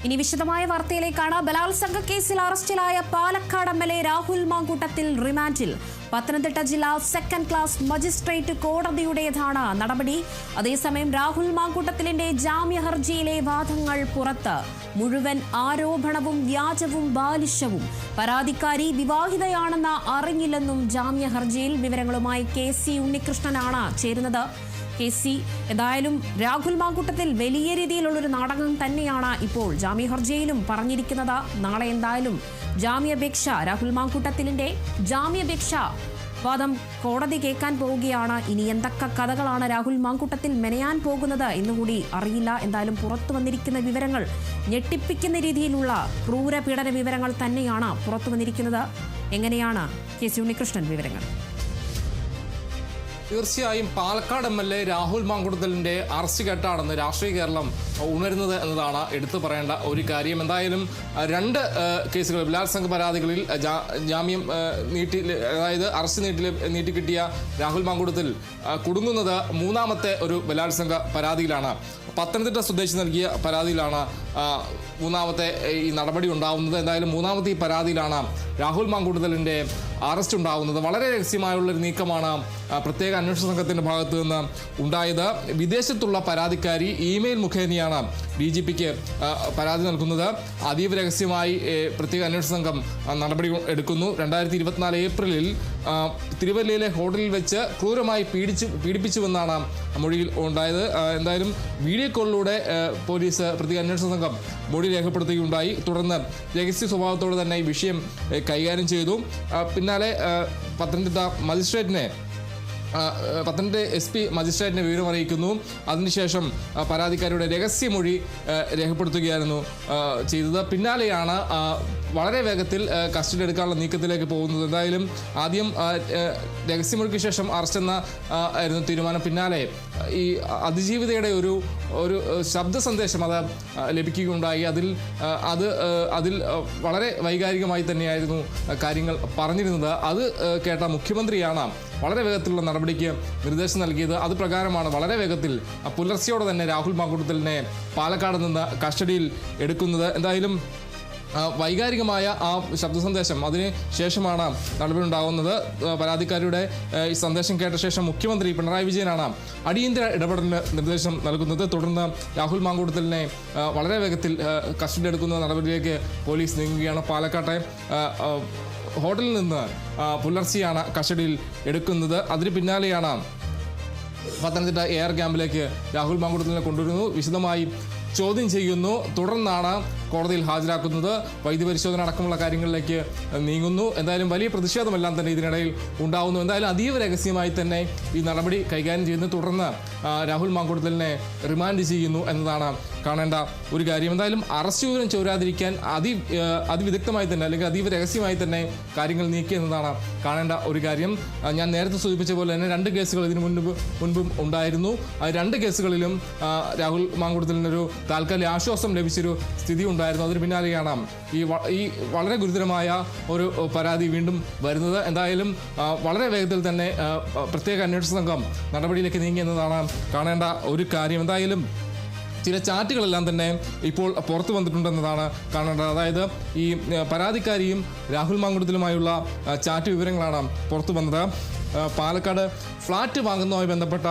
ഇനി വിശദമായ വാർത്തയിലേക്കാണ്. ബലാത്സംഗ കേസിൽ അറസ്റ്റിലായ പാലക്കാട് എംഎൽഎ രാഹുൽ മാങ്കൂട്ടത്തിൽ റിമാൻഡിൽ. പത്തനംതിട്ട ജില്ലാ സെക്കൻഡ് ക്ലാസ് മജിസ്ട്രേറ്റ് കോടതിയുടേതാണ് നടപടി. അതേസമയം രാഹുൽ മാങ്കൂട്ടത്തിലിന്റെ ജാമ്യ ഹർജിയിലെ വാദങ്ങൾ പുറത്ത്. മുഴുവൻ ആരോപണവും വ്യാജവും ബാലിശവും. പരാതിക്കാരി വിവാഹിതയാണെന്ന് അറിഞ്ഞില്ലെന്നും ജാമ്യ ഹർജിയിൽ. വിവരങ്ങളുമായി KC ഉണ്ണികൃഷ്ണനാണ് ചേരുന്നത്. KC, എന്തായാലും രാഹുൽ മാങ്കൂട്ടത്തിൽ വലിയ രീതിയിലുള്ളൊരു നാടകം തന്നെയാണ് ഇപ്പോൾ ജാമ്യ ഹർജിയിലും പറഞ്ഞിരിക്കുന്നത്. നാളെ എന്തായാലും ജാമ്യാപേക്ഷ, രാഹുൽ മാങ്കൂട്ടത്തിലിന്റെ ജാമ്യാപേക്ഷ വാദം കോടതി കേൾക്കാൻ പോവുകയാണ്. ഇനി എന്തൊക്കെ കഥകളാണ് രാഹുൽ മാങ്കൂട്ടത്തിൽ മെനയാൻ പോകുന്നത് എന്നുകൂടി അറിയില്ല. എന്തായാലും പുറത്തു വന്നിരിക്കുന്ന വിവരങ്ങൾ ഞെട്ടിപ്പിക്കുന്ന രീതിയിലുള്ള ക്രൂരപീഡന വിവരങ്ങൾ തന്നെയാണ് പുറത്തു വന്നിരിക്കുന്നത്. എങ്ങനെയാണ് KC ഉണ്ണികൃഷ്ണൻ വിവരങ്ങൾ? തീർച്ചയായും പാലക്കാട് MLA രാഹുൽ മാങ്കൂട്ടത്തിലിന്റെ അറസ്റ്റ് കേട്ടാണെന്ന് രാഷ്ട്രീയ കേരളം ഉണരുന്നത് എന്നതാണ് എടുത്തു പറയേണ്ട ഒരു കാര്യം. എന്തായാലും രണ്ട് കേസുകൾ, ബലാത്സംഗ പരാതികളിൽ ജാമ്യം അതായത് അറസ്റ്റ് നീട്ടിക്കിട്ടിയ രാഹുൽ മാങ്കൂട്ടത്തിൽ കുടുങ്ങുന്നത് മൂന്നാമത്തെ ഒരു ബലാത്സംഗ പരാതിയിലാണ്. പത്തനംതിട്ട സ്വദേശി നൽകിയ പരാതിയിലാണ് മൂന്നാമത്തെ ഈ നടപടി ഉണ്ടാവുന്നത്. എന്തായാലും മൂന്നാമത്തെ ഈ പരാതിയിലാണ് രാഹുൽ മാങ്കൂട്ടത്തിലിന്റെ അറസ്റ്റ് ഉണ്ടാകുന്നത്. വളരെ രഹസ്യമായുള്ളൊരു നീക്കമാണ് പ്രത്യേക അന്വേഷണ സംഘത്തിന്റെ ഭാഗത്തു നിന്ന് ഉണ്ടായത്. വിദേശത്തുള്ള പരാതിക്കാരി ഇമെയിൽ മുഖേനയാണ് DGPക്ക് പരാതി നൽകുന്നത്. അതീവ രഹസ്യമായി പ്രത്യേക അന്വേഷണ സംഘം നടപടി എടുക്കുന്നു. 2024 ഏപ്രിലിൽ തിരുവല്ലയിലെ ഹോട്ടലിൽ വെച്ച് ക്രൂരമായി പീഡിപ്പിച്ചുവെന്നാണ് മൊഴിയിൽ ഉണ്ടായത്. എന്തായാലും വീഡിയോ കോളിലൂടെ പോലീസ് പ്രത്യേക അന്വേഷണ സംഘം മൊഴി രേഖപ്പെടുത്തുകയുണ്ടായി. തുടർന്ന് രഹസ്യ സ്വഭാവത്തോടെ തന്നെ ഈ വിഷയം കൈകാര്യം ചെയ്തു. പിന്നാലെ പത്തനംതിട്ട SP മജിസ്ട്രേറ്റിനെ വിവരം അറിയിക്കുന്നു. അതിനുശേഷം പരാതിക്കാരിയുടെ രഹസ്യമൊഴി രേഖപ്പെടുത്തുകയായിരുന്നു ചെയ്തത്. പിന്നാലെയാണ് വളരെ വേഗത്തിൽ കസ്റ്റഡി എടുക്കാനുള്ള നീക്കത്തിലേക്ക് പോകുന്നത്. എന്തായാലും ആദ്യം രഹസ്യമൊഴിക്ക് ശേഷം അറസ്റ്റ് എന്ന ആയിരുന്നു തീരുമാനം. പിന്നാലെ ഈ അതിജീവിതയുടെ ഒരു ശബ്ദ സന്ദേശം അത് ലഭിക്കുകയുണ്ടായി. അതിൽ വളരെ വൈകാരികമായി തന്നെയായിരുന്നു കാര്യങ്ങൾ പറഞ്ഞിരുന്നത്. അത് കേട്ട മുഖ്യമന്ത്രിയാണ് വളരെ വേഗത്തിലുള്ള നടപടിക്ക് നിർദ്ദേശം നൽകിയത്. അത് പ്രകാരമാണ് വളരെ വേഗത്തിൽ പുലർച്ചയോടെ തന്നെ രാഹുൽ മാങ്കൂട്ടത്തിലിനെ പാലക്കാട് നിന്ന് കസ്റ്റഡിയിൽ എടുക്കുന്നത്. എന്തായാലും വൈകാരികമായ ആ ശബ്ദ സന്ദേശം അതിന് ശേഷമാണ് നടപടി ഉണ്ടാകുന്നത്. പരാതിക്കാരിയുടെ ഈ സന്ദേശം കേട്ട ശേഷം മുഖ്യമന്ത്രി പിണറായി വിജയനാണ് അടിയന്തര ഇടപെടലിന് നിർദ്ദേശം നൽകുന്നത്. തുടർന്ന് രാഹുൽ മാങ്കൂട്ടത്തിലിനെ വളരെ വേഗത്തിൽ കസ്റ്റഡി എടുക്കുന്ന നടപടിയിലേക്ക് പോലീസ് നീങ്ങുകയാണ്. പാലക്കാട്ടെ ഹോട്ടലിൽ നിന്ന് പുലർച്ചെയാണ് കസ്റ്റഡിയിൽ എടുക്കുന്നത്. അതിന് പിന്നാലെയാണ് പത്തനംതിട്ട എയർ ക്യാമ്പിലേക്ക് രാഹുൽ മാങ്കൂട്ടത്തിലിനെ കൊണ്ടുവരുന്നു. വിശദമായി ചോദ്യം ചെയ്യുന്നു. തുടർന്നാണ് കോടതിയിൽ ഹാജരാക്കുന്നത്. വൈദ്യപരിശോധന അടക്കമുള്ള കാര്യങ്ങളിലേക്ക് നീങ്ങുന്നു. എന്തായാലും വലിയ പ്രതിഷേധമെല്ലാം തന്നെ ഇതിനിടയിൽ ഉണ്ടാകുന്നു. എന്തായാലും അതീവ രഹസ്യമായി തന്നെ ഈ നടപടി കൈകാര്യം ചെയ്യുന്നു. തുടർന്ന് രാഹുൽ മാങ്കൂട്ടത്തിലിനെ റിമാൻഡ് ചെയ്യുന്നു എന്നതാണ് കാണേണ്ട ഒരു കാര്യം. എന്തായാലും അറസ്റ്റ് വിവരം ചോരാതിരിക്കാൻ അതിവിദഗ്ധമായി തന്നെ അല്ലെങ്കിൽ അതീവ രഹസ്യമായി തന്നെ കാര്യങ്ങൾ നീക്കി എന്നതാണ് കാണേണ്ട ഒരു കാര്യം. ഞാൻ നേരത്തെ സൂചിപ്പിച്ച പോലെ തന്നെ രണ്ട് കേസുകൾ ഇതിനു മുൻപും ഉണ്ടായിരുന്നു. രണ്ട് കേസുകളിലും രാഹുൽ മാങ്കൂട്ടത്തിലിനൊരു താൽക്കാലിക ആശ്വാസം ലഭിച്ചൊരു സ്ഥിതി ഉണ്ടായിരുന്നു. അതിന് പിന്നാലെയാണ് ഈ വളരെ ഗുരുതരമായ ഒരു പരാതി വീണ്ടും വരുന്നത്. എന്തായാലും വളരെ വേഗത്തിൽ തന്നെ പ്രത്യേക അന്വേഷണ സംഘം നടപടിയിലേക്ക് നീങ്ങി എന്നതാണ് കാണേണ്ട ഒരു കാര്യം. എന്തായാലും ചില ചാറ്റുകളെല്ലാം തന്നെ ഇപ്പോൾ പുറത്തു വന്നിട്ടുണ്ടെന്നതാണ് കാണേണ്ടത്. അതായത് ഈ പരാതിക്കാരിയും രാഹുൽ മാങ്കൂട്ടത്തിലുമായുള്ള ചാറ്റ് വിവരങ്ങളാണ് പുറത്തു വന്നത്. പാലക്കാട് ഫ്ളാറ്റ് വാങ്ങുന്നതുമായി ബന്ധപ്പെട്ട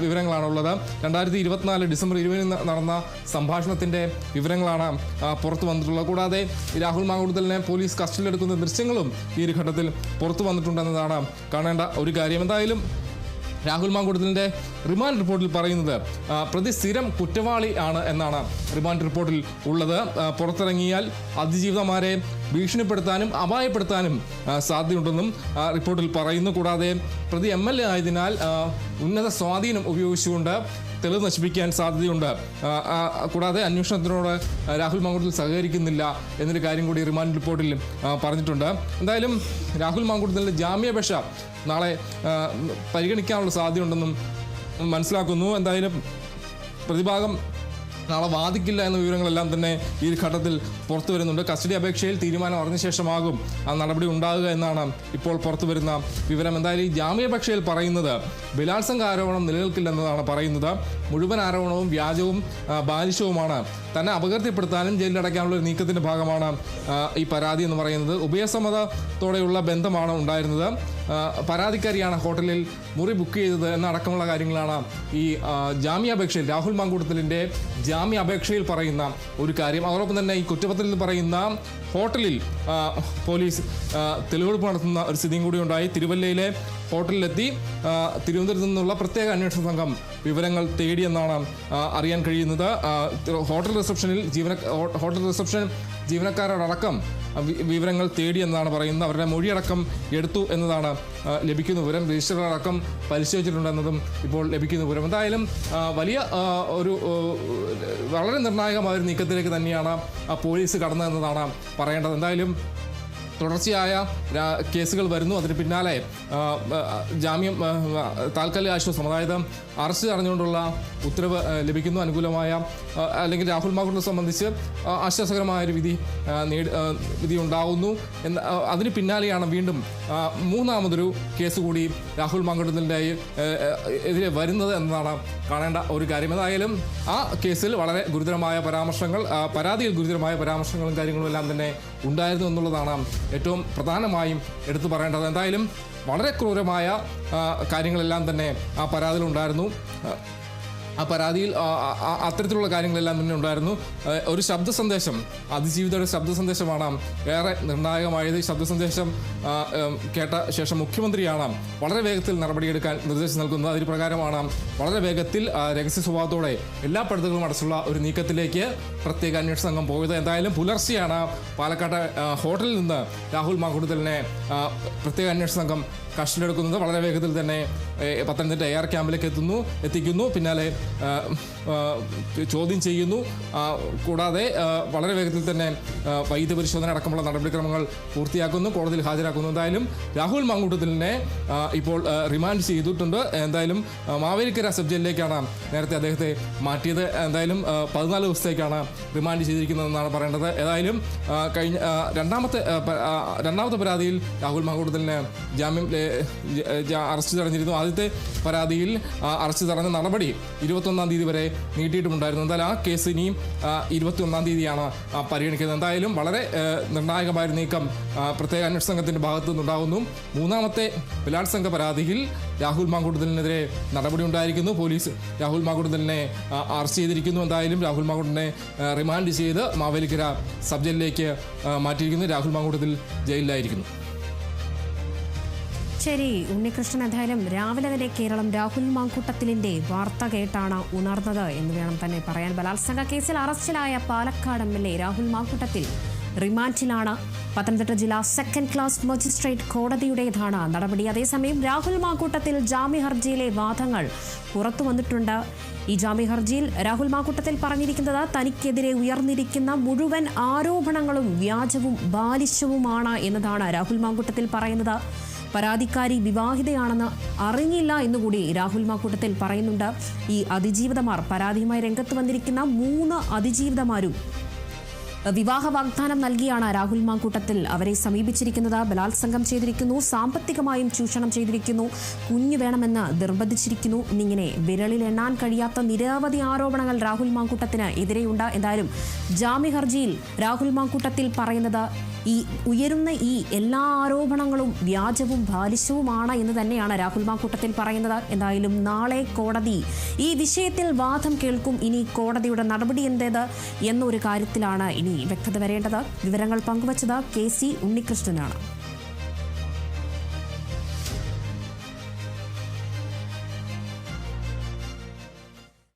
വിവരങ്ങളാണുള്ളത്. 2024 ഡിസംബർ 20 നടന്ന സംഭാഷണത്തിൻ്റെ വിവരങ്ങളാണ് പുറത്തു വന്നിട്ടുള്ളത്. കൂടാതെ രാഹുൽ മാങ്കൂട്ടത്തിലിനെ പോലീസ് കസ്റ്റഡിയിലെടുക്കുന്ന ദൃശ്യങ്ങളും ഈ ഒരു ഘട്ടത്തിൽ പുറത്തു വന്നിട്ടുണ്ടെന്നതാണ് കാണേണ്ട ഒരു കാര്യം. എന്തായാലും രാഹുൽ മാങ്കൂട്ടത്തിലിന്റെ റിമാൻഡ് റിപ്പോർട്ടിൽ പറയുന്നത് പ്രതി സ്ഥിരം കുറ്റവാളി ആണ് എന്നാണ് റിമാൻഡ് റിപ്പോർട്ടിൽ ഉള്ളത്. പുറത്തിറങ്ങിയാൽ അതിജീവിതമാരെ ഭീഷണിപ്പെടുത്താനും അപായപ്പെടുത്താനും സാധ്യതയുണ്ടെന്നും റിപ്പോർട്ടിൽ പറയുന്നു. കൂടാതെ പ്രതി MLA ആയതിനാൽ ഉന്നത സ്വാധീനം ഉപയോഗിച്ചുകൊണ്ട് തെളിവ് നശിപ്പിക്കാൻ സാധ്യതയുണ്ട്. കൂടാതെ അന്വേഷണത്തിനോട് രാഹുൽ മാങ്കൂട്ടത്തിൽ സഹകരിക്കുന്നില്ല എന്നൊരു കാര്യം കൂടി റിമാൻഡ് റിപ്പോർട്ടിൽ പറഞ്ഞിട്ടുണ്ട്. എന്തായാലും രാഹുൽ മാങ്കൂട്ടത്തിൻ്റെ ജാമ്യാപേക്ഷ നാളെ പരിഗണിക്കാനുള്ള സാധ്യതയുണ്ടെന്നും മനസ്സിലാക്കുന്നു. എന്തായാലും പ്രതിഭാഗം നാളെ വാദിക്കില്ല എന്ന വിവരങ്ങളെല്ലാം തന്നെ ഈ ഘട്ടത്തിൽ പുറത്തു വരുന്നുണ്ട്. കസ്റ്റഡി അപേക്ഷയിൽ തീരുമാനം അറിഞ്ഞ ശേഷമാകും ആ നടപടി ഉണ്ടാകുക എന്നാണ് ഇപ്പോൾ പുറത്തു വരുന്ന വിവരം. എന്തായാലും ഈ ജാമ്യാപേക്ഷയിൽ പറയുന്നത് ബലാത്സംഗ ആരോപണം നിലനിൽക്കില്ലെന്നതാണ് പറയുന്നത്. മുഴുവൻ ആരോപണവും വ്യാജവും ബാലിശവുമാണ്. തന്നെ അപകീർത്തിപ്പെടുത്താനും ജയിലിലടയ്ക്കാനുള്ള ഒരു നീക്കത്തിന്റെ ഭാഗമാണ് ഈ പരാതി എന്ന് പറയുന്നത്. ഉഭയസമ്മതത്തോടെയുള്ള ബന്ധമാണ് ഉണ്ടായിരുന്നത്. പരാതിക്കാരിയാണ് ഹോട്ടലിൽ മുറി ബുക്ക് ചെയ്തത് എന്നടക്കമുള്ള കാര്യങ്ങളാണ് ഈ ജാമ്യാപേക്ഷയിൽ രാഹുൽ മാങ്കൂട്ടത്തിലിൻ്റെ ജാമ്യാപേക്ഷയിൽ പറയുന്ന ഒരു കാര്യം. അതോടൊപ്പം തന്നെ ഈ കുറ്റപത്രത്തിൽ പറയുന്ന ഹോട്ടലിൽ പോലീസ് തെളിവെടുപ്പ് നടത്തുന്ന ഒരു സ്ഥിതിയും കൂടി ഉണ്ടായി. തിരുവല്ലയിലെ ഹോട്ടലിലെത്തി തിരുവനന്തപുരത്ത് നിന്നുള്ള പ്രത്യേക അന്വേഷണ സംഘം വിവരങ്ങൾ തേടിയെന്നാണ് അറിയാൻ കഴിയുന്നത്. ഹോട്ടൽ റിസപ്ഷൻ ജീവനക്കാരോടക്കം വിവരങ്ങൾ തേടിയെന്നാണ് പറയുന്നത്. അവരുടെ മൊഴിയടക്കം എടുത്തു എന്നതാണ് ലഭിക്കുന്ന വിവരം. രജിസ്റ്ററടക്കം പരിശോധിച്ചിട്ടുണ്ടെന്നതും ഇപ്പോൾ ലഭിക്കുന്ന വിവരം. എന്തായാലും വലിയ ഒരു വളരെ നിർണായകമായ ഒരു നീക്കത്തിലേക്ക് തന്നെയാണ് പോലീസ് കടന്നതെന്നതാണ് പറയേണ്ടത്. എന്തായാലും തുടർച്ചയായ കേസുകൾ വരുന്നു. അതിന് പിന്നാലെ ജാമ്യം താൽക്കാലിക ആശ്വാസം, അതായത് അറസ്റ്റ് അറിഞ്ഞുകൊണ്ടുള്ള ഉത്തരവ് ലഭിക്കുന്നു. അനുകൂലമായ അല്ലെങ്കിൽ രാഹുൽ മാങ്കൂട്ടത്തെ സംബന്ധിച്ച് ആശ്വാസകരമായ ഒരു വിധി ഉണ്ടാകുന്നു. അതിന് പിന്നാലെയാണ് വീണ്ടും മൂന്നാമതൊരു കേസ് കൂടി രാഹുൽ മാങ്കൂട്ടത്തിൻ്റെ എതിരെ വരുന്നത് എന്നതാണ് കാണേണ്ട ഒരു കാര്യം. എന്തായാലും ആ കേസിൽ വളരെ ഗുരുതരമായ പരാമർശങ്ങൾ, പരാതിയിൽ ഗുരുതരമായ പരാമർശങ്ങളും കാര്യങ്ങളും എല്ലാം തന്നെ ഉണ്ടായിരുന്നു എന്നുള്ളതാണ് ഏറ്റവും പ്രധാനമായും എടുത്തു പറയേണ്ടത്. എന്തായാലും വളരെ ക്രൂരമായ കാര്യങ്ങളെല്ലാം തന്നെ ആ പരാതിയിൽ ഉണ്ടായിരുന്നു. ആ പരാതിയിൽ അത്തരത്തിലുള്ള കാര്യങ്ങളെല്ലാം തന്നെ ഉണ്ടായിരുന്നു. ഒരു ശബ്ദ സന്ദേശം, അതിജീവിതയുടെ ശബ്ദ സന്ദേശമാണ് ഏറെ നിർണായകമായത്. ഈ ശബ്ദ സന്ദേശം കേട്ട ശേഷം മുഖ്യമന്ത്രിയാണ് വളരെ വേഗത്തിൽ നടപടിയെടുക്കാൻ നിർദ്ദേശം നൽകുന്നത്. അതിന് പ്രകാരമാണ് വളരെ വേഗത്തിൽ രഹസ്യ സ്വഭാവത്തോടെ എല്ലാ പഴുതുകളും അടച്ചുള്ള ഒരു നീക്കത്തിലേക്ക് പ്രത്യേക അന്വേഷണ സംഘം പോയത്. എന്തായാലും പുലർച്ചെയാണ് പാലക്കാട് ഹോട്ടലിൽ നിന്ന് രാഹുൽ മാങ്കൂട്ടത്തിലിനെ പ്രത്യേക അന്വേഷണ സംഘം കസ്റ്റഡിയെടുക്കുന്നത്. വളരെ വേഗത്തിൽ തന്നെ പത്തനംതിട്ട AR ക്യാമ്പിലേക്ക് എത്തിക്കുന്നു. പിന്നാലെ ചോദ്യം ചെയ്യുന്നു. കൂടാതെ വളരെ വേഗത്തിൽ തന്നെ വൈദ്യ പരിശോധന അടക്കമുള്ള നടപടിക്രമങ്ങൾ പൂർത്തിയാക്കുന്നു, കോടതിയിൽ ഹാജരാക്കുന്നു. എന്തായാലും രാഹുൽ മാങ്കൂട്ടത്തിലിനെ ഇപ്പോൾ റിമാൻഡ് ചെയ്തിട്ടുണ്ട്. എന്തായാലും മാവേലിക്കര സബ് ജയിലിലേക്കാണ് നേരത്തെ അദ്ദേഹത്തെ മാറ്റിയത്. എന്തായാലും 14 ദിവസത്തേക്കാണ് റിമാൻഡ് ചെയ്തിരിക്കുന്നതെന്നാണ് പറയേണ്ടത്. ഏതായാലും കഴിഞ്ഞ രണ്ടാമത്തെ പരാതിയിൽ രാഹുൽ മാങ്കൂട്ടത്തിലിനെ ജാമ്യം അറസ്റ്റ് തടഞ്ഞിരുന്നു. ആദ്യത്തെ പരാതിയിൽ അറസ്റ്റ് തടഞ്ഞ നടപടി 21-ാം തീയതി വരെ നീട്ടിയിട്ടുണ്ടായിരുന്നു. എന്തായാലും ആ കേസ് ഇനിയും 21-ാം തീയതിയാണ് പരിഗണിക്കുന്നത്. എന്തായാലും വളരെ നിർണായകമായ നീക്കം പ്രത്യേക അന്വേഷണ സംഘത്തിൻ്റെ ഭാഗത്തു നിന്നുണ്ടാകുന്നു. മൂന്നാമത്തെ ബലാത്സംഗ പരാതിയിൽ രാഹുൽ മാങ്കൂട്ടത്തിനെതിരെ നടപടി ഉണ്ടായിരിക്കുന്നു. പോലീസ് രാഹുൽ മാങ്കൂട്ടത്തിനെ അറസ്റ്റ് ചെയ്തിരിക്കുന്നു. എന്തായാലും രാഹുൽ മാങ്കൂട്ടത്തിനെ റിമാൻഡ് ചെയ്ത് മാവേലിക്കര സബ് ജയിലിലേക്ക് മാറ്റിയിരിക്കുന്നു. രാഹുൽ മാങ്കൂട്ടത്തിൽ ജയിലിലായിരിക്കുന്നു. ശരി ഉണ്ണികൃഷ്ണൻ, എന്തായാലും രാവിലെ തന്നെ കേരളം രാഹുൽ മാങ്കൂട്ടത്തിലിന്റെ വാർത്ത കേട്ടാണ് ഉണർന്നത് എന്ന് വേണം തന്നെ പറയാൻ. ബലാത്സംഗ കേസിൽ അറസ്റ്റിലായ പാലക്കാട് MLA രാഹുൽ മാങ്കൂട്ടത്തിൽ റിമാൻഡിലാണ്. പത്തനംതിട്ട ജില്ലാ സെക്കൻഡ് ക്ലാസ് മജിസ്ട്രേറ്റ് കോടതിയുടേതാണ് നടപടി. അതേസമയം രാഹുൽ മാങ്കൂട്ടത്തിൽ ജാമ്യ ഹർജിയിലെ വാദങ്ങൾ പുറത്തു വന്നിട്ടുണ്ട്. ഈ ജാമ്യ ഹർജിയിൽ രാഹുൽ മാങ്കൂട്ടത്തിൽ പറഞ്ഞിരിക്കുന്നത് തനിക്കെതിരെ ഉയർന്നിരിക്കുന്ന മുഴുവൻ ആരോപണങ്ങളും വ്യാജവും ബാലിശവുമാണ് എന്നതാണ് രാഹുൽ മാങ്കൂട്ടത്തിൽ പറയുന്നത്. പരാതിക്കാരി വിവാഹിതയാണെന്ന് അറിഞ്ഞില്ല എന്നുകൂടി രാഹുൽ മാങ്കൂട്ടത്തിൽ പറയുന്നുണ്ട്. ഈ അതിജീവിതമാർ, പരാതിയുമായി രംഗത്ത് വന്നിരിക്കുന്ന 3 അതിജീവിതമാരും വിവാഹ വാഗ്ദാനം നൽകിയാണ് രാഹുൽ മാങ്കൂട്ടത്തിൽ അവരെ സമീപിച്ചിരിക്കുന്നത്. ബലാത്സംഗം ചെയ്തിരിക്കുന്നു, സാമ്പത്തികമായും ചൂഷണം ചെയ്തിരിക്കുന്നു, കുഞ്ഞു വേണമെന്ന് നിർബന്ധിച്ചിരിക്കുന്നു എന്നിങ്ങനെ വിരലിൽ എണ്ണാൻ കഴിയാത്ത നിരവധി ആരോപണങ്ങൾ രാഹുൽ മാങ്കൂട്ടത്തിന് എതിരെയുണ്ട്. എന്തായാലും ജാമ്യ ഹർജിയിൽ രാഹുൽ മാങ്കൂട്ടത്തിൽ പറയുന്നത് ഈ ഉയരുന്ന ഈ എല്ലാ ആരോപണങ്ങളും വ്യാജവും ബാലിശവുമാണ് എന്ന് തന്നെയാണ് രാഹുൽ മാങ്കൂട്ടത്തിൽ പറയുന്നത്. എന്തായാലും നാളെ കോടതി ഈ വിഷയത്തിൽ വാദം കേൾക്കും. ഇനി കോടതിയുടെ നടപടി എന്തേത് എന്നൊരു കാര്യത്തിലാണ് ഇനി വ്യക്തത വരേണ്ടത്. വിവരങ്ങൾ പങ്കുവച്ചത് KC ഉണ്ണികൃഷ്ണനാണ്.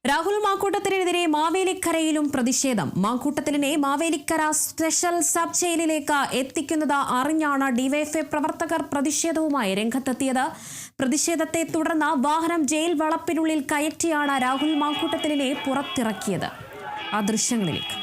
രാഹുൽ മാങ്കൂട്ടത്തിനെതിരെ മാവേലിക്കരയിലും പ്രതിഷേധം. മാങ്കൂട്ടത്തിലിനെ മാവേലിക്കര സ്പെഷ്യൽ സബ് ജയിലിലേക്ക് എത്തിക്കുന്നത് അറിഞ്ഞാണ് ഡിവൈഎഫ്ഐ പ്രവർത്തകർ പ്രതിഷേധവുമായി രംഗത്തെത്തിയത്. പ്രതിഷേധത്തെ തുടർന്ന് വാഹനം ജയിൽ വളപ്പിനുള്ളിൽ കയറ്റിയാണ് രാഹുൽ മാങ്കൂട്ടത്തിലിനെ പുറത്തിറക്കിയത്. ആ ദൃശ്യങ്ങളിലേക്ക്.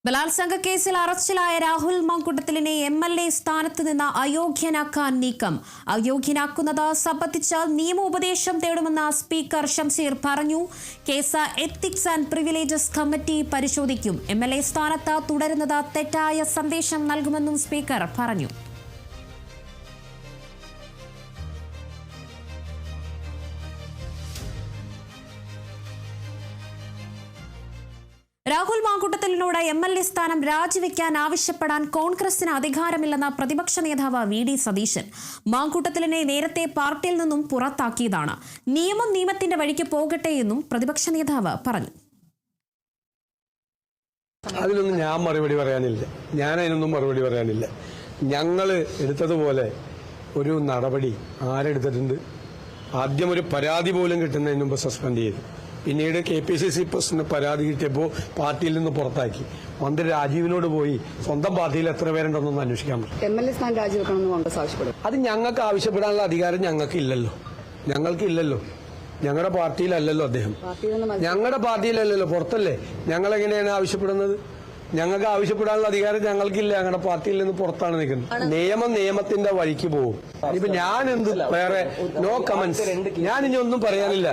ബലാത്സംഗ കേസിൽ അറസ്റ്റിലായ രാഹുൽ മാങ്കൂട്ടത്തിലിനെ MLA സ്ഥാനത്ത് നിന്ന് അയോഗ്യനാക്കാൻ നീക്കം. അയോഗ്യനാക്കുന്നത് സംബന്ധിച്ച് നിയമോപദേശം തേടുമെന്ന് സ്പീക്കർ ഷംസീർ പറഞ്ഞു. Case ethics and privileges committee പരിശോധിക്കും. MLA സ്ഥാനത്ത് തുടരുന്നത് തെറ്റായ സന്ദേശം നൽകുമെന്നും സ്പീക്കർ പറഞ്ഞു. രാഹുൽ മാങ്കൂട്ടത്തിലിനോട് MLA സ്ഥാനം രാജിവെക്കാൻ ആവശ്യപ്പെടാൻ കോൺഗ്രസിന് അധികാരമില്ലെന്ന പ്രതിപക്ഷ നേതാവ് VD സതീശൻ. മാങ്കൂട്ടത്തിലിനെ നേരത്തെ പാർട്ടിയിൽ നിന്നും പുറത്താക്കിയതാണ്. നിയമം നിയമത്തിന്റെ വഴിക്ക് പോകട്ടെ എന്നും പ്രതിപക്ഷ നേതാവ് പറഞ്ഞു. അതിനൊന്നും ഞാൻ മറുപടി പറയാനില്ല. അതിനൊന്നും മറുപടി പറയാനില്ല. ഞങ്ങൾ എടുത്തതുപോലെ ഒരു നടപടി ആരെടുത്തിട്ടുണ്ട്? ആദ്യം ഒരു പരാതി പോലും കിട്ടുന്നതിന് മുമ്പ് സസ്പെൻഡ് ചെയ്തു. പിന്നീട് KPCC പ്രസിഡന്റ് പരാതി കിട്ടിയപ്പോൾ പാർട്ടിയിൽ നിന്ന് പുറത്താക്കി. മന്ത്രി രാജീവിനോട് പോയി സ്വന്തം പാർട്ടിയിൽ എത്ര പേരുണ്ടെന്നൊന്ന് അന്വേഷിക്കാൻ പറ്റും. MLA സ്ഥാനം രാജിവെക്കണമെന്ന് കോൺഗ്രസ് ആവശ്യപ്പെടും. അത് ഞങ്ങൾക്ക് ആവശ്യപ്പെടാനുള്ള അധികാരം ഞങ്ങൾക്കില്ലല്ലോ. ഞങ്ങളുടെ പാർട്ടിയിലല്ലല്ലോ അദ്ദേഹം. ഞങ്ങളുടെ പാർട്ടിയിലല്ലല്ലോ, പുറത്തല്ലേ. ഞങ്ങളെങ്ങനെയാണ് ആവശ്യപ്പെടുന്നത്? ഞങ്ങൾക്ക് ആവശ്യപ്പെടാനുള്ള അധികാരം ഞങ്ങൾക്കില്ല. ഞങ്ങളുടെ പാർട്ടിയിൽ നിന്ന് പുറത്താണ് നിൽക്കുന്നത്. നിയമത്തിന്റെ വഴിക്ക് പോകും. ഇപ്പൊ ഞാൻ എന്ത് വേറെ നോ കമന്റ്സ്. ഞാനിനി ഒന്നും പറയാനില്ല.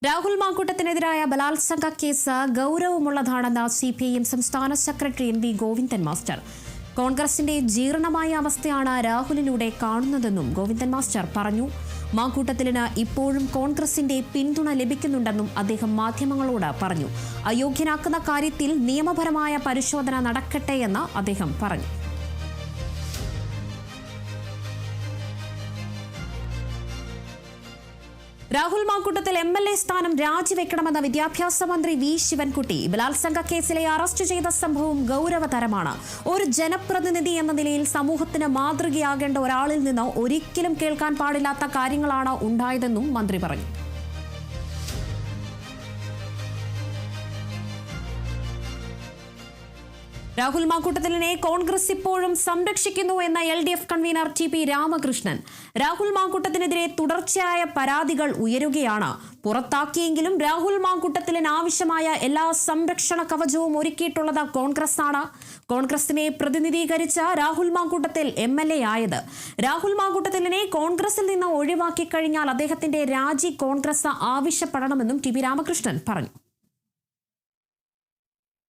രാഹുൽ മാങ്കൂട്ടത്തിനെതിരായ ബലാത്സംഗ കേസ് ഗൌരവമുള്ളതാണെന്ന് CPIM സംസ്ഥാന സെക്രട്ടറി MV ഗോവിന്ദൻ മാസ്റ്റർ. കോൺഗ്രസിന്റെ ജീർണമായ അവസ്ഥയാണ് രാഹുലിലൂടെ കാണുന്നതെന്നും ഗോവിന്ദൻ മാസ്റ്റർ പറഞ്ഞു. മാങ്കൂട്ടത്തിലിന് ഇപ്പോഴും കോൺഗ്രസിന്റെ പിന്തുണ ലഭിക്കുന്നുണ്ടെന്നും അദ്ദേഹം മാധ്യമങ്ങളോട് പറഞ്ഞു. അയോഗ്യനാക്കുന്ന കാര്യത്തിൽ നിയമപരമായ പരിശോധന നടക്കട്ടെയെന്ന് അദ്ദേഹം പറഞ്ഞു. രാഹുൽ മാങ്കൂട്ടത്തിൽ MLA സ്ഥാനം രാജിവെക്കണമെന്ന വിദ്യാഭ്യാസ മന്ത്രി V ശിവൻകുട്ടി. ബലാത്സംഗ കേസിലെ അറസ്റ്റ് ചെയ്ത സംഭവം ഗൌരവതരമാണ്. ഒരു ജനപ്രതിനിധി എന്ന നിലയിൽ സമൂഹത്തിന് മാതൃകയാകേണ്ട ഒരാളിൽ നിന്ന് ഒരിക്കലും കേൾക്കാൻ പാടില്ലാത്ത കാര്യങ്ങളാണ് ഉണ്ടായതെന്നും മന്ത്രി പറഞ്ഞു. രാഹുൽ മാങ്കൂട്ടത്തിലിനെ കോൺഗ്രസ് ഇപ്പോഴും സംരക്ഷിക്കുന്നു എന്ന LDF convener TP Ramakrishnan. Rahul മാങ്കൂട്ടത്തിനെതിരെ തുടർച്ചയായ പരാതികൾ ഉയരുകയാണ്. പുറത്താക്കിയെങ്കിലും രാഹുൽ മാങ്കൂട്ടത്തിലിന് ആവശ്യമായ എല്ലാ സംരക്ഷണ കവചവും ഒരുക്കിയിട്ടുള്ളത് കോൺഗ്രസാണ്. കോൺഗ്രസിനെ പ്രതിനിധീകരിച്ച രാഹുൽ മാങ്കൂട്ടത്തിൽ MLA ആയത്. രാഹുൽ മാങ്കൂട്ടത്തിലിനെ കോൺഗ്രസിൽ നിന്ന് ഒഴിവാക്കി കഴിഞ്ഞാൽ അദ്ദേഹത്തിന്റെ രാജി കോൺഗ്രസ് ആവശ്യപ്പെടണമെന്നും TP രാമകൃഷ്ണൻ പറഞ്ഞു.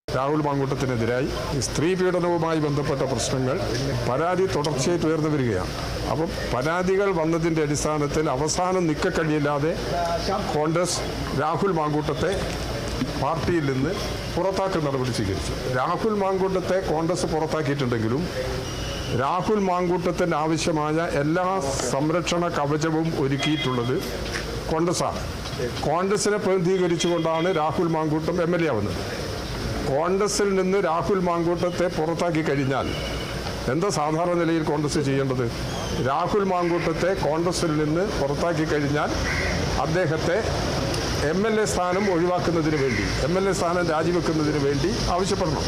രാഹുൽ മാങ്കൂട്ടത്തിനെതിരായി സ്ത്രീ പീഡനവുമായി ബന്ധപ്പെട്ട പ്രശ്നങ്ങൾ പരാതി തുടർച്ചയായി ഉയർന്നു വരികയാണ്. അപ്പം പരാതികൾ വന്നതിൻ്റെ അടിസ്ഥാനത്തിൽ അവസാനം നിൽക്കക്കഴിയില്ലാതെ കോൺഗ്രസ് രാഹുൽ മാങ്കൂട്ടത്തെ പാർട്ടിയിൽ നിന്ന് പുറത്താക്കുന്ന നടപടി സ്വീകരിച്ചു. രാഹുൽ മാങ്കൂട്ടത്തെ കോൺഗ്രസ് പുറത്താക്കിയിട്ടുണ്ടെങ്കിലും രാഹുൽ മാങ്കൂട്ടത്തിന് ആവശ്യമായ എല്ലാ സംരക്ഷണ കവചവും ഒരുക്കിയിട്ടുള്ളത് കോൺഗ്രസ്സാണ്. കോൺഗ്രസിനെ പ്രതിനിധീകരിച്ചുകൊണ്ടാണ് രാഹുൽ മാങ്കൂട്ടം MLA ആവുന്നത്. കോൺഗ്രസിൽ നിന്ന് രാഹുൽ മാങ്കൂട്ടത്തെ പുറത്താക്കി കഴിഞ്ഞാൽ എന്താ സാധാരണ നിലയിൽ കോൺഗ്രസ് ചെയ്യേണ്ടത്? രാഹുൽ മാങ്കൂട്ടത്തെ കോൺഗ്രസിൽ നിന്ന് പുറത്താക്കി കഴിഞ്ഞാൽ അദ്ദേഹത്തെ MLA സ്ഥാനം ഒഴിവാക്കുന്നതിന് വേണ്ടി, MLA സ്ഥാനം രാജിവെക്കുന്നതിന് വേണ്ടി ആവശ്യപ്പെടണം.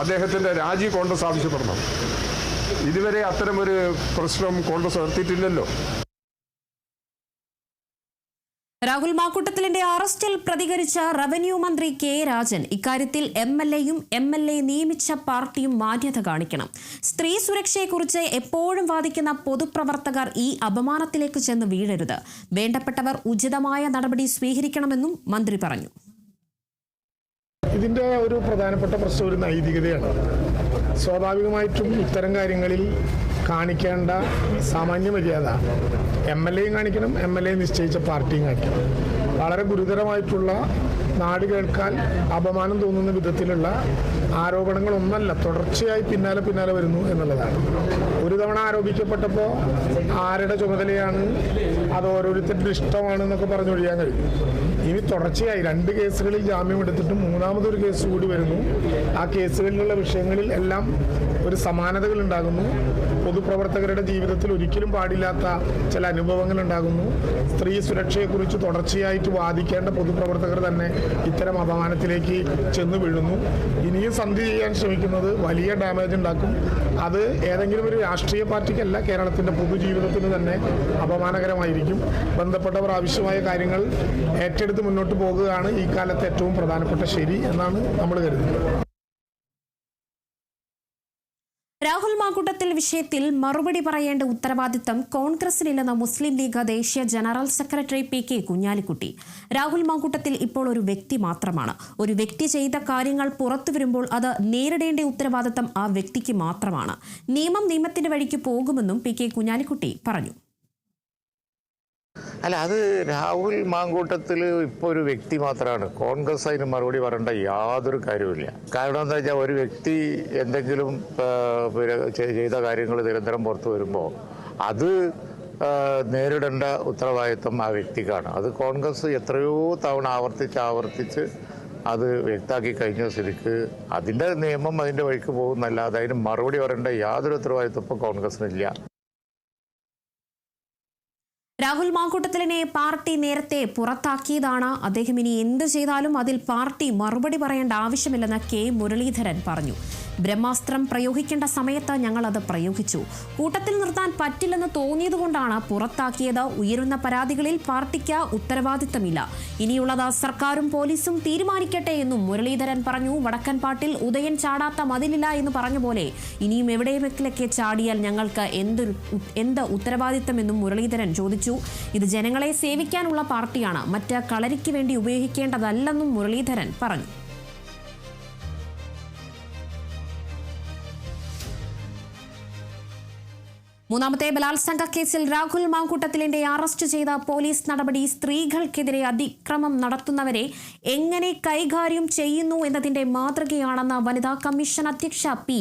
അദ്ദേഹത്തിൻ്റെ രാജി കോൺഗ്രസ് ആവശ്യപ്പെടണം. ഇതുവരെ അത്തരമൊരു പ്രശ്നം കോൺഗ്രസ് ഉയർത്തിയിട്ടില്ലല്ലോ. രാഹുൽ മാങ്കൂട്ടത്തിലിന്റെ അറസ്റ്റിൽ പ്രതികരിച്ച റവന്യൂ മന്ത്രി K രാജൻ ഇക്കാര്യത്തിൽ MLAയും MLA നിയമിച്ച പാർട്ടിയും മാന്യത കാണിക്കണം. സ്ത്രീ സുരക്ഷയെക്കുറിച്ച് എപ്പോഴും വാദിക്കുന്ന പൊതുപ്രവർത്തകർ ഈ അപമാനത്തിലേക്ക് ചെന്ന് വീഴരുത്. വേണ്ടപ്പെട്ടവർ ഉചിതമായ നടപടി സ്വീകരിക്കണമെന്നും മന്ത്രി പറഞ്ഞു. ഇതിന്റെ ഒരു പ്രധാനപ്പെട്ട പ്രശ്നം ഒരു നൈതികതയാണ്. സ്വാഭാവികമായിട്ടും ഇത്തരം കാര്യങ്ങളിൽ കാണിക്കേണ്ട സാമാന്യ മര്യാദ MLAയും കാണിക്കണം, MLA നിശ്ചയിച്ച പാർട്ടിയും കാണിക്കണം. വളരെ ഗുരുതരമായിട്ടുള്ള നാട് കേൾക്കാൻ അപമാനം തോന്നുന്ന വിധത്തിലുള്ള ആരോപണങ്ങളൊന്നല്ല, തുടർച്ചയായി പിന്നാലെ വരുന്നു എന്നുള്ളതാണ്. ഒരു തവണ ആരോപിക്കപ്പെട്ടപ്പോൾ ആരുടെ ചുമതലയാണ്, അത് ഓരോരുത്തരുടെ ഇഷ്ടമാണെന്നൊക്കെ പറഞ്ഞൊഴിയാൻ കഴിയും. ഇനി തുടർച്ചയായി 2 കേസുകളിൽ ജാമ്യം എടുത്തിട്ടും മൂന്നാമതൊരു കേസ് കൂടി വരുന്നു. ആ കേസുകളിലുള്ള വിഷയങ്ങളിൽ എല്ലാം ഒരു സമാനതകൾ ഉണ്ടാകുന്നു. പൊതുപ്രവർത്തകരുടെ ജീവിതത്തിൽ ഒരിക്കലും പാടില്ലാത്ത ചില അനുഭവങ്ങൾ ഉണ്ടാകുന്നു. സ്ത്രീ സുരക്ഷയെക്കുറിച്ച് തുടർച്ചയായിട്ട് വാദിക്കേണ്ട പൊതുപ്രവർത്തകർ തന്നെ ഇത്തരം അപമാനത്തിലേക്ക് ചെന്ന് വീഴുന്നു. ഇനിയും സന്ധി ചെയ്യാൻ ശ്രമിക്കുന്നത് വലിയ ഡാമേജ് ഉണ്ടാക്കും. അത് ഏതെങ്കിലും ഒരു രാഷ്ട്രീയ പാർട്ടിക്കല്ല, കേരളത്തിൻ്റെ പൊതുജീവിതത്തിന് തന്നെ അപമാനകരമായിരിക്കും. ബന്ധപ്പെട്ടവർ ആവശ്യമായ കാര്യങ്ങൾ ഏറ്റെടുത്ത് മുന്നോട്ട് പോകുകയാണ് ഈ കാലത്ത് ഏറ്റവും പ്രധാനപ്പെട്ട ശരി എന്നാണ് നമ്മൾ കരുതുന്നത്. രാഹുൽ മാങ്കൂട്ടത്തിൽ വിഷയത്തിൽ മറുപടി പറയേണ്ട ഉത്തരവാദിത്തം കോൺഗ്രസിനില്ലെന്ന് മുസ്ലിം ലീഗ് ദേശീയ general secretary PK Kunhalikutty. Rahul Mamkootathil ഇപ്പോൾ ഒരു വ്യക്തി മാത്രമാണ്. ഒരു വ്യക്തി ചെയ്ത കാര്യങ്ങൾ പുറത്തു വരുമ്പോൾ അത് നേരിടേണ്ട ഉത്തരവാദിത്തം ആ വ്യക്തിക്ക് മാത്രമാണ്. നിയമം നിയമത്തിന്റെ വഴിക്ക് പോകുമെന്നും PK കുഞ്ഞാലിക്കുട്ടി പറഞ്ഞു. അല്ല, അത് രാഹുൽ മാങ്കൂട്ടത്തിൽ ഇപ്പോൾ ഒരു വ്യക്തി മാത്രമാണ്. കോൺഗ്രസ് അതിന് മറുപടി പറയേണ്ട യാതൊരു കാര്യവുമില്ല. കാരണം എന്താ വെച്ചാൽ, ഒരു വ്യക്തി എന്തെങ്കിലും ചെയ്ത കാര്യങ്ങൾ നിരന്തരം പുറത്തു വരുമ്പോൾ അത് നേരിടേണ്ട ഉത്തരവാദിത്വം ആ വ്യക്തിക്കാണ്. അത് കോൺഗ്രസ് എത്രയോ തവണ ആവർത്തിച്ച് അത് വ്യക്തമാക്കി കഴിഞ്ഞ സ്ഥിതിക്ക് അതിൻ്റെ നിയമം അതിൻ്റെ വഴിക്ക് പോകുന്നല്ലാതെ അതിന് മറുപടി പറയേണ്ട യാതൊരു ഉത്തരവാദിത്വം ഇപ്പോൾ കോൺഗ്രസിനില്ല. രാഹുൽ മാങ്കൂട്ടത്തിലിനെ പാർട്ടി നേരത്തെ പുറത്താക്കിയതാണ്. അദ്ദേഹം ഇനി എന്ത് ചെയ്താലും അതിൽ പാർട്ടി മറുപടി പറയേണ്ട ആവശ്യമില്ലെന്ന് K മുരളീധരൻ പറഞ്ഞു. ബ്രഹ്മാസ്ത്രം പ്രയോഗിക്കേണ്ട സമയത്ത് ഞങ്ങൾ അത് പ്രയോഗിച്ചു. കൂട്ടത്തിൽ നിർത്താൻ പറ്റില്ലെന്ന് തോന്നിയതുകൊണ്ടാണ് പുറത്താക്കിയത്. ഉയരുന്ന പരാതികളിൽ പാർട്ടിക്ക് ഉത്തരവാദിത്തമില്ല. ഇനിയുള്ളത് സർക്കാരും പോലീസും തീരുമാനിക്കട്ടെ എന്നും മുരളീധരൻ പറഞ്ഞു. വടക്കൻപാട്ടിൽ ഉദയൻ ചാടാത്ത മതിലില്ല എന്ന് പറഞ്ഞ പോലെ ഇനിയും എവിടെയെങ്കിലൊക്കെ ചാടിയാൽ ഞങ്ങൾക്ക് എന്ത് ഉത്തരവാദിത്തമെന്നും മുരളീധരൻ ചോദിച്ചു. ഇത് ജനങ്ങളെ സേവിക്കാനുള്ള പാർട്ടിയാണ്, മറ്റ് കളരിക്ക് വേണ്ടി ഉപയോഗിക്കേണ്ടതല്ലെന്നും മുരളീധരൻ പറഞ്ഞു. മൂന്നാമത്തെ ബലാത്സംഗ കേസിൽ രാഹുൽ മാങ്കൂട്ടത്തിലിന്റെ അറസ്റ്റ് ചെയ്ത പോലീസ് നടപടി സ്ത്രീകൾക്കെതിരെ അതിക്രമം നടത്തുന്നവരെ എങ്ങനെ കൈകാര്യം ചെയ്യുന്നു എന്നതിന്റെ മാതൃകയാണെന്ന് വനിതാ കമ്മീഷൻ അധ്യക്ഷ P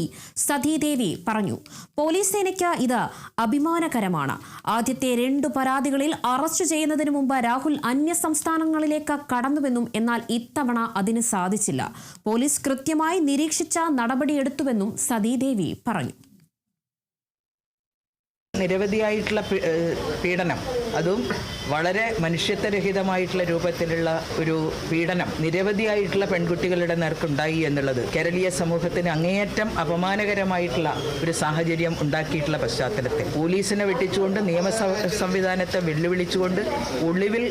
സതീദേവി പറഞ്ഞു. പോലീസ് സേനയ്ക്ക് ഇത് അഭിമാനകരമാണ്. ആദ്യത്തെ 2 പരാതികളിൽ അറസ്റ്റ് ചെയ്യുന്നതിന് മുമ്പ് രാഹുൽ അന്യ സംസ്ഥാനങ്ങളിലേക്ക് കടന്നുവെന്നും എന്നാൽ ഇത്തവണ അതിന് സാധിച്ചില്ല. പോലീസ് കൃത്യമായി നിരീക്ഷിച്ച നടപടിയെടുത്തുവെന്നും സതീദേവി പറഞ്ഞു. നിരവധിയായിട്ടുള്ള പീഡനം, അതും വളരെ മനുഷ്യത്വരഹിതമായിട്ടുള്ള രൂപത്തിലുള്ള ഒരു പീഡനം നിരവധിയായിട്ടുള്ള പെൺകുട്ടികളുടെ നേർക്കുണ്ടായി എന്നുള്ളത് കേരളീയ സമൂഹത്തിന് അങ്ങേയറ്റം അപമാനകരമായിട്ടുള്ള ഒരു സാഹചര്യം ഉണ്ടാക്കിയിട്ടുള്ള പശ്ചാത്തലത്തിൽ പോലീസിനെ വെട്ടിച്ചുകൊണ്ട് നിയമ സംവിധാനത്തെ വെല്ലുവിളിച്ചുകൊണ്ട് ഒളിവിൽ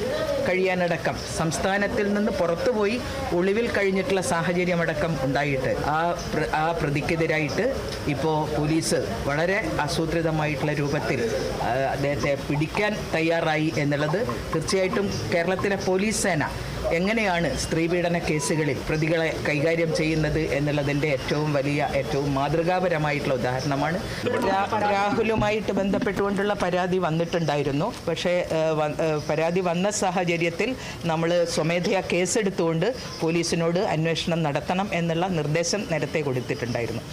കഴിയാനടക്കം, സംസ്ഥാനത്തിൽ നിന്ന് പുറത്തുപോയി ഒളിവിൽ കഴിഞ്ഞിട്ടുള്ള സാഹചര്യമടക്കം ഉണ്ടായിട്ട് ആ പ്രതിക്കെതിരായിട്ട് ഇപ്പോൾ പോലീസ് വളരെ ആസൂത്രിതമായിട്ടുള്ള രൂപത്തിൽ അദ്ദേഹത്തെ പിടിക്കാൻ തയ്യാറായി എന്നുള്ളത് തീർച്ചയായിട്ടും കേരളത്തിലെ പോലീസ് സേന എങ്ങനെയാണ് സ്ത്രീപീഡന കേസുകളിൽ പ്രതികളെ കൈകാര്യം ചെയ്യുന്നത് എന്നുള്ളതിൻ്റെ ഏറ്റവും മാതൃകാപരമായിട്ടുള്ള ഉദാഹരണമാണ്. രാഹുലുമായിട്ട് ബന്ധപ്പെട്ടുകൊണ്ടുള്ള പരാതി വന്നിട്ടുണ്ടായിരുന്നു. പക്ഷേ പരാതി വന്ന സാഹചര്യത്തിൽ നമ്മൾ സ്വമേധയാ കേസെടുത്തുകൊണ്ട് പോലീസിനോട് അന്വേഷണം നടത്തണം എന്നുള്ള നിർദ്ദേശം നേരത്തെ കൊടുത്തിട്ടുണ്ടായിരുന്നു.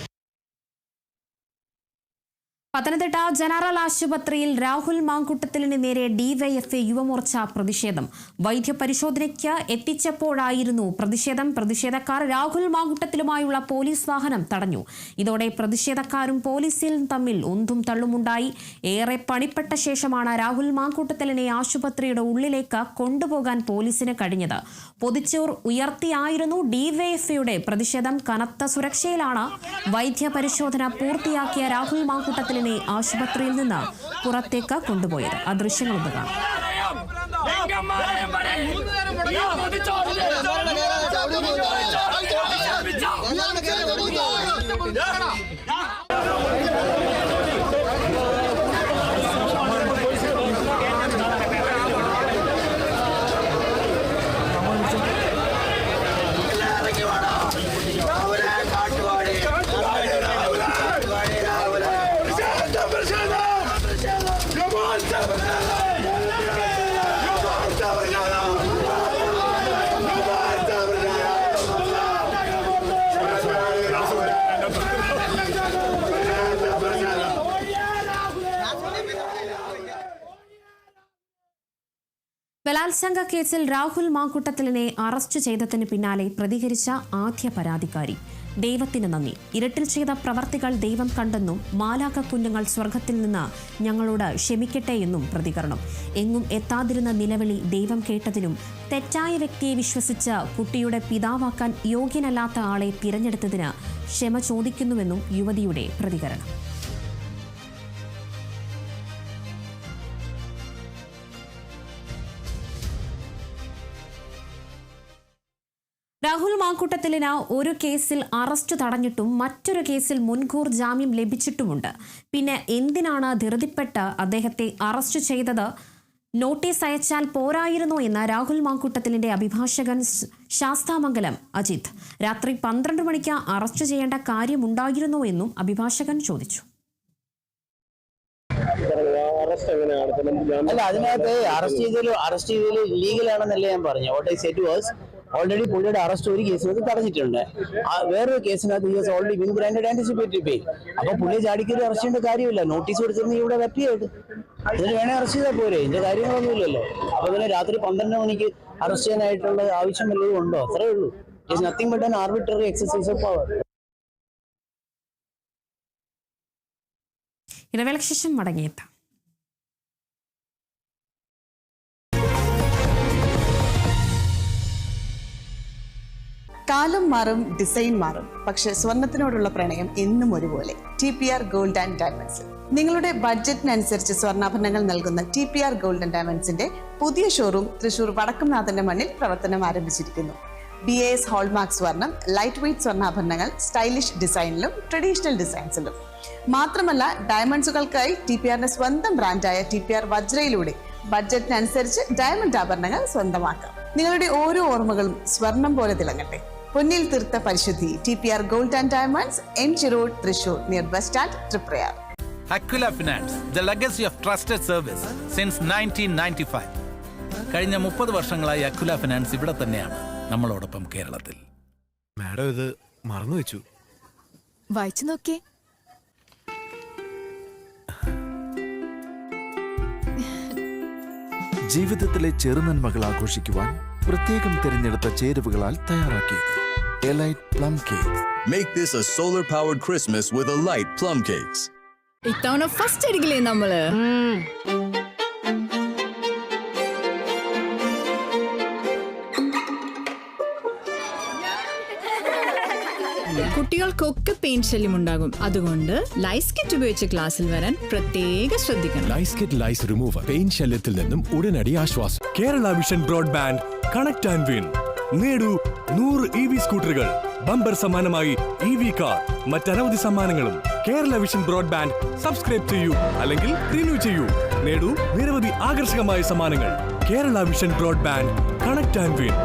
പത്തനംതിട്ട ജനറൽ ആശുപത്രിയിൽ രാഹുൽ മാങ്കൂട്ടത്തിലിന് നേരെ ഡിവൈഎഫ്ഐ യുവമോർച്ച പ്രതിഷേധം. വൈദ്യപരിശോധനയ്ക്ക് എത്തിച്ചപ്പോഴായിരുന്നു പ്രതിഷേധം. പ്രതിഷേധക്കാർ രാഹുൽ മാങ്കൂട്ടത്തിലുമായുള്ള പോലീസ് വാഹനം തടഞ്ഞു. ഇതോടെ പ്രതിഷേധക്കാരും പോലീസിലും തമ്മിൽ ഉന്തും തള്ളുമുണ്ടായി. ഏറെ പണിപ്പെട്ട ശേഷമാണ് രാഹുൽ മാങ്കൂട്ടത്തിലിനെ ആശുപത്രിയുടെ ഉള്ളിലേക്ക് കൊണ്ടുപോകാൻ പോലീസിന് കഴിഞ്ഞത്. പൊതിച്ചോർ ഉയർത്തിയായിരുന്നു ഡിവൈഎഫ്ഐയുടെ പ്രതിഷേധം. കനത്ത സുരക്ഷയിലാണ് വൈദ്യപരിശോധന പൂർത്തിയാക്കിയ രാഹുൽ മാങ്കൂട്ടത്തിൽ ആശുപത്രിയിൽ നിന്ന് പുറത്തേക്ക് കൊണ്ടുപോയത്. ആ ദൃശ്യങ്ങളൊന്ന് കാണാം. ബലാത്സംഗ കേസിൽ രാഹുൽ മാങ്കൂട്ടത്തിലിനെ അറസ്റ്റ് ചെയ്തതിന് പിന്നാലെ പ്രതികരിച്ച ആദ്യ പരാതിക്കാരി ദൈവത്തിന് നന്ദി. ഇരുട്ടിൽ ചെയ്ത പ്രവർത്തികൾ ദൈവം കണ്ടെന്നും മാലാഖ കുഞ്ഞുങ്ങൾ സ്വർഗത്തിൽ നിന്ന് ഞങ്ങളോട് ക്ഷമിക്കട്ടെ എന്നും പ്രതികരണം. എങ്ങും എത്താതിരുന്ന നിലവിളി ദൈവം കേട്ടതിനും തെറ്റായ വ്യക്തിയെ വിശ്വസിച്ച് കുട്ടിയുടെ പിതാവാക്കാൻ യോഗ്യനല്ലാത്ത ആളെ തിരഞ്ഞെടുത്തതിന് ക്ഷമ ചോദിക്കുന്നുവെന്നും യുവതിയുടെ പ്രതികരണം. രാഹുൽ മാങ്കൂട്ടത്തിലിന് ഒരു കേസിൽ അറസ്റ്റ് തടഞ്ഞിട്ടും മറ്റൊരു കേസിൽ മുൻകൂർ ജാമ്യം ലഭിച്ചിട്ടുമുണ്ട്. പിന്നെ എന്തിനാണ് ധൃതിപ്പെട്ട് അദ്ദേഹത്തെ അറസ്റ്റ് ചെയ്തത്? നോട്ടീസ് അയച്ചാൽ പോരായിരുന്നോ എന്ന് രാഹുൽ മാങ്കൂട്ടത്തിലിന്റെ അഭിഭാഷകൻ ശാസ്താമംഗലം അജിത്. രാത്രി 12 മണിക്ക് അറസ്റ്റ് ചെയ്യേണ്ട കാര്യമുണ്ടായിരുന്നോ എന്നും അഭിഭാഷകൻ ചോദിച്ചു. അല്ല, അതിനകത്ത് അറസ്റ്റ് ചെയ്തതിൽ ലീഗലാണെന്നല്ലേ ഞാൻ പറഞ്ഞു. What I said was already പുള്ളിയുടെ അറസ്റ്റ് ഒരു കേസിനകത്ത് തടഞ്ഞിട്ടുണ്ട്. വേറൊരു കേസിനകത്ത് he has already been granted anticipatory bail. അപ്പൊ പുള്ളിയെ ചാടിക്കറി അറസ്റ്റ് ചെയ്യേണ്ട കാര്യമില്ല. നോട്ടീസ് കൊടുത്തിരുന്ന ഇവിടെ വെപ്പിയായിട്ട് അതിന് വേണേ അറസ്റ്റ് ചെയ്താൽ പോരെ, ഇതിന്റെ കാര്യങ്ങളൊന്നുമില്ലല്ലോ. അപ്പൊ പിന്നെ രാത്രി 12 മണിക്ക് അറസ്റ്റ് ചെയ്യാനായിട്ടുള്ള ആവശ്യം വല്ലതും ഉണ്ടോ? അത്രേ ഉള്ളൂ. It is nothing but an arbitrary exercise of power. ഇടവേളയ്ക്ക് ശേഷം മടങ്ങിയെത്താം. കാലം മാറും, ഡിസൈൻ മാറും, പക്ഷെ സ്വർണത്തിനോടുള്ള പ്രണയം എന്നും ഒരുപോലെ. TPR gold and diamonds. നിങ്ങളുടെ ബഡ്ജറ്റിനനുസരിച്ച് സ്വർണ്ണാഭരണങ്ങൾ നൽകുന്ന TPR ഗോൾഡ് ആൻഡ് ഡയമണ്ട്സിന്റെ പുതിയ ഷോറൂം തൃശൂർ വടക്കുംനാഥന്റെ മണ്ണിൽ പ്രവർത്തനം ആരംഭിച്ചിരിക്കുന്നു. BAS ഹോൾമാർക്ക് സ്വർണം, ലൈറ്റ് വെയ്റ്റ് സ്വർണ്ണാഭരണങ്ങൾ സ്റ്റൈലിഷ് ഡിസൈനിലും ട്രഡീഷണൽ ഡിസൈൻസിലും. മാത്രമല്ല, ഡയമണ്ട്സുകൾക്കായി TPRന്റെ സ്വന്തം ബ്രാൻഡായ TPR വജ്രയിലൂടെ ബഡ്ജറ്റിനനുസരിച്ച് ഡയമണ്ട് ആഭരണങ്ങൾ സ്വന്തമാക്കാം. നിങ്ങളുടെ ഓരോ ഓർമ്മകളും സ്വർണം പോലെ തിളങ്ങട്ടെ. പൊന്നിൽ തീർത്ത പരിശുദ്ധി. TPR gold and diamonds, MG road, Thrissur, near bus stand, Triprayar. Aquila Finance, the legacy of trusted service since 1995. കഴിഞ്ഞ 30 വർഷങ്ങളായി അക്വില ഫിനാൻസ് ഇവിടെ തന്നെയാണ് നമ്മളോടൊപ്പം കേരളത്തിൽ. മാഡം ഇത് മറന്നു വെച്ചു. വായിച്ചു നോക്കേ. ജീവിതത്തിലെ ചെറുനന്മകൾ ആഘോഷിക്കുവാൻ പ്രത്യേകം തിരഞ്ഞെടുത്ത ചേരുവകളാൽ തയ്യാറാക്കിയത് elite plum cake. Make this a solar-powered Christmas with Elite Plum Cakes. ഇത്തവണ ഫസ്റ്റ് അടിക്കില്ലേ നമ്മള്? കുട്ടികൾക്കൊക്കെ പെയിന്റ് ശല്യം ഉണ്ടാകും. അതുകൊണ്ട് ലൈസ് കിറ്റ് ഉപയോഗിച്ച് ക്ലാസ്സിൽ വരാൻ പ്രത്യേകം ശ്രദ്ധിക്കണം. ലൈസ് കിറ്റ് ലൈസ് റിമൂവർ പെയിന്റ് ശല്യത്തിൽ നിന്നും ഉടനടി ആശ്വാസം. Kerala vision broadband connect and win. നേടൂ 100 EV സ്കൂട്ടറുകൾ, ബമ്പർ സമ്മാനമായി EV കാർ, മറ്റനവധി സമ്മാനങ്ങളും. കേരള വിഷൻ ബ്രോഡ്ബാൻഡ് സബ്സ്ക്രൈബ് ചെയ്യൂ അല്ലെങ്കിൽ റിന്യൂ ചെയ്യൂ. നേടൂ നിരവധി ആകർഷകമായ സമ്മാനങ്ങൾ. Kerala vision broadband connect and win.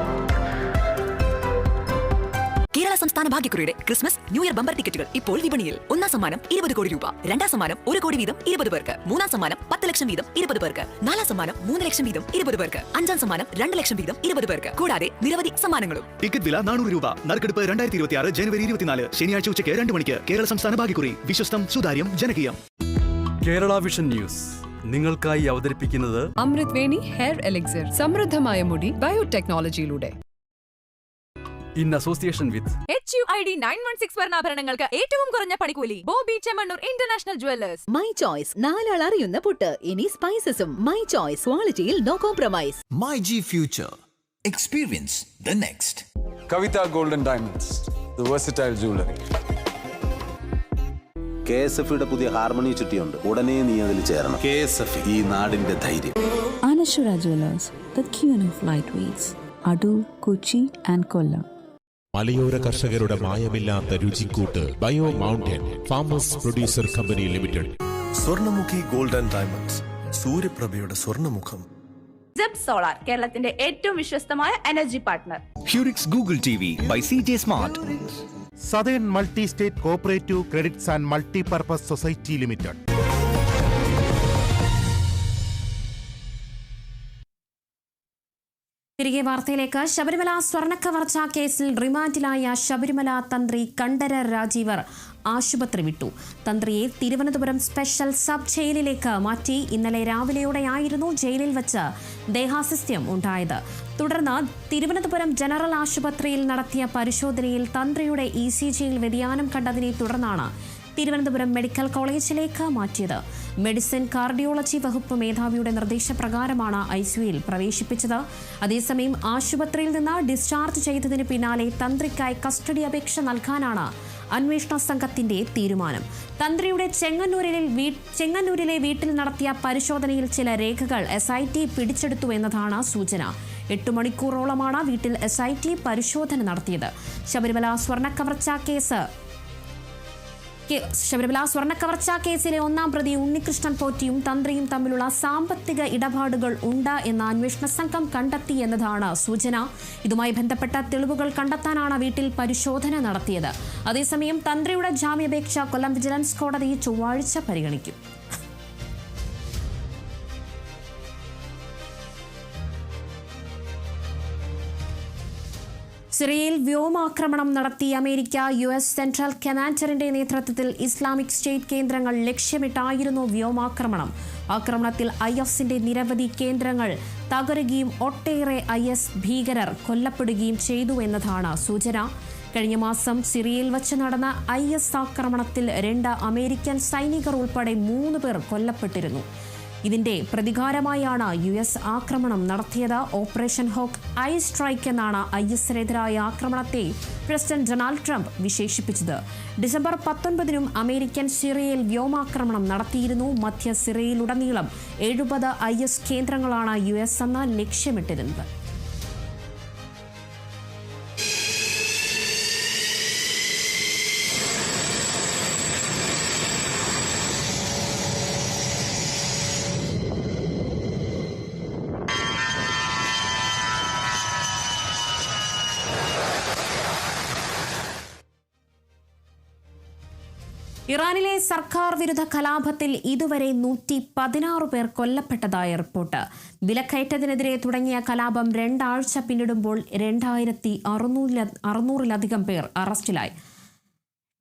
Kerala സംസ്ഥാന ഭാഗ്യക്കുറിയുടെ ക്രിസ്മസ് ന്യൂ ഇയർ ബമ്പർ ടിക്കറ്റുകൾ ഇപ്പോൾ വിപണിയിൽ. ഒന്നാം സമ്മാനം 20 കോടി രൂപ, രണ്ടാം സമ്മാനം 1 കോടി വീതം 20 പേർക്ക്, മൂന്നാം സമ്മാനം 10 ലക്ഷം വീതം 20 പേർക്ക്, നാലാം സമ്മാനം 3 ലക്ഷം വീതം 20 പേർക്ക്, അഞ്ചാം സമ്മാനം 2 ലക്ഷം വീതം 20 പേർക്ക്, കൂടാതെ നിരവധി സമ്മാനങ്ങളും. ടിക്കറ്റ് വില 400 രൂപ. നറുക്കെടുപ്പ് 2026 ജനുവരി 24 ശനിയാഴ്ച ഉച്ചയ്ക്ക് 2 മണിക്ക്. കേരള സംസ്ഥാന ഭാഗ്യക്കുറി. വിശ്വസ്തം, സുതാര്യം, ജനകീയം. കേരള വിഷൻ ന്യൂസ് നിങ്ങൾക്കായി അവതരിപ്പിക്കുന്നത് അമൃത് വേണി ഹെയർ എലിക്സിർ. സമൃദ്ധമായ മുടി ബയോടെക്നോളജിയിലൂടെ. ഇൻ അസോസിയേഷൻ വിത്ത് HUID 916 സ്വർണ്ണാഭരണങ്ങൾക്ക് ഏറ്റവും കുറഞ്ഞ പണിക്കൂലി. Boby Chemmanur international jewellers. My choice, 4 ആൾ അറിയുന്ന പുട്ട്. ഇനി സ്പൈസസും. മൈ ചോയ്സ്, ക്വാളിറ്റിയിൽ no compromise. My G Future. Experience the next. Kavitha golden diamonds, the versatile jewellery. KSF പുതിയ ഹാർമണി ചുറ്റിയുണ്ട്. ഉടനെ നീ അതിൽ ചേരണം. KSF, ഈ നാടിന്റെ ധൈര്യം. Anashura Jewelers, the queen of lightweights. Adur, Kochi and Kollam. മലയോര കർഷകരുടെ മായമില്ലാത്ത രുചിക്കൂട്ട് bio mountain farmers producer company limited. Swarnamukhi gold and diamonds, സൂര്യപ്രഭയുടെ സ്വർണ്ണമുഖം. സെബ് സോളാർ, കേരളത്തിന്റെ ഏറ്റവും വിശ്വസ്തമായ energy partner. Hurix Google TV by CJ Smart. Southern multi state cooperative credits and multipurpose society limited. തിരികെ വാർത്തയിലേക്ക്. ശബരിമല സ്വർണ്ണക്കവർച്ചാ കേസിൽ റിമാൻഡിലായ ശബരിമല തന്ത്രി കണ്ഠര രാജീവർ ആശുപത്രി വിട്ടു. തന്ത്രിയെ തിരുവനന്തപുരം സ്പെഷ്യൽ സബ് ജയിലിലേക്ക് മാറ്റി. ഇന്നലെ രാവിലെയോടെയായിരുന്നു ജയിലിൽ വച്ച് ദേഹാസ്വാസ്ഥ്യം ഉണ്ടായത്. തുടർന്ന് തിരുവനന്തപുരം ജനറൽ ആശുപത്രിയിൽ നടത്തിയ പരിശോധനയിൽ തന്ത്രിയുടെ ECGയിൽ വ്യതിയാനം കണ്ടതിനെ തുടർന്നാണ് തിരുവനന്തപുരം മെഡിക്കൽ കോളേജിലേക്ക് മാറ്റിയത്. മെഡിസിൻ കാർഡിയോളജി വകുപ്പ് മേധാവിയുടെ നിർദ്ദേശപ്രകാരമാണ് ICUയിൽ പ്രവേശിപ്പിച്ചത്. അതേസമയം ആശുപത്രിയിൽ നിന്ന് ഡിസ്ചാർജ് ചെയ്തതിന് പിന്നാലെ തന്ത്രിക്കായി കസ്റ്റഡി അപേക്ഷ നൽകാനാണ് അന്വേഷണ സംഘത്തിന്റെ തീരുമാനം. തന്ത്രിയുടെ ചെങ്ങന്നൂരിലെ വീട്ടിൽ നടത്തിയ പരിശോധനയിൽ ചില രേഖകൾ SIT പിടിച്ചെടുത്തു എന്നതാണ് സൂചന. 8 മണിക്കൂറോളമാണ് വീട്ടിൽ SIT പരിശോധന നടത്തിയത്. ശബരിമല സ്വർണ്ണക്കവർച്ചാ കേസിലെ ഒന്നാം പ്രതി ഉണ്ണികൃഷ്ണൻ പോറ്റിയും തന്ത്രിയും തമ്മിലുള്ള സാമ്പത്തിക ഇടപാടുകൾ ഉണ്ട് എന്ന അന്വേഷണ സംഘം കണ്ടെത്തി എന്നതാണ് സൂചന. ഇതുമായി ബന്ധപ്പെട്ട തെളിവുകൾ കണ്ടെത്താനാണ് വീട്ടിൽ പരിശോധന നടത്തിയത്. അതേസമയം തന്ത്രിയുടെ ജാമ്യാപേക്ഷ കൊല്ലം വിജിലൻസ് കോടതി ചൊവ്വാഴ്ച പരിഗണിക്കും. സിറിയയിൽ വ്യോമാക്രമണം നടത്തി അമേരിക്ക US സെൻട്രൽ കമാൻഡറിന്റെ നേതൃത്വത്തിൽ ഇസ്ലാമിക് സ്റ്റേറ്റ് കേന്ദ്രങ്ങൾ ലക്ഷ്യമിട്ടായിരുന്നു വ്യോമാക്രമണം. ആക്രമണത്തിൽ ISന്റെ നിരവധി കേന്ദ്രങ്ങൾ തകരുകയും ഒട്ടേറെ IS ഭീകരർ കൊല്ലപ്പെടുകയും ചെയ്തു എന്നതാണ് സൂചന. കഴിഞ്ഞ മാസം സിറിയയിൽ വച്ച് നടന്ന IS ആക്രമണത്തിൽ 2 അമേരിക്കൻ സൈനികർ ഉൾപ്പെടെ 3 പേർ കൊല്ലപ്പെട്ടിരുന്നു. ഇതിന്റെ പ്രതികാരമായാണ് US ആക്രമണം നടത്തിയത്. ഓപ്പറേഷൻ ഹോക്ക് ഐ സ്ട്രൈക്ക് എന്നാണ് ISനെതിരായ ആക്രമണത്തെ പ്രസിഡന്റ് ഡൊണാൾഡ് ട്രംപ് വിശേഷിപ്പിച്ചത്. ഡിസംബർ 19 അമേരിക്കൻ സിറിയയിൽ വ്യോമാക്രമണം നടത്തിയിരുന്നു. മധ്യ സിറിയയിലുടനീളം 70 IS കേന്ദ്രങ്ങളാണ് US അന്ന് ലക്ഷ്യമിട്ടിരുന്നത്. ഇറാനിലെ സർക്കാർ വിരുദ്ധ കലാപത്തിൽ ഇതുവരെ 116 പേർ കൊല്ലപ്പെട്ടതായ റിപ്പോർട്ട്. വിലക്കയറ്റത്തിനെതിരെ തുടങ്ങിയ കലാപം 2 ആഴ്ച പിന്നിടുമ്പോൾ 2600-ലധികം പേർ അറസ്റ്റിലായി.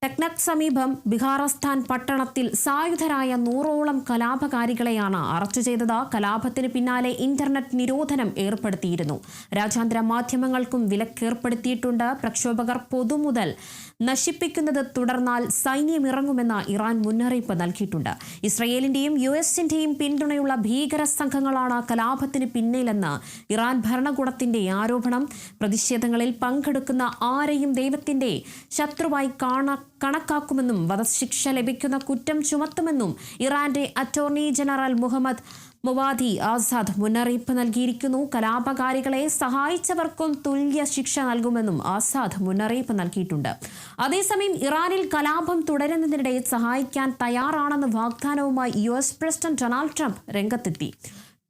ടെക്നക് സമീപം ബിഹാറസ്ഥാൻ പട്ടണത്തിൽ സായുധരായ 100ഓളം കലാപകാരികളെയാണ് അറസ്റ്റ് ചെയ്തത്. കലാപത്തിന് പിന്നാലെ ഇന്റർനെറ്റ് നിരോധനം ഏർപ്പെടുത്തിയിരുന്നു. രാജ്യാന്തര മാധ്യമങ്ങൾക്കും വിലക്കേർപ്പെടുത്തിയിട്ടുണ്ട്. പ്രക്ഷോഭകർ പൊതുമുതൽ നശിപ്പിക്കുന്നത് തുടർന്നാൽ സൈന്യമിറങ്ങുമെന്ന് ഇറാൻ മുന്നറിയിപ്പ് നൽകിയിട്ടുണ്ട്. ഇസ്രയേലിന്റെയും US-ന്റെയും പിന്തുണയുള്ള ഭീകര സംഘങ്ങളാണ് കലാപത്തിന് പിന്നിലെന്ന് ഇറാൻ ഭരണകൂടത്തിന്റെ ആരോപണം. പ്രതിഷേധങ്ങളിൽ പങ്കെടുക്കുന്ന ആരെയും ദൈവത്തിന്റെ ശത്രുവായി കണക്കാക്കുമെന്നും വധശിക്ഷ ലഭിക്കുന്ന കുറ്റം ചുമത്തുമെന്നും ഇറാന്റെ അറ്റോർണി ജനറൽ മുഹമ്മദ് മുവാദി ആസാദ് മുന്നറിയിപ്പ് നൽകിയിരിക്കുന്നു. കലാപകാരികളെ സഹായിച്ചവർക്കും തുല്യ ശിക്ഷ നൽകുമെന്നും ആസാദ് മുന്നറിയിപ്പ് നൽകിയിട്ടുണ്ട്. അതേസമയം ഇറാനിൽ കലാപം തുടരുന്നതിനിടെ സഹായിക്കാൻ തയ്യാറാണെന്ന വാഗ്ദാനവുമായി US പ്രസിഡന്റ് ഡൊണാൾഡ് ട്രംപ് രംഗത്തെത്തി.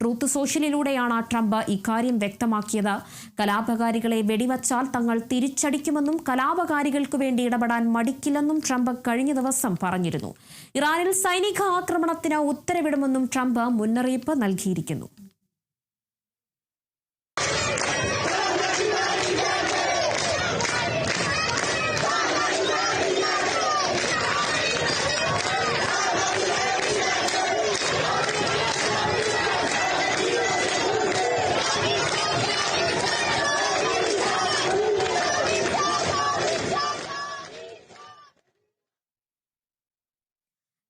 ട്രൂത്ത് സോഷ്യലിലൂടെയാണ് ട്രംപ് ഇക്കാര്യം വ്യക്തമാക്കിയത്. കലാപകാരികളെ വെടിവച്ചാൽ തങ്ങൾ തിരിച്ചടിക്കുമെന്നും കലാപകാരികൾക്ക് വേണ്ടി ഇടപെടാൻ മടിക്കില്ലെന്നും ട്രംപ് കഴിഞ്ഞ ദിവസം പറഞ്ഞിരുന്നു. ഇറാനിൽ സൈനിക ആക്രമണത്തിന് ഉത്തരവിടുമെന്നും ട്രംപ് മുന്നറിയിപ്പ് നൽകിയിരിക്കുന്നു.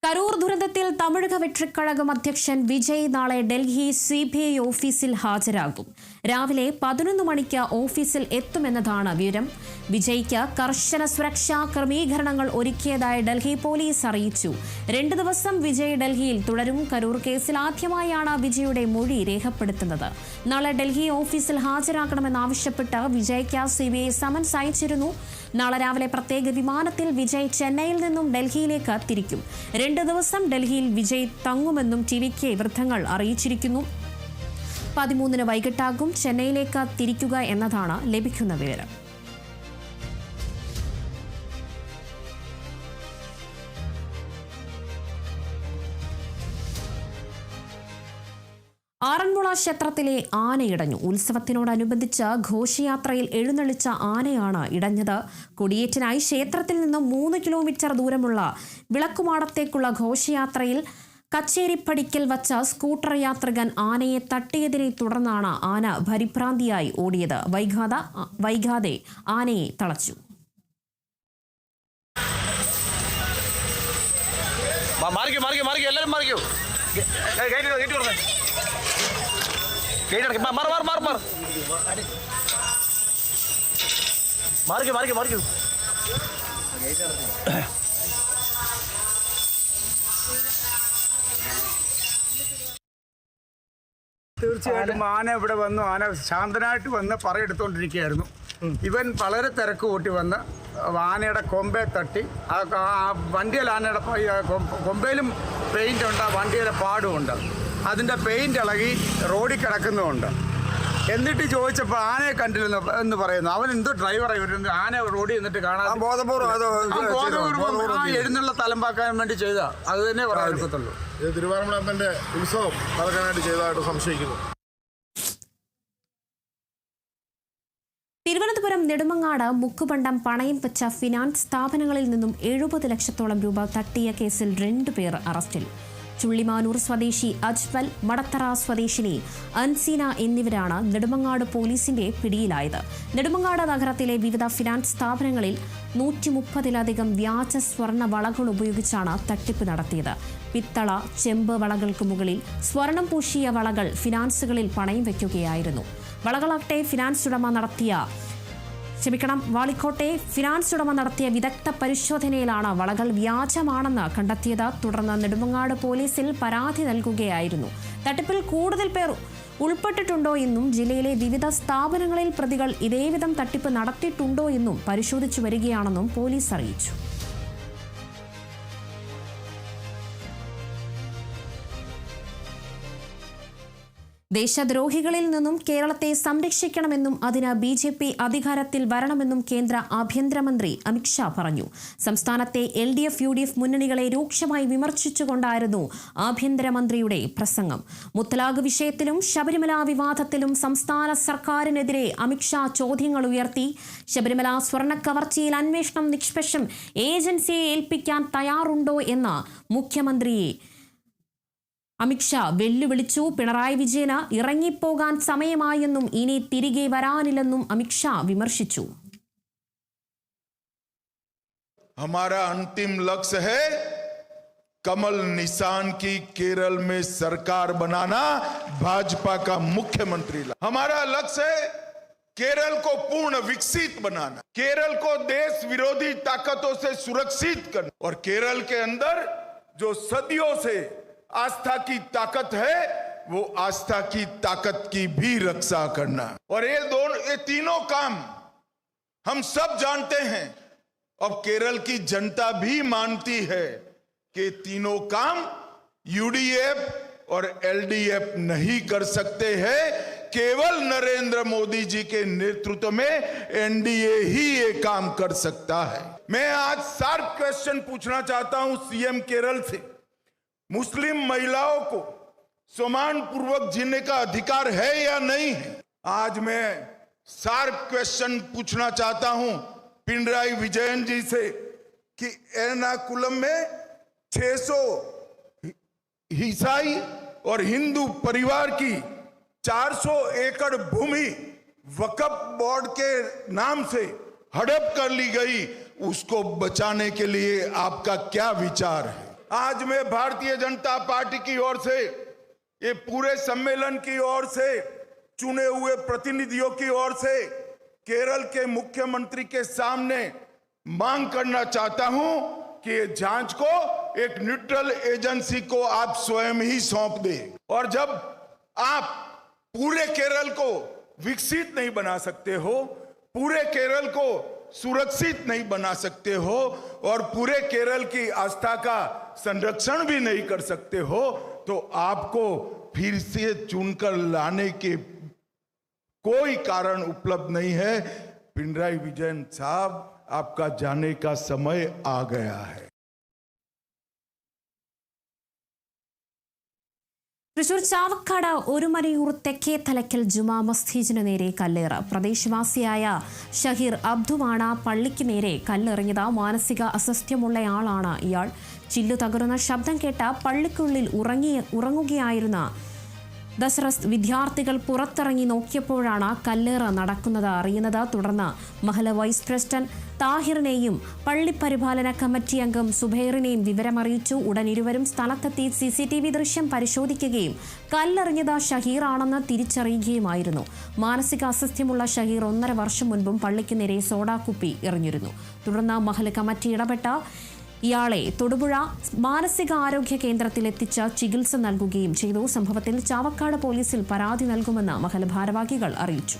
കരൂർ ദുരന്തത്തിൽ തമിഴക വെട്രിക്കഴകം അധ്യക്ഷൻ വിജയ് നാളെ ഡൽഹി CBI ഓഫീസിൽ ഹാജരാകും. രാവിലെ 11 മണിക്ക് ഓഫീസിൽ എത്തുമെന്നതാണ് വിവരം. വിജയ്ക്ക് കർശന സുരക്ഷാ ക്രമീകരണങ്ങൾ ഒരുക്കിയതായി ഡൽഹി പോലീസ് അറിയിച്ചു. 2 ദിവസം വിജയ് ഡൽഹിയിൽ തുടരും. കരൂർ കേസിൽ ആദ്യമായാണ് വിജയുടെ മൊഴി രേഖപ്പെടുത്തുന്നത്. നാളെ ഡൽഹി ഓഫീസിൽ ഹാജരാക്കണമെന്നാവശ്യപ്പെട്ട് വിജയ്ക്ക് CBI സമൻസ് അയച്ചിരുന്നു. നാളെ രാവിലെ പ്രത്യേക വിമാനത്തിൽ വിജയ് ചെന്നൈയിൽ നിന്നും ഡൽഹിയിലേക്ക് തിരിക്കും. 2 ദിവസം ഡൽഹിയിൽ വിജയ് തങ്ങുമെന്നും TVK വൃത്തങ്ങൾ അറിയിച്ചിരിക്കുന്നു. 13 വൈകിട്ടാകും ചെന്നൈയിലേക്ക് തിരിക്കുക എന്നതാണ് ലഭിക്കുന്ന വിവരം. ആറന്മുള ക്ഷേത്രത്തിലെ ആനയിടഞ്ഞു. ഉത്സവത്തിനോടനുബന്ധിച്ച് ഘോഷയാത്രയിൽ എഴുന്നള്ളിച്ച ആനയാണ് ഇടഞ്ഞത്. കൊടിയേറ്റിനായി ക്ഷേത്രത്തിൽ നിന്നും 3 കിലോമീറ്റർ ദൂരമുള്ള വിളക്കുമാടത്തേക്കുള്ള ഘോഷയാത്രയിൽ കച്ചേരിപ്പടിക്കൽ വച്ച സ്കൂട്ടർ യാത്രികൻ ആനയെ തട്ടിയതിനെ തുടർന്നാണ് ആന പരിഭ്രാന്തിയായി ഓടിയത്. വൈകാതെ ആനയെ തളച്ചു. തീർച്ചയായിട്ടും ആന ഇവിടെ വന്നു. ആന ശാന്തനായിട്ട് വന്ന് പറയെടുത്തോണ്ടിരിക്കുകയായിരുന്നു. ഇവൻ വളരെ തിരക്ക് കൂട്ടി വന്ന് ആനയുടെ കൊമ്പെ തട്ടി. ആ വണ്ടിയിൽ ആനയുടെ കൊമ്പയിലും പെയിൻ്റ് ഉണ്ട്, ആ വണ്ടിയുടെ പാടുമുണ്ട്. അതിൻ്റെ പെയിൻ്റ് ഇളകി റോഡിൽ കിടക്കുന്നുമുണ്ട്. എന്നിട്ട് ചോദിച്ചപ്പോൾ ആനയെ കണ്ടിരുന്നു എന്ന് പറയുന്നു. അവൻ എന്തോ ഡ്രൈവറായി വരുന്നത്. ആന റോഡിൽ നിന്നിട്ട് കാണാൻ ബോധപൂർവ്വം എഴുന്നുള്ള തലമ്പാക്കാൻ വേണ്ടി ചെയ്ത അത് തന്നെ പറയാൻ ഒക്കത്തുള്ളൂ. തിരുവാറന്മുളത്തിന്റെ ഉത്സവം നടക്കാനായിട്ട് ചെയ്തതായിട്ട് സംശയിക്കുന്നു. തിരുവനന്തപുരം നെടുമങ്ങാട് മുക്കുപണ്ടം പണയം വെച്ച ഫിനാൻസ് സ്ഥാപനങ്ങളിൽ നിന്നും 70 ലക്ഷത്തോളം രൂപ തട്ടിയ കേസിൽ 2 പേർ അറസ്റ്റിൽ. ചുള്ളിമാനൂർ സ്വദേശി അജ്മൽ, മടത്തറ സ്വദേശിനി അൻസീന എന്നിവരാണ് നെടുമങ്ങാട് പോലീസിന്റെ പിടിയിലായത്. നെടുമങ്ങാട് നഗരത്തിലെ വിവിധ ഫിനാൻസ് സ്ഥാപനങ്ങളിൽ 130-ലധികം വ്യാജ സ്വർണ്ണ വളകൾ ഉപയോഗിച്ചാണ് തട്ടിപ്പ് നടത്തിയത്. പിത്തള, ചെമ്പ് വളകൾക്ക് മുകളിൽ സ്വർണം പൂശിയ വളകൾ ഫിനാൻസുകളിൽ പണയം വയ്ക്കുകയായിരുന്നു. വളകളാകട്ടെ വാളിക്കോട്ടെ ഫിനാൻസ് ഉടമ നടത്തിയ വിദഗ്ധ പരിശോധനയിലാണ് വളകൾ വ്യാജമാണെന്ന് കണ്ടെത്തിയത്. തുടർന്ന് നെടുമങ്ങാട് പോലീസിൽ പരാതി നൽകുകയായിരുന്നു. തട്ടിപ്പിൽ കൂടുതൽ പേർ ഉൾപ്പെട്ടിട്ടുണ്ടോ എന്നും ജില്ലയിലെ വിവിധ സ്ഥാപനങ്ങളിൽ പ്രതികൾ ഇതേവിധം തട്ടിപ്പ് നടത്തിയിട്ടുണ്ടോ എന്നും പരിശോധിച്ചു വരികയാണെന്നും പോലീസ് അറിയിച്ചു. ദേശദ്രോഹികളിൽ നിന്നും കേരളത്തെ സംരക്ഷിക്കണമെന്നും അതിന് BJP അധികാരത്തിൽ വരണമെന്നും കേന്ദ്ര ആഭ്യന്തരമന്ത്രി അമിത്ഷാ പറഞ്ഞു. സംസ്ഥാനത്തെ LDF, UDF മുന്നണികളെ രൂക്ഷമായി വിമർശിച്ചുകൊണ്ടായിരുന്നു ആഭ്യന്തരമന്ത്രിയുടെ പ്രസംഗം. മുത്തലാഖ് വിഷയത്തിലും ശബരിമല വിവാദത്തിലും സംസ്ഥാന സർക്കാരിനെതിരെ അമിത്ഷാ ചോദ്യങ്ങൾ ഉയർത്തി. ശബരിമല സ്വർണ്ണക്കവർച്ചയിൽ അന്വേഷണം നിഷ്പക്ഷം ഏജൻസിയെ ഏൽപ്പിക്കാൻ തയ്യാറുണ്ടോ എന്ന് മുഖ്യമന്ത്രിയെ അമിത്ഷാ വെല്ലുവിളിച്ചു. പിണറായി വിജയന് ഇറങ്ങിപ്പോകാൻ സമയമായെന്നും ഇനി തിരികെ വരാനില്ലെന്നും അമിത്ഷാ വിമർശിച്ചു. हमारा अंतिम लक्ष्य है कमल निशान की केरल में सरकार बनाना, भाजपा का मुख्यमंत्री। हमारा लक्ष्य है केरल को पूर्ण विकसित बनाना, केरल को देश विरोधी ताकतों से सुरक्षित करना और केरल के अंदर जो सदियों से आस्था की ताकत है वो आस्था की ताकत की भी रक्षा करना। और ये तीनों काम हम सब जानते हैं, अब केरल की जनता भी मानती है कि तीनों काम UDF और LDF नहीं कर सकते हैं, केवल नरेंद्र मोदी जी के नेतृत्व में NDA ही ये काम कर सकता है। मैं आज शार्प क्वेश्चन पूछना चाहता हूं CM केरल से, मुस्लिम महिलाओं को सम्मान पूर्वक जीने का अधिकार है या नहीं है? आज मैं शार्प क्वेश्चन पूछना चाहता हूं पिनराई विजयन जी से कि एर्नाकुलम में 600 ईसाई और हिंदू परिवार की 400 एकड़ भूमि वक्फ बोर्ड के नाम से हड़प कर ली गई, उसको बचाने के लिए आपका क्या विचार है? आज मैं भारतीय जनता पार्टी की ओर से, ये पूरे सम्मेलन की ओर से, चुने हुए प्रतिनिधियों की ओर से केरल के मुख्यमंत्री के सामने मांग करना चाहता हूं कि ये जांच को एक न्यूट्रल एजेंसी को आप स्वयं ही सौंप दें। और जब आप पूरे केरल को विकसित नहीं बना सकते हो, पूरे केरल को सुरक्षित नहीं बना सकते हो और पूरे केरल की आस्था का संरक्षण भी नहीं कर सकते हो, तो आपको फिर से चुनकर लाने के कोई कारण उपलब्ध नहीं है। पिनराई विजयन साहब, आपका जाने का समय आ गया है। തൃശൂർ ചാവക്കാട് ഒരുമനയൂർ തെക്കേ തലയ്ക്കൽ ജുമാ മസ്ജിദിന് നേരെ കല്ലേറ്. പ്രദേശവാസിയായ ഷഹീർ അബ്ദുവാണ് പള്ളിക്ക് നേരെ കല്ലെറിഞ്ഞത്. മാനസിക അസ്വസ്ഥ്യമുള്ളയാളാണ് ഇയാൾ. ചില്ലു തകരുന്ന ശബ്ദം കേട്ട പള്ളിക്കുള്ളിൽ ഉറങ്ങുകയായിരുന്ന ദസ്റസ് വിദ്യാർത്ഥികൾ പുറത്തിറങ്ങി നോക്കിയപ്പോഴാണ് കല്ലേറ് നടക്കുന്നത് അറിയുന്നത്. തുടർന്ന് മഹല വൈസ് പ്രസിഡന്റ് താഹിറിനെയും പള്ളി പരിപാലന കമ്മിറ്റി അംഗം സുബൈറിനെയും വിവരമറിയിച്ചു. ഉടൻ ഇരുവരും സ്ഥലത്തെത്തി CCTV ദൃശ്യം പരിശോധിക്കുകയും കല്ലെറിഞ്ഞത് ഷഹീറാണെന്ന് തിരിച്ചറിയുകയുമായിരുന്നു. മാനസിക അസ്വസ്ഥ്യമുള്ള ഷഹീർ 1.5 വർഷം മുൻപും പള്ളിക്ക് നേരെ സോഡാക്കുപ്പി എറിഞ്ഞിരുന്നു. തുടർന്ന് മഹല കമ്മിറ്റി ഇടപെട്ട ഇയാളെ തൊടുപുഴ മാനസികാരോഗ്യ കേന്ദ്രത്തിൽ എത്തിച്ച് ചികിത്സ നൽകുകയും ചെയ്തു. സംഭവത്തിൽ ചാവക്കാട് പോലീസിൽ പരാതി നൽകുമെന്ന് മഹൽ ഭാരവാഹികൾ അറിയിച്ചു.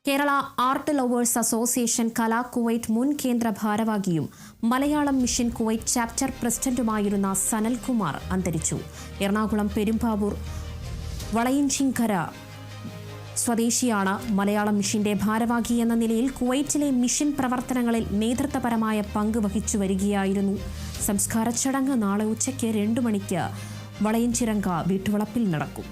Kerala art lovers association Kala Kuwait മുൻ കേന്ദ്ര ഭാരവാഹിയും മലയാളം മിഷൻ കുവൈറ്റ് ചാപ്റ്റർ പ്രസിഡന്റുമായിരുന്ന സനൽകുമാർ അന്തരിച്ചു. എറണാകുളം പെരുമ്പാവൂർ വളയിഞ്ചിങ്കര സ്വദേശിയാണ്. മലയാളം മിഷന്റെ ഭാരവാഹി എന്ന നിലയിൽ കുവൈറ്റിലെ മിഷൻ പ്രവർത്തനങ്ങളിൽ നേതൃത്വപരമായ പങ്ക് വഹിച്ചു വരികയായിരുന്നു. സംസ്കാര ചടങ്ങ് നാളെ ഉച്ചയ്ക്ക് 2 മണിക്ക് വളയഞ്ചിറങ്ക വീട്ടുവളപ്പിൽ നടക്കും.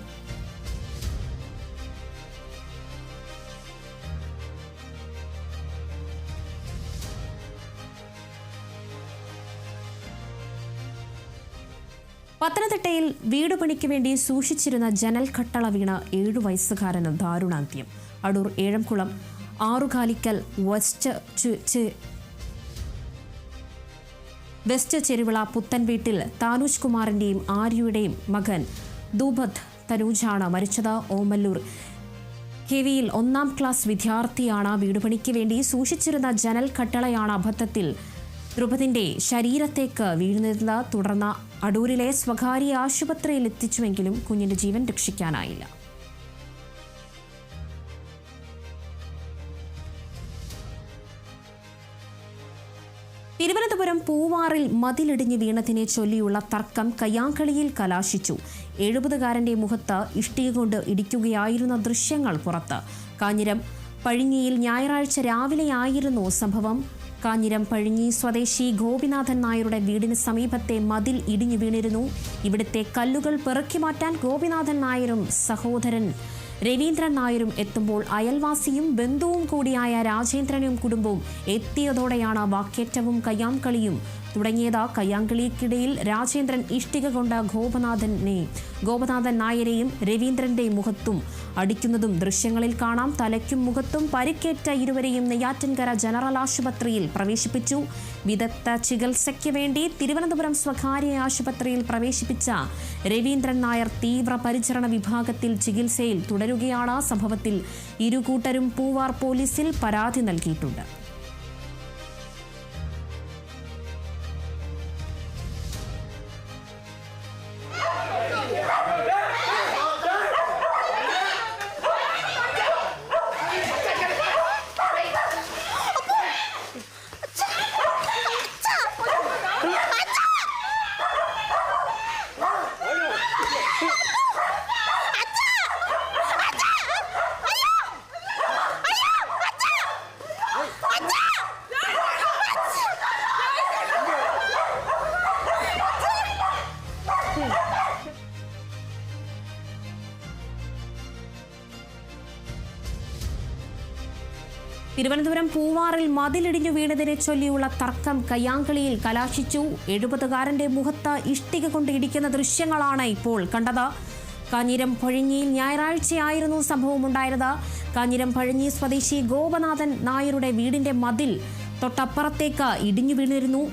പത്തനംതിട്ടയിൽ വീട് പണിക്ക് വേണ്ടി സൂക്ഷിച്ചിരുന്ന ജനൽ കട്ടള വീണ 7 വയസ്സുകാരന് ദാരുണാന്ത്യം. അടൂർ ഏഴംകുളം ആറുകാലിക്കൽ വെസ്റ്റ് ചെരുവിള പുത്തൻ വീട്ടിൽ താനൂജ് കുമാറിന്റെയും ആര്യയുടെയും മകൻ ദൂബദ് തനൂജാണ് മരിച്ചത്. ഓമല്ലൂർ കെവിയിൽ 1ാം ക്ലാസ് വിദ്യാർത്ഥിയാണ്. വീടുപണിക്ക് വേണ്ടി സൂക്ഷിച്ചിരുന്ന ജനൽ കട്ടളയാണ് അബദ്ധത്തിൽ ദ്രുപദിന്റെ ശരീരത്തേക്ക് വീഴുന്നത്. തുടർന്ന് അടൂരിലെ സ്വകാര്യ ആശുപത്രിയിൽ എത്തിച്ചുവെങ്കിലും കുഞ്ഞിന്റെ ജീവൻ രക്ഷിക്കാനായില്ല. തിരുവനന്തപുരം പൂവാറിൽ മതിലിടിഞ്ഞ് വീണതിനെ ചൊല്ലിയുള്ള തർക്കം കയ്യാങ്കളിയിൽ കലാശിച്ചു. 70കാരന്റെ മുഖത്ത് ഇഷ്ടിക കൊണ്ട് ഇടിക്കുകയായിരുന്ന ദൃശ്യങ്ങൾ പുറത്ത്. കാഞ്ഞിരം പഴിഞ്ഞിയിൽ ഞായറാഴ്ച രാവിലെയായിരുന്നു സംഭവം. കാഞ്ഞിരം പഴിഞ്ഞി സ്വദേശി ഗോപിനാഥൻ നായരുടെ വീടിന് സമീപത്തെ മതിൽ ഇടിഞ്ഞു വീണിരുന്നു. ഇവിടുത്തെ കല്ലുകൾ പെറുക്കി മാറ്റാൻ ഗോപിനാഥൻ നായരും സഹോദരൻ രവീന്ദ്രൻ നായരും എത്തുമ്പോൾ അയൽവാസിയും ബന്ധുവും കൂടിയായ രാജേന്ദ്രനും കുടുംബവും എത്തിയതോടെയാണ് വാക്കേറ്റവും കയ്യാങ്കളിയും തുടങ്ങിയത്. കയ്യാങ്കളിക്കിടയിൽ രാജേന്ദ്രൻ ഇഷ്ടിക കൊണ്ട് ഗോപനാഥൻ നായരെയും രവീന്ദ്രന്റെ മുഖത്തും അടിക്കുന്നതും ദൃശ്യങ്ങളിൽ കാണാം. തലയ്ക്കും മുഖത്തും പരിക്കേറ്റ ഇരുവരെയും നെയ്യാറ്റിൻകര ജനറൽ ആശുപത്രിയിൽ പ്രവേശിപ്പിച്ചു. വിദഗ്ധ ചികിത്സയ്ക്ക് വേണ്ടി തിരുവനന്തപുരം സ്വകാര്യ ആശുപത്രിയിൽ പ്രവേശിപ്പിച്ച രവീന്ദ്രൻ നായർ തീവ്രപരിചരണ വിഭാഗത്തിൽ ചികിത്സയിൽ തുടരുകയാണ്. സംഭവത്തിൽ ഇരുകൂട്ടരും പൂവാർ പോലീസിൽ പരാതി നൽകിയിട്ടുണ്ട്. തിരുവനന്തപുരം പൂവാറിൽ മതിലിടിഞ്ഞു വീണതിനെ ചൊല്ലിയുള്ള തർക്കം കയ്യാങ്കളിയിൽ കലാശിച്ചു. 70കാരന്റെ മുഖത്ത് ഇഷ്ടിക കൊണ്ട് ഇടിക്കുന്ന ദൃശ്യങ്ങളാണ് ഇപ്പോൾ കണ്ടത്. കാഞ്ഞിരം പഴിഞ്ഞിയിൽ ഞായറാഴ്ചയായിരുന്നു സംഭവമുണ്ടായത്. കാഞ്ഞിരം പഴിഞ്ഞി സ്വദേശി ഗോപനാഥൻ നായരുടെ വീടിന്റെ മതിൽ തൊട്ടപ്പുറത്തേക്ക് ഇടിഞ്ഞു വീണിരുന്നു.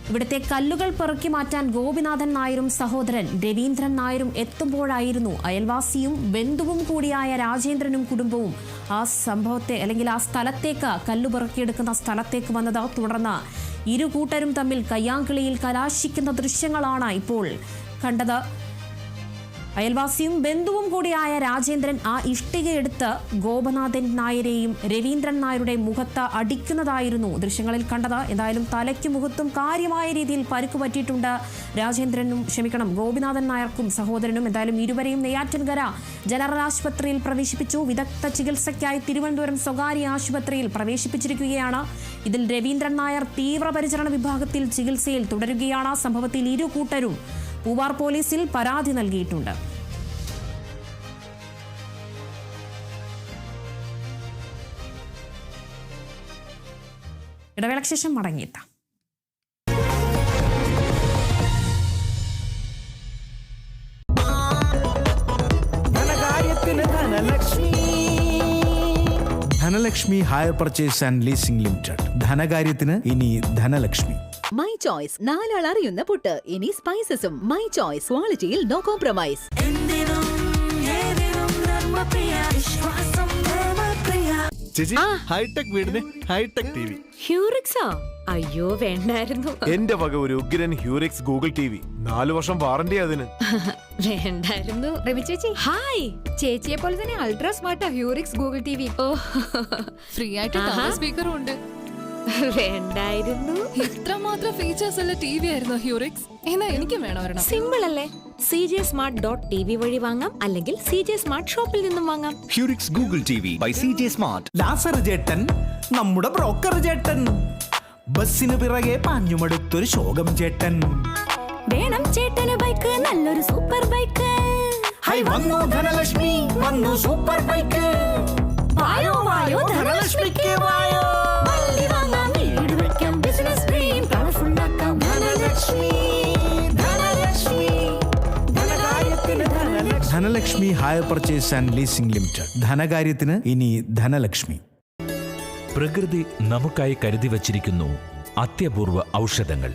ഇവിടുത്തെ കല്ലുകൾ പെറുക്കി മാറ്റാൻ ഗോപിനാഥൻ നായരും സഹോദരൻ രവീന്ദ്രൻ നായരും എത്തുമ്പോഴായിരുന്നു അയൽവാസിയും ബന്ധുവും കൂടിയായ രാജേന്ദ്രനും കുടുംബവും ആ സംഭവത്തെ അല്ലെങ്കിൽ ആ സ്ഥലത്തേക്ക് കല്ലു പെറുക്കിയെടുക്കുന്ന സ്ഥലത്തേക്ക് വന്നത്. തുടർന്ന് ഇരുകൂട്ടരും തമ്മിൽ കയ്യാങ്കളിയിൽ കലാശിക്കുന്ന ദൃശ്യങ്ങളാണ് ഇപ്പോൾ കണ്ടത്. അയൽവാസിയും ബന്ധുവും കൂടിയായ രാജേന്ദ്രൻ ആ ഇഷ്ടികയെടുത്ത് ഗോപനാഥൻ നായരെയും രവീന്ദ്രൻ നായരുടെ മുഖത്ത് അടിക്കുന്നതായിരുന്നു ദൃശ്യങ്ങളിൽ കണ്ടത്. എന്തായാലും തലയ്ക്കും മുഖത്തും കാര്യമായ രീതിയിൽ പരിക്ക് പറ്റിയിട്ടുണ്ട്. ഗോപിനാഥൻ നായർക്കും സഹോദരനും. എന്തായാലും ഇരുവരെയും നെയ്യാറ്റിൻകര ജനറൽ ആശുപത്രിയിൽ പ്രവേശിപ്പിച്ചു. വിദഗ്ധ ചികിത്സയ്ക്കായി തിരുവനന്തപുരം സ്വകാര്യ ആശുപത്രിയിൽ പ്രവേശിപ്പിച്ചിരിക്കുകയാണ്. ഇതിൽ രവീന്ദ്രൻ നായർ തീവ്രപരിചരണ വിഭാഗത്തിൽ ചികിത്സയിൽ തുടരുകയാണ്. സംഭവത്തിൽ ഇരുകൂട്ടരും പൂവാർ പോലീസിൽ പരാതി നൽകിയിട്ടുണ്ട്. ഇടവേളയ്ക്ക് ശേഷം മടങ്ങിയെത്താം. Dhanalakshmi hire purchase and leasing limited. ധനകാര്യത്തിന് ഇനി ധനലക്ഷ്മി. മൈ ചോയ്സ്, നാലാൾ അറിയുന്ന പുട്ട്. ഇനി സ്പൈസസും. മൈ ചോയ്സ്, ക്വാളിറ്റിയിൽ നോ കോംപ്രമൈസ്. ചേച്ചി, ഹൈടെക് വീടിന് ഹൈടെക് ടിവി. ഹ്യൂറിക്സോ? അയ്യോ വേണ്ടായിരുന്നു. എന്റെ വക ഒരു ഉഗ്രൻ ഹ്യൂറിക്സ് ഗൂഗിൾ ടിവി. 4 വർഷം വാറണ്ടി അതിന്. വേണ്ടായിരുന്നു. രവി ചേച്ചി ഹായ്. ചേച്ചിയെ പോലെ തന്നെ അൾട്രാ സ്മാർട്ടാ ഹ്യൂറിക്സ് ഗൂഗിൾ ടിവി. ഫ്രീ ആയിട്ട് സ്പീക്കറും ഉണ്ട്. വേണ്ടായിരുന്നു. ഇത്രമാത്രം ഫീച്ചേഴ്സ് ഉള്ള ടിവി ആയിരുന്നു ഹ്യൂറിക്സ്. എന്നാ എനിക്കും വേണം ഒരെണ്ണം. സിമ്പിൾ അല്ലേ? cjsmart.tv വഴി വാങ്ങാം, അല്ലെങ്കിൽ CJ സ്മാർട്ട് ഷോപ്പിൽ നിന്നും വാങ്ങാം. Hurix Google TV by CJ smart. Lazar ചേട്ടൻ, നമ്മുടെ ബ്രോക്കർ ചേട്ടൻ. ബസ്സിന് പിറകെ പാഞ്ഞുമടുത്തൊരു ശോകം ചേട്ടൻ. വേണം ചേട്ടന് ബൈക്ക്, നല്ലൊരു സൂപ്പർ ബൈക്ക്. ഹൈ വന്നു ധനലക്ഷ്മി, വന്നു സൂപ്പർ ബൈക്ക്. വായോ വായോ ധനലക്ഷ്മിക്ക് വായോ. വണ്ടി വാങ്ങാം, വീട് വെക്കാം, ബിസിനസ് ഡ്രീം കളർഫുൾ ആക്കാം. ധനലക്ഷ്മി, ധനലക്ഷ്മി, ധനകാര്യത്തിന് Dhanalakshmi. Dhanalakshmi hire purchase and leasing limited. ധനകാര്യത്തിന് ഇനി ധനലക്ഷ്മി. പ്രകൃതി നമുക്കായി കരുതി വച്ചിരിക്കുന്നു അത്യപൂർവ ഔഷധങ്ങൾ.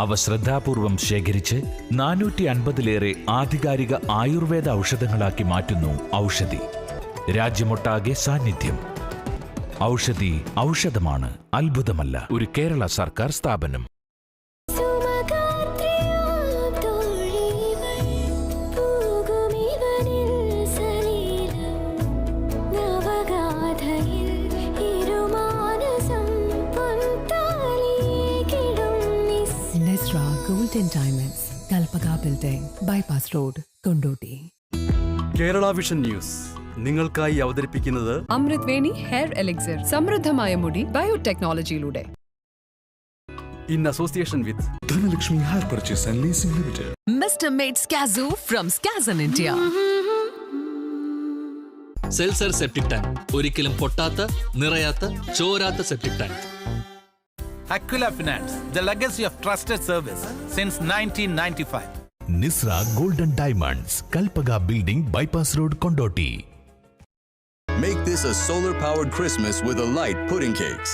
അവ ശ്രദ്ധാപൂർവം ശേഖരിച്ച് 450-ലേറെ ആധികാരിക ആയുർവേദ ഔഷധങ്ങളാക്കി മാറ്റുന്നു ഔഷധി. രാജ്യമൊട്ടാകെ സാന്നിധ്യം. ഔഷധി ഔഷധമാണ്, അത്ഭുതമല്ല. ഒരു കേരള സർക്കാർ സ്ഥാപനം. Golden Diamonds, Kalpaka Building, Bypass Road, Kondoti. Kerala vision news നിങ്ങൾക്കായി അവതരിപ്പിക്കുന്നത് അമൃത് വേണി ഹെയർ എലിക്സിർ. സമൃദ്ധമായ മുടി ബയോടെക്നോളജിയിലൂടെ. In association with Dhanalakshmi hire purchase and leasing limited. Mr. Made Skazoo from Skazan India. Selzer septic tank, ഒരിക്കലും പൊട്ടാത്ത, നിറയാത്ത, ചോരാത്ത septic tank. Aquila Finance, the legacy of trusted service since 1995. Nisra Golden Diamonds, Kalpaga Building, Bypass Road, Kondoti. Make this a solar-powered Christmas with a light pudding cakes.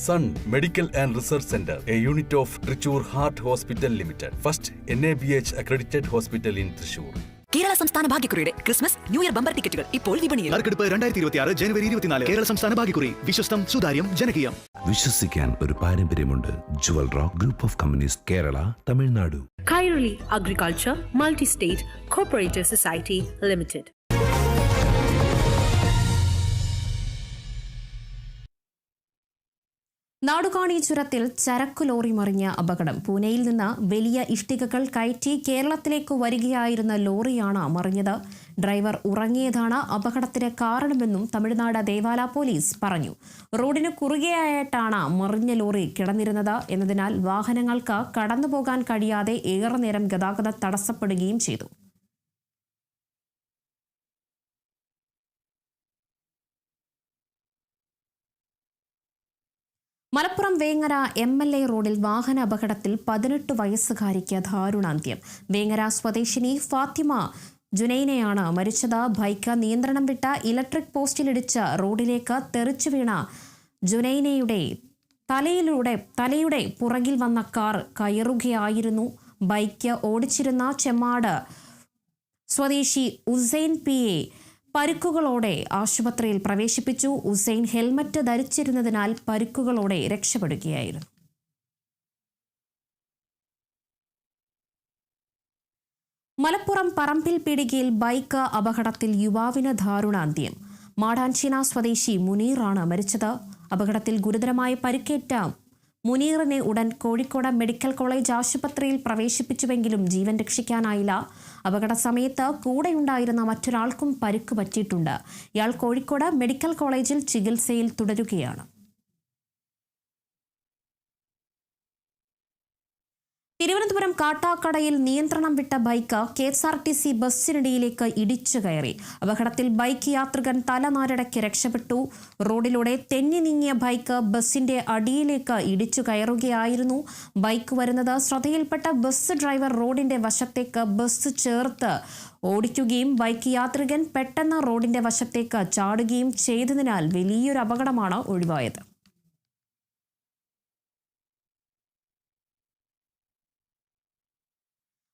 Sun Medical and Research Center, a unit of Trichure Heart Hospital Limited. First NABH accredited hospital in Trichure. Kerala സംസ്ഥാന ഭാഗ്യക്കുറിയുടെ Christmas new year bumper ടിക്കറ്റുകൾ ഇപ്പോൾ വിപണിയിൽ. നറുക്കെടുപ്പ് 2026 ജനുവരി 24. കേരള സംസ്ഥാന ഭാഗ്യക്കുറി. വിശ്വസ്തം, സുതാര്യം, ജനകീയം. വിശ്വസിക്കാൻ ഒരു പാരമ്പര്യമുണ്ട്. Jewel rock group of companies, Kerala, Tamil Nadu. Kairali agriculture multi state cooperative society limited. Nadukani ചുരത്തിൽ ചരക്കു ലോറി മറിഞ്ഞ അപകടം. പൂനെയിൽ നിന്ന് വലിയ ഇഷ്ടികകൾ കയറ്റി കേരളത്തിലേക്ക് വരികയായിരുന്ന ലോറിയാണ് മറിഞ്ഞത്. ഡ്രൈവർ ഉറങ്ങിയതാണ് അപകടത്തിന് കാരണമെന്നും തമിഴ്നാട് ദേവാല പോലീസ് പറഞ്ഞു. റോഡിന് കുറുകെയായിട്ടാണ് മറിഞ്ഞ ലോറി കിടന്നിരുന്നത് എന്നതിനാൽ വാഹനങ്ങൾക്ക് കടന്നുപോകാൻ കഴിയാതെ ഏറെ നേരം ഗതാഗതം തടസ്സപ്പെടുകയും ചെയ്തു. മലപ്പുറം വേങ്ങര MLA റോഡിൽ വാഹന അപകടത്തിൽ 18 വയസ്സുകാരിക്ക് ദാരുണാന്ത്യം. വേങ്ങര സ്വദേശിനി ഫാത്തിമ ജുനൈനയാണ് മരിച്ചത്. ബൈക്ക് നിയന്ത്രണം വിട്ട ഇലക്ട്രിക് പോസ്റ്റിലിടിച്ച് റോഡിലേക്ക് തെറിച്ചു വീണ ജുനൈനയുടെ തലയുടെ പുറകിൽ വന്ന കാർ കയറുകയായിരുന്നു. ബൈക്ക് ഓടിച്ചിരുന്ന ചെമ്മാട് സ്വദേശി ഉസൈൻ PA പരുക്കുകളോടെ ആശുപത്രിയിൽ പ്രവേശിപ്പിച്ചു. ഉസൈൻ ഹെൽമറ്റ് ധരിച്ചിരുന്നതിനാൽ പരുക്കുകളോടെ രക്ഷപ്പെടുകയായിരുന്നു. മലപ്പുറം പറമ്പിൽ പീടികയിൽ ബൈക്ക് അപകടത്തിൽ യുവാവിന് ദാരുണാന്ത്യം. മാടാൻചിന സ്വദേശി മുനീറാണ് മരിച്ചത്. അപകടത്തിൽ ഗുരുതരമായി പരിക്കേറ്റ മുനീറിനെ ഉടൻ കോഴിക്കോട് മെഡിക്കൽ കോളേജ് ആശുപത്രിയിൽ പ്രവേശിപ്പിച്ചുവെങ്കിലും ജീവൻ രക്ഷിക്കാനായില്ല. അപകട സമയത്ത് കൂടെയുണ്ടായിരുന്ന മറ്റൊരാൾക്കും പരിക്ക് പറ്റിയിട്ടുണ്ട്. ഇയാൾ കോഴിക്കോട് മെഡിക്കൽ കോളേജിൽ ചികിത്സയിൽ തുടരുകയാണ്. തിരുവനന്തപുരം കാട്ടാക്കടയിൽ നിയന്ത്രണം വിട്ട ബൈക്ക് KSRTC ബസ്സിനിടയിലേക്ക് ഇടിച്ചു കയറി. അപകടത്തിൽ ബൈക്ക് യാത്രികൻ തലനാരിഴയ്ക്ക് രക്ഷപ്പെട്ടു. റോഡിലൂടെ തെന്നി നീങ്ങിയ ബൈക്ക് ബസിന്റെ അടിയിലേക്ക് ഇടിച്ചു കയറുകയായിരുന്നു. ബൈക്ക് വരുന്നത് ശ്രദ്ധയിൽപ്പെട്ട ബസ് ഡ്രൈവർ റോഡിന്റെ വശത്തേക്ക് ബസ് ചേർത്ത് ഓടിക്കുകയും ബൈക്ക് യാത്രികൻ പെട്ടെന്ന് റോഡിന്റെ വശത്തേക്ക് ചാടുകയും ചെയ്തതിനാൽ വലിയൊരു അപകടമാണ് ഒഴിവായത്.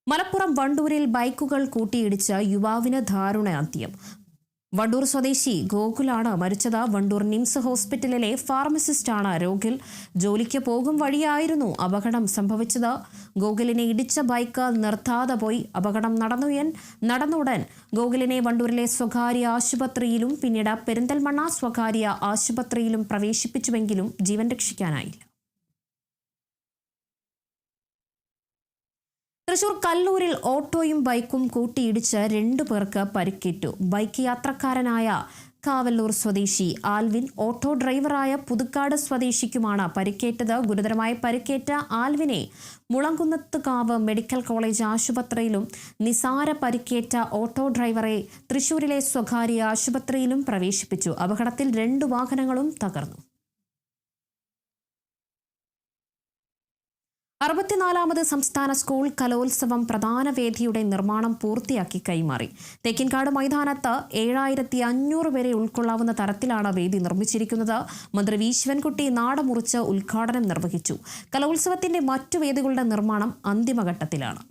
മലപ്പുറം വണ്ടൂരിൽ ബൈക്കുകൾ കൂട്ടിയിടിച്ച് യുവാവിന് ദാരുണാന്ത്യം. വണ്ടൂർ സ്വദേശി ഗോകുലാണ് മരിച്ചത്. വണ്ടൂർ നിംസ് ഹോസ്പിറ്റലിലെ ഫാർമസിസ്റ്റാണ് രോഗിൽ. ജോലിക്ക് പോകും വഴിയായിരുന്നു അപകടം സംഭവിച്ചത്. ഗോകുലിനെ ഇടിച്ച ബൈക്ക് നിർത്താതെ പോയി. അപകടം നടന്നുടൻ ഗോകുലിനെ വണ്ടൂരിലെ സ്വകാര്യ ആശുപത്രിയിലും പിന്നീട് പെരിന്തൽമണ്ണ സ്വകാര്യ ആശുപത്രിയിലും പ്രവേശിപ്പിച്ചുവെങ്കിലും ജീവൻ രക്ഷിക്കാനായില്ല. തൃശൂർ കല്ലൂരിൽ ഓട്ടോയും ബൈക്കും കൂട്ടിയിടിച്ച് 2 പേർക്ക് പരിക്കേറ്റു. ബൈക്ക് യാത്രക്കാരനായ കാവല്ലൂർ സ്വദേശി ആൽവിൻ, ഓട്ടോ ഡ്രൈവറായ പുതുക്കാട് സ്വദേശിക്കുമാണ് പരിക്കേറ്റത്. ഗുരുതരമായ പരിക്കേറ്റ ആൽവിനെ മുളങ്കുന്നത്തുകാവ് മെഡിക്കൽ കോളേജ് ആശുപത്രിയിലും നിസാര പരിക്കേറ്റ ഓട്ടോ ഡ്രൈവറെ തൃശൂരിലെ സ്വകാര്യ ആശുപത്രിയിലും പ്രവേശിപ്പിച്ചു. അപകടത്തിൽ 2 വാഹനങ്ങളും തകർന്നു. 64ാമത് സംസ്ഥാന സ്കൂൾ കലോത്സവം പ്രധാന വേദിയുടെ നിർമ്മാണം പൂർത്തിയാക്കി കൈമാറി. തേക്കിൻകാട് മൈതാനത്ത് 7500 പേരെ ഉൾക്കൊള്ളാവുന്ന തരത്തിലാണ് വേദി നിർമ്മിച്ചിരിക്കുന്നത്. മന്ത്രി വി ശിവൻകുട്ടി നാടമുറിച്ച് ഉദ്ഘാടനം നിർവഹിച്ചു. കലോത്സവത്തിന്റെ മറ്റു വേദികളുടെ നിർമ്മാണം അന്തിമഘട്ടത്തിലാണ്.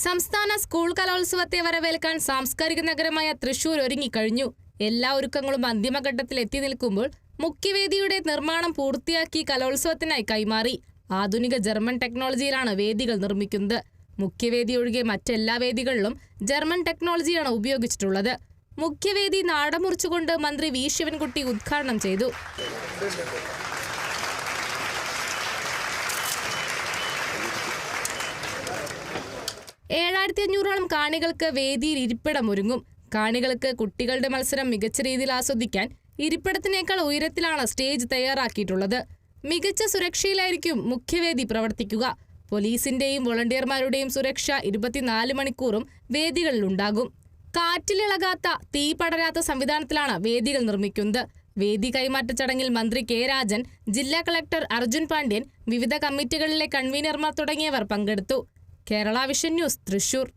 സംസ്ഥാന സ്കൂൾ കലോത്സവത്തെ വരവേൽക്കാൻ സാംസ്കാരിക നഗരമായ തൃശൂർ ഒരുങ്ങിക്കഴിഞ്ഞു. എല്ലാ ഒരുക്കങ്ങളും അന്തിമഘട്ടത്തിൽ എത്തി നിൽക്കുമ്പോൾ മുഖ്യവേദിയുടെ നിർമ്മാണം പൂർത്തിയാക്കി കലോത്സവത്തിനായി കൈമാറി. ആധുനിക ജർമ്മൻ ടെക്നോളജിയിലാണ് വേദികൾ നിർമ്മിക്കുന്നത്. മുഖ്യവേദി ഒഴികെ മറ്റെല്ലാ വേദികളിലും ജർമ്മൻ ടെക്നോളജിയാണ് ഉപയോഗിച്ചിട്ടുള്ളത്. മുഖ്യവേദി നാടമുറിച്ചുകൊണ്ട് മന്ത്രി വി ശിവൻകുട്ടി ഉദ്ഘാടനം ചെയ്തു. $7,500 കാണികൾക്ക് വേദിയിൽ ഇരിപ്പിടം ഒരുങ്ങും. കാണികൾക്ക് കുട്ടികളുടെ മത്സരം മികച്ച രീതിയിൽ ആസ്വദിക്കാൻ ഇരിപ്പിടത്തിനേക്കാൾ ഉയരത്തിലാണ് സ്റ്റേജ് തയ്യാറാക്കിയിട്ടുള്ളത്. മികച്ച സുരക്ഷയിലായിരിക്കും മുഖ്യവേദി പ്രവർത്തിക്കുക. പോലീസിന്റെയും വോളണ്ടിയർമാരുടെയും സുരക്ഷ 24 മണിക്കൂറും വേദികളിലുണ്ടാകും. കാറ്റിലിളകാത്ത, തീ പടരാത്ത സംവിധാനത്തിലാണ് വേദികൾ നിർമ്മിക്കുന്നത്. വേദി കൈമാറ്റ ചടങ്ങിൽ മന്ത്രി കെ രാജൻ, ജില്ലാ കളക്ടർ അർജുൻ പാണ്ഡ്യൻ, വിവിധ കമ്മിറ്റികളിലെ കൺവീനർമാർ തുടങ്ങിയവർ പങ്കെടുത്തു. Kerala vision news, Thrissur.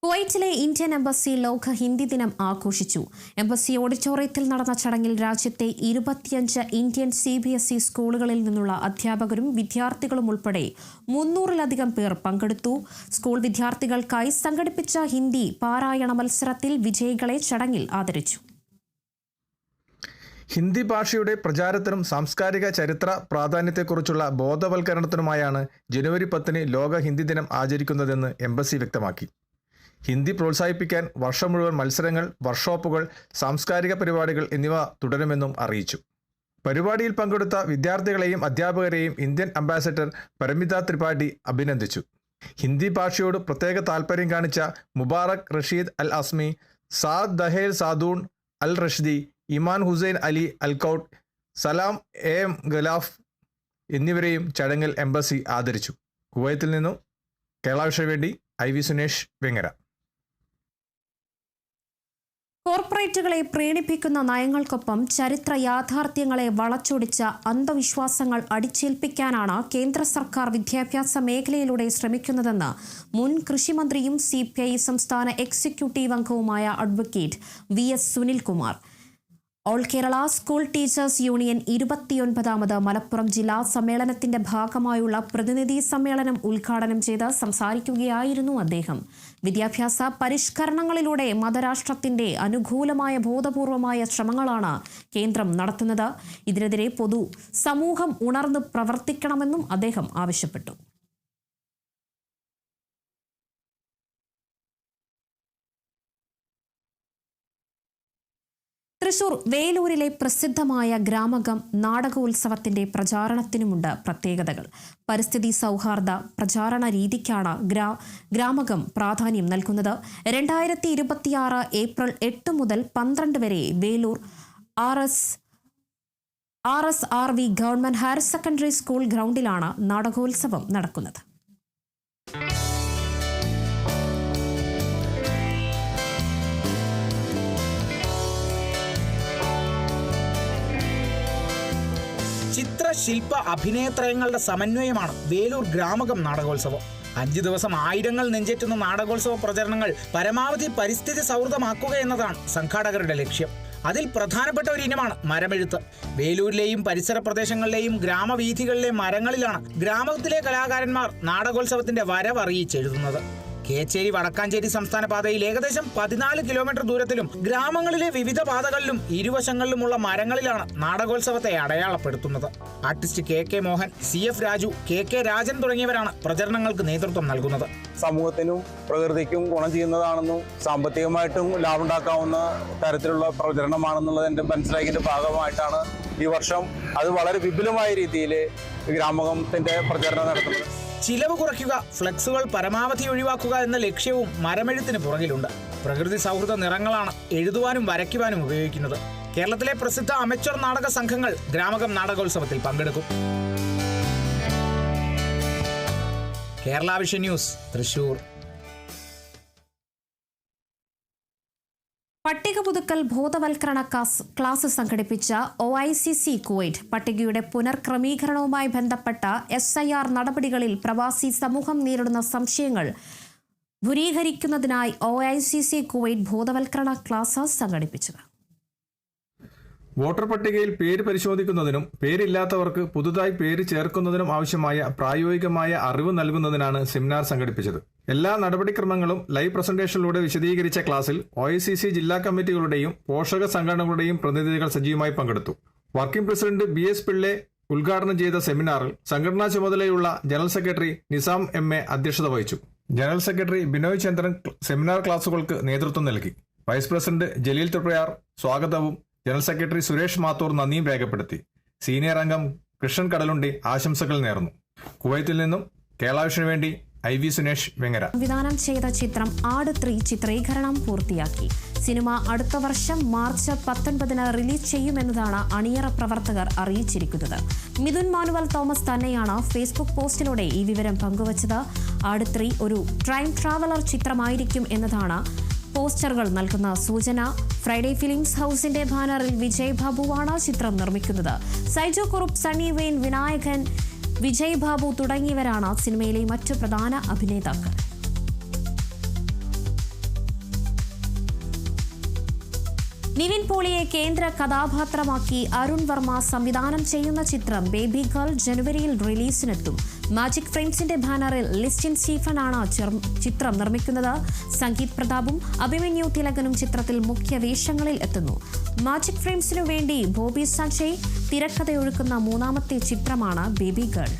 കുവൈറ്റിലെ ഇന്ത്യൻ എംബസി ലോക ഹിന്ദി ദിനം ആഘോഷിച്ചു. എംബസി ഓഡിറ്റോറിയത്തിൽ നടന്ന ചടങ്ങിൽ രാജ്യത്തെ 25 ഇന്ത്യൻ CBSE സ്കൂളുകളിൽ നിന്നുള്ള അധ്യാപകരും വിദ്യാർത്ഥികളും ഉൾപ്പെടെ 300-ലധികം പേർ പങ്കെടുത്തു. സ്കൂൾ വിദ്യാർത്ഥികൾക്കായി സംഘടിപ്പിച്ച ഹിന്ദി പാരായണ മത്സരത്തിൽ വിജയികളെ ചടങ്ങിൽ ആദരിച്ചു. ഹിന്ദി ഭാഷയുടെ പ്രചാരത്തിനും സാംസ്കാരിക ചരിത്ര പ്രാധാന്യത്തെക്കുറിച്ചുള്ള ബോധവൽക്കരണത്തിനുമായാണ് ജനുവരി 10 ലോക ഹിന്ദി ദിനം ആചരിക്കുന്നതെന്ന് എംബസി വ്യക്തമാക്കി. ഹിന്ദി പ്രോത്സാഹിപ്പിക്കാൻ വർഷം മുഴുവൻ മത്സരങ്ങൾ, വർക്ക്ഷോപ്പുകൾ, സാംസ്കാരിക പരിപാടികൾ എന്നിവ തുടരുമെന്നും അറിയിച്ചു. പരിപാടിയിൽ പങ്കെടുത്ത വിദ്യാർത്ഥികളെയും അധ്യാപകരെയും ഇന്ത്യൻ അംബാസഡർ പരമിത ത്രിപാഠി അഭിനന്ദിച്ചു. ഹിന്ദി ഭാഷയോട് പ്രത്യേക താൽപ്പര്യം കാണിച്ച മുബാറക് റഷീദ് അൽ അസ്മി, സാദ് ദഹേൽ സാദൂൺ അൽ റഷ്ദി, ഇമാൻ ഹുസൈൻ അലി അൽക്കൌട്ട്, സലാം എം ഗലാഫ് എന്നിവരെയും ചടങ്ങിൽ എംബസി ആദരിച്ചു. കുവൈത്തിൽ നിന്നും കേരള വിഷന് വേണ്ടി IV സുനേഷ്, വെങ്ങര. കോർപ്പറേറ്റുകളെ പ്രീണിപ്പിക്കുന്ന നയങ്ങൾക്കൊപ്പം ചരിത്ര യാഥാർത്ഥ്യങ്ങളെ വളച്ചൊടിച്ച അന്ധവിശ്വാസങ്ങൾ അടിച്ചേൽപ്പിക്കാനാണ് കേന്ദ്ര സർക്കാർ വിദ്യാഭ്യാസ മേഖലയിലൂടെ ശ്രമിക്കുന്നതെന്ന് മുൻ കൃഷിമന്ത്രിയും CPI സംസ്ഥാന എക്സിക്യൂട്ടീവ് അംഗവുമായ advocate VS Sunilkumar. All Kerala school teachers union 29ാമത് മലപ്പുറം ജില്ലാ സമ്മേളനത്തിന്റെ ഭാഗമായുള്ള പ്രതിനിധി സമ്മേളനം ഉദ്ഘാടനം ചെയ്ത് സംസാരിക്കുകയായിരുന്നു അദ്ദേഹം. വിദ്യാഭ്യാസ പരിഷ്കരണങ്ങളിലൂടെ മതരാഷ്ട്രത്തിന്റെ അനുകൂലമായ ബോധപൂർവമായ ശ്രമങ്ങളാണ് കേന്ദ്രം നടത്തുന്നത്. ഇതിനെതിരെ സമൂഹം ഉണർന്ന് പ്രവർത്തിക്കണമെന്നും അദ്ദേഹം ആവശ്യപ്പെട്ടു. തൃശൂർ വേലൂരിലെ പ്രസിദ്ധമായ ഗ്രാമകം നാടകോത്സവത്തിന്റെ പ്രചാരണത്തിനുമുണ്ട് പ്രത്യേകതകൾ. പരിസ്ഥിതി സൗഹാർദ്ദ പ്രചാരണ രീതിക്കാണ് ഗ്രാമകം പ്രാധാന്യം നൽകുന്നത്. 2026 ഏപ്രിൽ 8 മുതൽ 12 വരെ Velur RSRV government higher secondary school ഗ്രൗണ്ടിലാണ് നാടകോത്സവം നടക്കുന്നത്. ചിത്രശില്പ അഭിനയത്രയങ്ങളുടെ സമന്വയമാണ് വേലൂർ ഗ്രാമകം നാടകോത്സവം. 5 ദിവസം ആയിരങ്ങൾ നെഞ്ചേറ്റുന്ന നാടകോത്സവ പ്രചരണങ്ങൾ പരമാവധി പരിസ്ഥിതി സൗഹൃദമാക്കുക എന്നതാണ് സംഘാടകരുടെ ലക്ഷ്യം. അതിൽ പ്രധാനപ്പെട്ട ഒരു ഇനമാണ് മരമെഴുത്ത്. വേലൂരിലെയും പരിസര പ്രദേശങ്ങളിലെയും ഗ്രാമവീഥികളിലെ മരങ്ങളിലാണ് ഗ്രാമത്തിലെ കലാകാരന്മാർ നാടകോത്സവത്തിന്റെ വരവ് അറിയിച്ചെഴുതുന്നത്. കേച്ചേരി വടക്കാഞ്ചേരി സംസ്ഥാന പാതയിൽ ഏകദേശം 14 കിലോമീറ്റർ ദൂരത്തിലും ഗ്രാമങ്ങളിലെ വിവിധ പാതകളിലും ഇരുവശങ്ങളിലുമുള്ള മരങ്ങളിലാണ് നാടകോത്സവത്തെ അടയാളപ്പെടുത്തുന്നത്. Artist KK Mohan, CF Raju, KK Rajan തുടങ്ങിയവരാണ് പ്രചരണങ്ങൾക്ക് നേതൃത്വം നൽകുന്നത്. സമൂഹത്തിനും പ്രകൃതിക്കും ഗുണം ചെയ്യുന്നതാണെന്നും സാമ്പത്തികമായിട്ടും ലാഭമുണ്ടാക്കാവുന്ന തരത്തിലുള്ള പ്രചരണമാണെന്നുള്ളത് എൻ്റെ മനസ്സിലാക്കിയതിൻ്റെ ഭാഗമായിട്ടാണ് ഈ വർഷം അത് വളരെ വിപുലമായ രീതിയിൽ ഗ്രാമകത്തിന്റെ പ്രചരണം നടത്തുന്നത്. ചിലവ് കുറയ്ക്കുക, ഫ്ലെക്സുകൾ പരമാവധി ഒഴിവാക്കുക എന്ന ലക്ഷ്യവും മരമെഴുത്തിന് പുറകിലുണ്ട്. പ്രകൃതി സൗഹൃദ നിറങ്ങളാണ് എഴുതുവാനും വരയ്ക്കുവാനും ഉപയോഗിക്കുന്നത്. കേരളത്തിലെ പ്രസിദ്ധ അമച്വർ നാടക സംഘങ്ങൾ ഗ്രാമകം നാടകോത്സവത്തിൽ പങ്കെടുക്കും. Kerala vision news, Thrissur. പട്ടിക പുതുക്കൽ ബോധവൽക്കരണ ക്ലാസ് സംഘടിപ്പിച്ച OICC കുവൈറ്റ് പട്ടികയുടെ പുനർക്രമീകരണവുമായി ബന്ധപ്പെട്ട SIR നടപടികളിൽ പ്രവാസി സമൂഹം നേരിടുന്ന സംശയങ്ങൾ ദൂരീകരിക്കുന്നതിനായി OICC കുവൈറ്റ് ബോധവൽക്കരണ ക്ലാസ് സംഘടിപ്പിച്ചത്. വോട്ടർ പട്ടികയിൽ പേര് പരിശോധിക്കുന്നതിനും പേരില്ലാത്തവർക്ക് പുതുതായി പേര് ചേർക്കുന്നതിനും ആവശ്യമായ പ്രായോഗികമായ അറിവ് നൽകുന്നതിനാണ് സെമിനാർ സംഘടിപ്പിച്ചത്. എല്ലാ നടപടിക്രമങ്ങളും ലൈവ് പ്രസന്റേഷനിലൂടെ വിശദീകരിച്ച ക്ലാസ്സിൽ OICC ജില്ലാ കമ്മിറ്റികളുടെയും പോഷക സംഘടനകളുടെയും പ്രതിനിധികൾ സജീവമായി പങ്കെടുത്തു. വർക്കിംഗ് പ്രസിഡന്റ് BS പിള്ളെ ഉദ്ഘാടനം ചെയ്ത സെമിനാറിൽ സംഘടനാ ചുമതലയുള്ള ജനറൽ സെക്രട്ടറി നിസാം MA അധ്യക്ഷത വഹിച്ചു. ജനറൽ സെക്രട്ടറി ബിനോയ് ചന്ദ്രൻ സെമിനാർ ക്ലാസുകൾക്ക് നേതൃത്വം നൽകി. വൈസ് പ്രസിഡന്റ് ജലീൽ തൃപ്രയാർ സ്വാഗതവും ജനറൽ സെക്രട്ടറി സുരേഷ് മാത്തൂർ നന്ദിയും രേഖപ്പെടുത്തി. സീനിയർ അംഗം കൃഷ്ണൻ കടലുണ്ടി ആശംസകൾ നേർന്നു. കുവൈത്തിൽ നിന്നും കേരള വിഷന് വേണ്ടി IV സുനേഷ് വെങ്ങര. സംവിധാനം ചെയ്ത ചിത്രം ആട് 3 ചിത്രീകരണം പൂർത്തിയാക്കി. സിനിമ അടുത്ത വർഷം മാർച്ച് 19 റിലീസ് ചെയ്യുമെന്നതാണ് അണിയറ പ്രവർത്തകർ അറിയിച്ചിരിക്കുന്നത്. മിഥുൻ മാനുവൽ തോമസ് തന്നെയാണ് ഫേസ്ബുക്ക് പോസ്റ്റിലൂടെ ഈ വിവരം പങ്കുവച്ചത്. ആട് 3 ഒരു ടൈം ട്രാവലർ ചിത്രമായിരിക്കും എന്നതാണ് പോസ്റ്ററുകൾ നൽകുന്ന സൂചന. ഫ്രൈഡേ ഫിലിംസ് ഹൗസിന്റെ ബാനറിൽ വിജയ് ബാബുവാണ് ചിത്രം നിർമ്മിക്കുന്നത്. സൈജു കുറുപ്പ്, സണ്ണി വെയിൻ, വിനായകൻ, വിജയ് ബാബു തുടങ്ങിയവരാണ് സിനിമയിലെ മറ്റു പ്രധാന അഭിനേതാക്കൾ. നിവിൻ പോളിയെ കേന്ദ്ര കഥാപാത്രമാക്കി അരുൺ വർമ്മ സംവിധാനം ചെയ്യുന്ന ചിത്രം ബേബി ഗേൾ ജനുവരിയിൽ റിലീസിനെത്തും. മാജിക് ഫ്രെയിംസിന്റെ ബാനറിൽ ലിസ്റ്റിൻ സ്റ്റീഫനാണ് ചിത്രം നിർമ്മിക്കുന്നത്. സംഗീത് പ്രതാപും അഭിമന്യു തിലകനും ചിത്രത്തിൽ മുഖ്യ വേഷങ്ങളിൽ എത്തുന്നു. മാജിക് ഫ്രെയിംസിനു വേണ്ടി ബോബി സഞ്ജയ് തിരക്കഥയൊഴുക്കുന്ന 3ാമത്തെ ചിത്രമാണ് ബേബി ഗേൾ.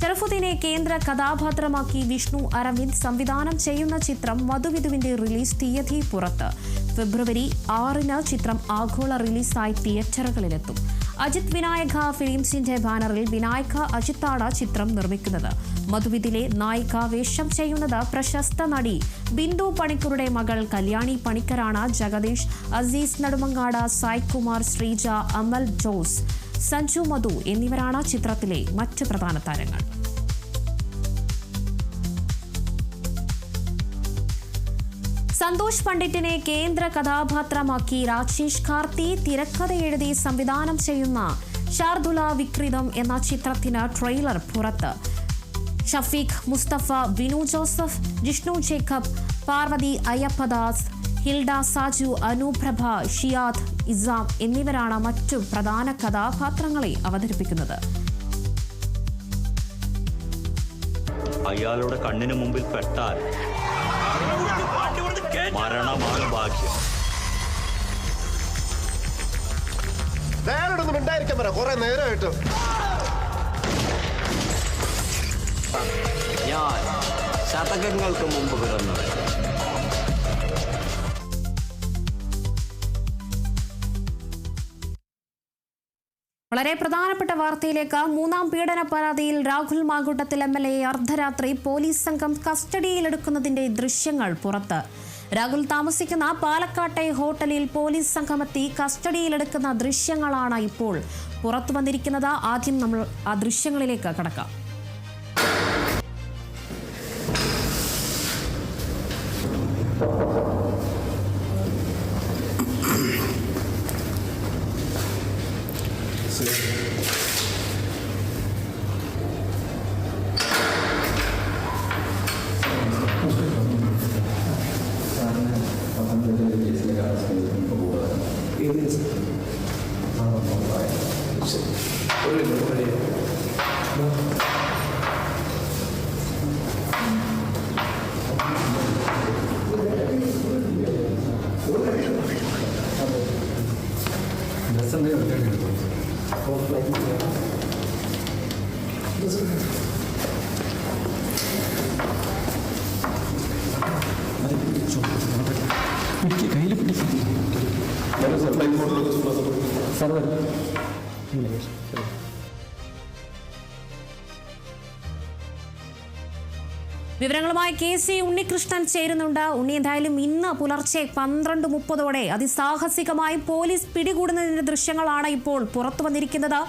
ഷറഫുദ്ദീനെ കേന്ദ്ര കഥാപാത്രമാക്കി വിഷ്ണു അരവിന്ദ് സംവിധാനം ചെയ്യുന്ന ചിത്രം മധുവിധുവിന്റെ റിലീസ് തീയതി പുറത്ത്. ഫെബ്രുവരി 6 ചിത്രം ആഗോള റിലീസായി തിയേറ്ററുകളിലെത്തും. അജിത് വിനായക ഫിലിംസിന്റെ ബാനറിൽ വിനായക അജിത്താണ് ചിത്രം നിർമ്മിക്കുന്നത്. മധുവിധിലെ നായിക വേഷം ചെയ്യുന്നത് പ്രശസ്ത നടി ബിന്ദു പണിക്കരുടെ മകൾ കല്യാണി പണിക്കരാണ്. ജഗദീഷ്, അസീസ് നെടുമങ്ങാട്, സായ് കുമാർ, ശ്രീജ, അമൽ ജോസ്, സഞ്ജു മധു എന്നിവരാണ് ചിത്രത്തിലെ മറ്റ് പ്രധാന താരങ്ങൾ. സന്തോഷ് പണ്ഡിറ്റിനെ കേന്ദ്ര കഥാപാത്രമാക്കി രാജേഷ് കാർത്തി തിരക്കഥ എഴുതി സംവിധാനം ചെയ്യുന്ന ഷാർദുല വിക്രിതം എന്ന ചിത്രത്തിന് ട്രെയിലർ പുറത്ത്. ഷഫീഖ്, മുസ്തഫ, വിനു ജോസഫ്, ജിഷ്ണു ജേക്കബ്, പാർവതി അയ്യപ്പദാസ്, ഹിൽഡ സാജു, അനുപ്രഭ, ഷിയാദ്, ഇസാം എന്നിവരാണ് മറ്റു പ്രധാന കഥാപാത്രങ്ങളെ അവതരിപ്പിക്കുന്നത്. അയാളുടെ കണ്ണിന് മുമ്പിൽ പെട്ടാൽ മരണമാണ് ഭാഗ്യം. ഉണ്ടായിരിക്കാൻ പറ കുറെ നേരമായിട്ട്. ഞാൻ ശതകങ്ങൾക്ക് മുമ്പ് പിറന്നത്. വളരെ പ്രധാനപ്പെട്ട വാർത്തയിലേക്ക്. 3ാം പീഡന പരാതിയിൽ രാഹുൽ മാങ്കൂട്ടത്തിൽ MLA അർദ്ധരാത്രി പോലീസ് സംഘം കസ്റ്റഡിയിലെടുക്കുന്നതിന്റെ ദൃശ്യങ്ങൾ പുറത്ത്. രാഹുൽ താമസിക്കുന്ന പാലക്കാട്ടെ ഹോട്ടലിൽ പോലീസ് സംഘമെത്തി കസ്റ്റഡിയിലെടുക്കുന്ന ദൃശ്യങ്ങളാണ് ഇപ്പോൾ പുറത്തു വന്നിരിക്കുന്നത്. ആദ്യം നമ്മൾ ആ ദൃശ്യങ്ങളിലേക്ക് കടക്കാം. വിവരങ്ങളുമായി KC ഉണ്ണികൃഷ്ണൻ ചേരുന്നുണ്ട്. ഉണ്ണി, എന്തായാലും ഇന്ന് പുലർച്ചെ 12:30 അതിസാഹസികമായി പോലീസ് പിടികൂടുന്നതിന്റെ ദൃശ്യങ്ങളാണ് ഇപ്പോൾ പുറത്തു വന്നിരിക്കുന്നത്.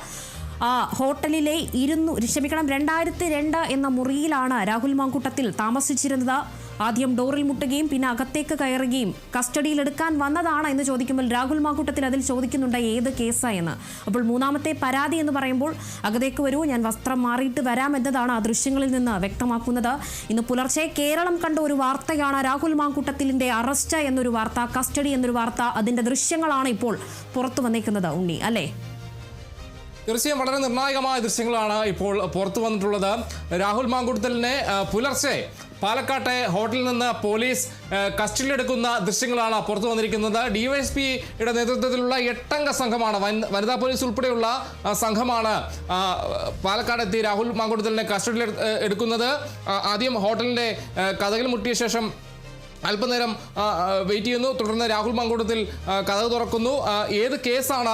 ഹോട്ടലിലെ 2002 എന്ന മുറിയിലാണ് രാഹുൽ മാങ്കൂട്ടത്തിൽ താമസിച്ചിരുന്നത്. ആദ്യം ഡോറിൽ മുട്ടുകയും പിന്നെ അകത്തേക്ക് കയറുകയും കസ്റ്റഡിയിലെടുക്കാൻ വന്നതാണ് എന്ന് ചോദിക്കുമ്പോൾ രാഹുൽ മാങ്കൂട്ടത്തിൽ അതിൽ ചോദിക്കുന്നുണ്ട് ഏത് കേസായെന്ന്. അപ്പോൾ മൂന്നാമത്തെ പരാതി എന്ന് പറയുമ്പോൾ അകത്തേക്ക് വരൂ, ഞാൻ വസ്ത്രം മാറിയിട്ട് വരാം എന്നതാണ് ആ ദൃശ്യങ്ങളിൽ നിന്ന് വ്യക്തമാക്കുന്നത്. ഇന്ന് പുലർച്ചെ കേരളം കണ്ട ഒരു വാർത്തയാണ് രാഹുൽ മാങ്കൂട്ടത്തിലിന്റെ അറസ്റ്റ് എന്നൊരു വാർത്ത, കസ്റ്റഡി എന്നൊരു വാർത്ത. അതിന്റെ ദൃശ്യങ്ങളാണ് ഇപ്പോൾ പുറത്തു വന്നേക്കുന്നത് ഉണ്ണി, അല്ലേ? തീർച്ചയായും വളരെ നിർണായകമായ ദൃശ്യങ്ങളാണ് ഇപ്പോൾ പുറത്തു വന്നിട്ടുള്ളത്. രാഹുൽ മാങ്കൂട്ടത്തിലിനെ പുലർച്ചെ പാലക്കാട്ടെ ഹോട്ടലിൽ നിന്ന് പോലീസ് കസ്റ്റഡിയിലെടുക്കുന്ന ദൃശ്യങ്ങളാണ് പുറത്തു വന്നിരിക്കുന്നത്. DYSPയുടെ നേതൃത്വത്തിലുള്ള 8 അംഗ സംഘമാണ്, വനിതാ പോലീസ് ഉൾപ്പെടെയുള്ള സംഘമാണ് പാലക്കാടെത്തി രാഹുൽ മാങ്കൂട്ടത്തിലിനെ കസ്റ്റഡിയിൽ എടുക്കുന്നത്. ആദ്യം ഹോട്ടലിൻ്റെ കതകിൽ മുട്ടിയ ശേഷം അല്പനേരം വെയിറ്റ് ചെയ്യുന്നു. തുടർന്ന് രാഹുൽ മാങ്കൂട്ടത്തിൽ കതക് തുറക്കുന്നു. ഏത് കേസാണ്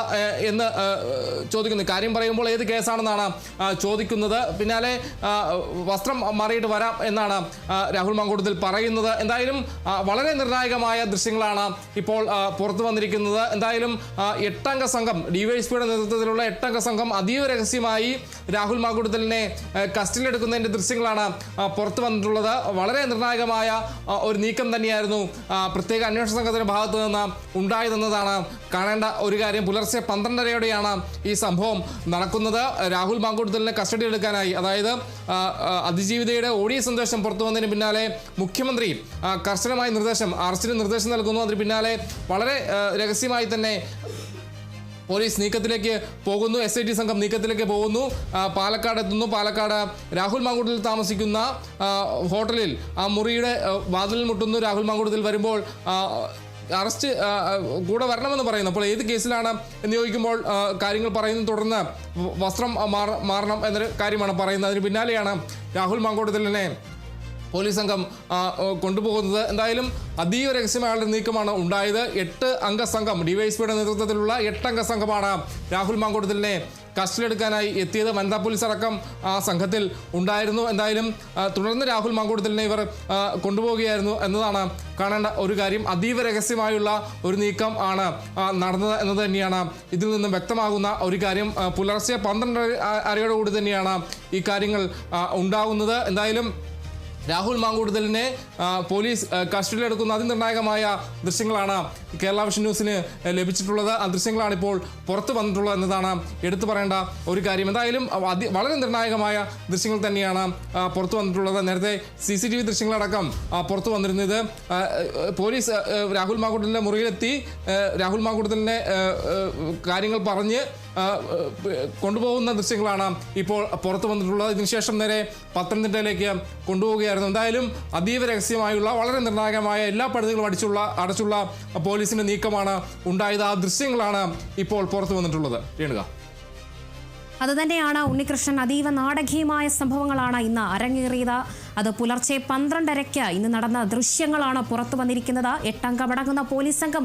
എന്ന് ചോദിക്കുന്നു. കാര്യം പറയുമ്പോൾ ഏത് കേസാണെന്നാണ് ചോദിക്കുന്നത്. പിന്നാലെ വസ്ത്രം മാറിയിട്ട് വരാം എന്നാണ് രാഹുൽ മാങ്കൂട്ടത്തിൽ പറയുന്നത്. എന്തായാലും വളരെ നിർണായകമായ ദൃശ്യങ്ങളാണ് ഇപ്പോൾ പുറത്തു വന്നിരിക്കുന്നത്. എന്തായാലും 8 അംഗ സംഘം, DYSPയുടെ നേതൃത്വത്തിലുള്ള 8 അംഗ സംഘം അതീവ രഹസ്യമായി രാഹുൽ മാങ്കൂട്ടത്തിലിനെ കസ്റ്റഡിയിലെടുക്കുന്നതിൻ്റെ ദൃശ്യങ്ങളാണ് പുറത്തു വന്നിട്ടുള്ളത്. വളരെ നിർണായകമായ ഒരു നീക്കം തന്നെയായിരുന്നു പ്രത്യേക അന്വേഷണ സംഘത്തിന്റെ ഭാഗത്തു നിന്ന് ഉണ്ടായതെന്നതാണ് കാണേണ്ട ഒരു കാര്യം. പുലർച്ചെ 12:30 ഈ സംഭവം നടക്കുന്നത്. രാഹുൽ മാങ്കൂട്ടത്തിലിനെ കസ്റ്റഡി എടുക്കാനായി, അതായത് അതിജീവിതയുടെ ഓഡിയോ സന്ദേശം പുറത്തു വന്നതിന് പിന്നാലെ മുഖ്യമന്ത്രി കർശനമായ നിർദ്ദേശം, അറസ്റ്റിന് നിർദ്ദേശം നൽകുന്നു. അതിന് പിന്നാലെ വളരെ രഹസ്യമായി തന്നെ പോലീസ് നീക്കത്തിലേക്ക് പോകുന്നു. SIT സംഘം നീക്കത്തിലേക്ക് പോകുന്നു. പാലക്കാട് എത്തുന്നു. പാലക്കാട് രാഹുൽ മാങ്കൂട്ടത്തിൽ താമസിക്കുന്ന ഹോട്ടലിൽ ആ മുറിയുടെ വാതിലിൽ മുട്ടുന്നു. രാഹുൽ മാങ്കൂട്ടത്തിൽ വരുമ്പോൾ അറസ്റ്റ് കൂടെ വരണമെന്ന് പറയുന്നു. അപ്പോൾ ഏത് കേസിലാണ് എന്ന് ചോദിക്കുമ്പോൾ കാര്യങ്ങൾ പറയുന്നു. തുടർന്ന് വസ്ത്രം മാറണം എന്നൊരു കാര്യമാണ് പറയുന്നത്. അതിന് പിന്നാലെയാണ് രാഹുൽ മാങ്കൂട്ടത്തിലിനെ പോലീസ് സംഘം കൊണ്ടുപോകുന്നത്. എന്തായാലും അതീവ രഹസ്യമായുള്ള നീക്കമാണ് ഉണ്ടായത്. 8 അംഗ സംഘം, DYSPയുടെ നേതൃത്വത്തിലുള്ള 8 അംഗ സംഘമാണ് രാഹുൽ മാങ്കൂട്ടത്തിലിനെ കസ്റ്റഡിയെടുക്കാനായി എത്തിയത്. വനിതാ പോലീസ് അടക്കം ആ സംഘത്തിൽ ഉണ്ടായിരുന്നു. എന്തായാലും തുടർന്ന് രാഹുൽ മാങ്കൂട്ടത്തിലിനെ ഇവർ കൊണ്ടുപോവുകയായിരുന്നു എന്നതാണ് കാണേണ്ട ഒരു കാര്യം. അതീവ രഹസ്യമായുള്ള ഒരു നീക്കം ആണ് നടന്നത് എന്നത് തന്നെയാണ് ഇതിൽ നിന്നും വ്യക്തമാകുന്ന ഒരു കാര്യം. പുലർച്ചെ 12:30 തന്നെയാണ് ഈ കാര്യങ്ങൾ ഉണ്ടാകുന്നത്. എന്തായാലും രാഹുൽ മാങ്കൂട്ടത്തിലിനെ പോലീസ് കസ്റ്റഡിയിലെടുക്കുന്ന അതിനിർണായകമായ ദൃശ്യങ്ങളാണ് കേരള വിഷൻ ന്യൂസിന് ലഭിച്ചിട്ടുള്ളത്. ആ ദൃശ്യങ്ങളാണ് ഇപ്പോൾ പുറത്തു വന്നിട്ടുള്ളത് എന്നതാണ് എടുത്തു പറയേണ്ട ഒരു കാര്യം. എന്തായാലും വളരെ നിർണായകമായ ദൃശ്യങ്ങൾ തന്നെയാണ് പുറത്തു വന്നിട്ടുള്ളത്. നേരത്തെ CCTV ദൃശ്യങ്ങളടക്കം പുറത്തു വന്നിരുന്നത്. പോലീസ് രാഹുൽ മാങ്കൂട്ടത്തിലിൻ്റെ മുറിയിലെത്തി രാഹുൽ മാങ്കൂട്ടത്തിലിനെ കാര്യങ്ങൾ പറഞ്ഞ് കൊണ്ടുപോകുന്ന ദൃശ്യങ്ങളാണ് ഇപ്പോൾ പുറത്തു വന്നിട്ടുള്ളത്. ഇതിനുശേഷം നേരെ പത്തനംതിട്ടയിലേക്ക് കൊണ്ടുപോവുകയായിരുന്നു. എന്തായാലും അതീവ രഹസ്യമായുള്ള വളരെ നിർണായകമായ എല്ലാ പഴുതുകളും അടച്ചുള്ള പോലീസിന്റെ നീക്കമാണ് ഉണ്ടായത്. ആ ദൃശ്യങ്ങളാണ് ഇപ്പോൾ പുറത്തു വന്നിട്ടുള്ളത്. രേണുക, അതുതന്നെയാണ് ഉണ്ണികൃഷ്ണൻ. അതീവ നാടകീയമായ സംഭവങ്ങളാണ് ഇന്ന് അരങ്ങേറിയത്. അത് പുലർച്ചെ 12:30 ഇന്ന് നടന്ന ദൃശ്യങ്ങളാണ് പുറത്തു വന്നിരിക്കുന്നത്. 8 അംഗമടങ്ങുന്ന പോലീസ് സംഘം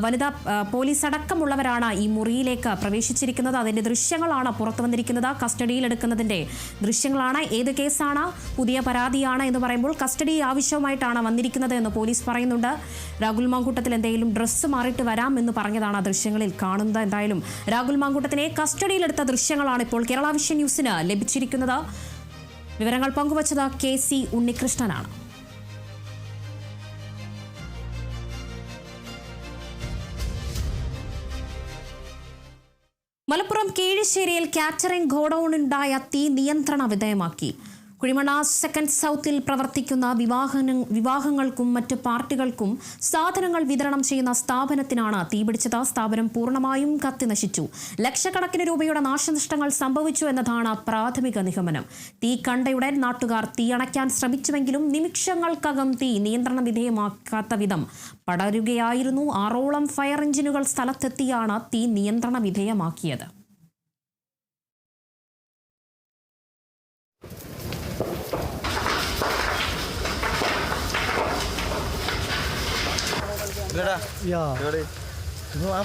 വനിതാ പോലീസ് അടക്കമുള്ളവരാണ് ഈ മുറിയിലേക്ക് പ്രവേശിച്ചിരിക്കുന്നത്. അതിന്റെ ദൃശ്യങ്ങളാണ് പുറത്തു വന്നിരിക്കുന്നത്. കസ്റ്റഡിയിലെടുക്കുന്നതിന്റെ ദൃശ്യങ്ങളാണ്. ഏത് കേസാണ്? പുതിയ പരാതിയാണ് എന്ന് പറയുമ്പോൾ കസ്റ്റഡി ആവശ്യവുമായിട്ടാണ് വന്നിരിക്കുന്നത് എന്ന് പോലീസ് പറയുന്നുണ്ട്. രാഹുൽ മാങ്കൂട്ടത്തിൽ എന്തെങ്കിലും ഡ്രസ്സ് മാറിയിട്ട് വരാം എന്ന് പറഞ്ഞതാണ് ആ ദൃശ്യങ്ങളിൽ കാണുന്നത്. എന്തായാലും രാഹുൽ മാങ്കൂട്ടത്തിനെ കസ്റ്റഡിയിലെടുത്ത ദൃശ്യങ്ങളാണ് ഇപ്പോൾ കേരള വിഷൻ ന്യൂസിന് ലഭിച്ചിരിക്കുന്നത്. വിവരങ്ങൾ പങ്കുവച്ചത് KC ഉണ്ണികൃഷ്ണനാണ്. മലപ്പുറം കീഴിശ്ശേരിയിൽ കാറ്ററിംഗ് ഗോഡൌണിലുണ്ടായ തീ നിയന്ത്രണ വിധേയമാക്കി. കുഴിമണ്ണ സെക്കൻഡ് സൗത്തിൽ പ്രവർത്തിക്കുന്ന വിവാഹങ്ങൾക്കും മറ്റ് പാർട്ടികൾക്കും സാധനങ്ങൾ വിതരണം ചെയ്യുന്ന സ്ഥാപനത്തിനാണ് തീപിടിച്ചത്. സ്ഥാപനം പൂർണ്ണമായും കത്തിനശിച്ചു. ലക്ഷക്കണക്കിന് രൂപയുടെ നാശനഷ്ടങ്ങൾ സംഭവിച്ചു എന്നതാണ് പ്രാഥമിക നിഗമനം. തീ കണ്ടയുടൻ നാട്ടുകാർ തീയണയ്ക്കാൻ ശ്രമിച്ചുവെങ്കിലും നിമിഷങ്ങൾക്കകം തീ നിയന്ത്രണ വിധേയമാക്കാത്ത വിധം പടരുകയായിരുന്നു. 6ഓളം ഫയർ എഞ്ചിനുകൾ സ്ഥലത്തെത്തിയാണ് തീ നിയന്ത്രണ വിധേയമാക്കിയത്.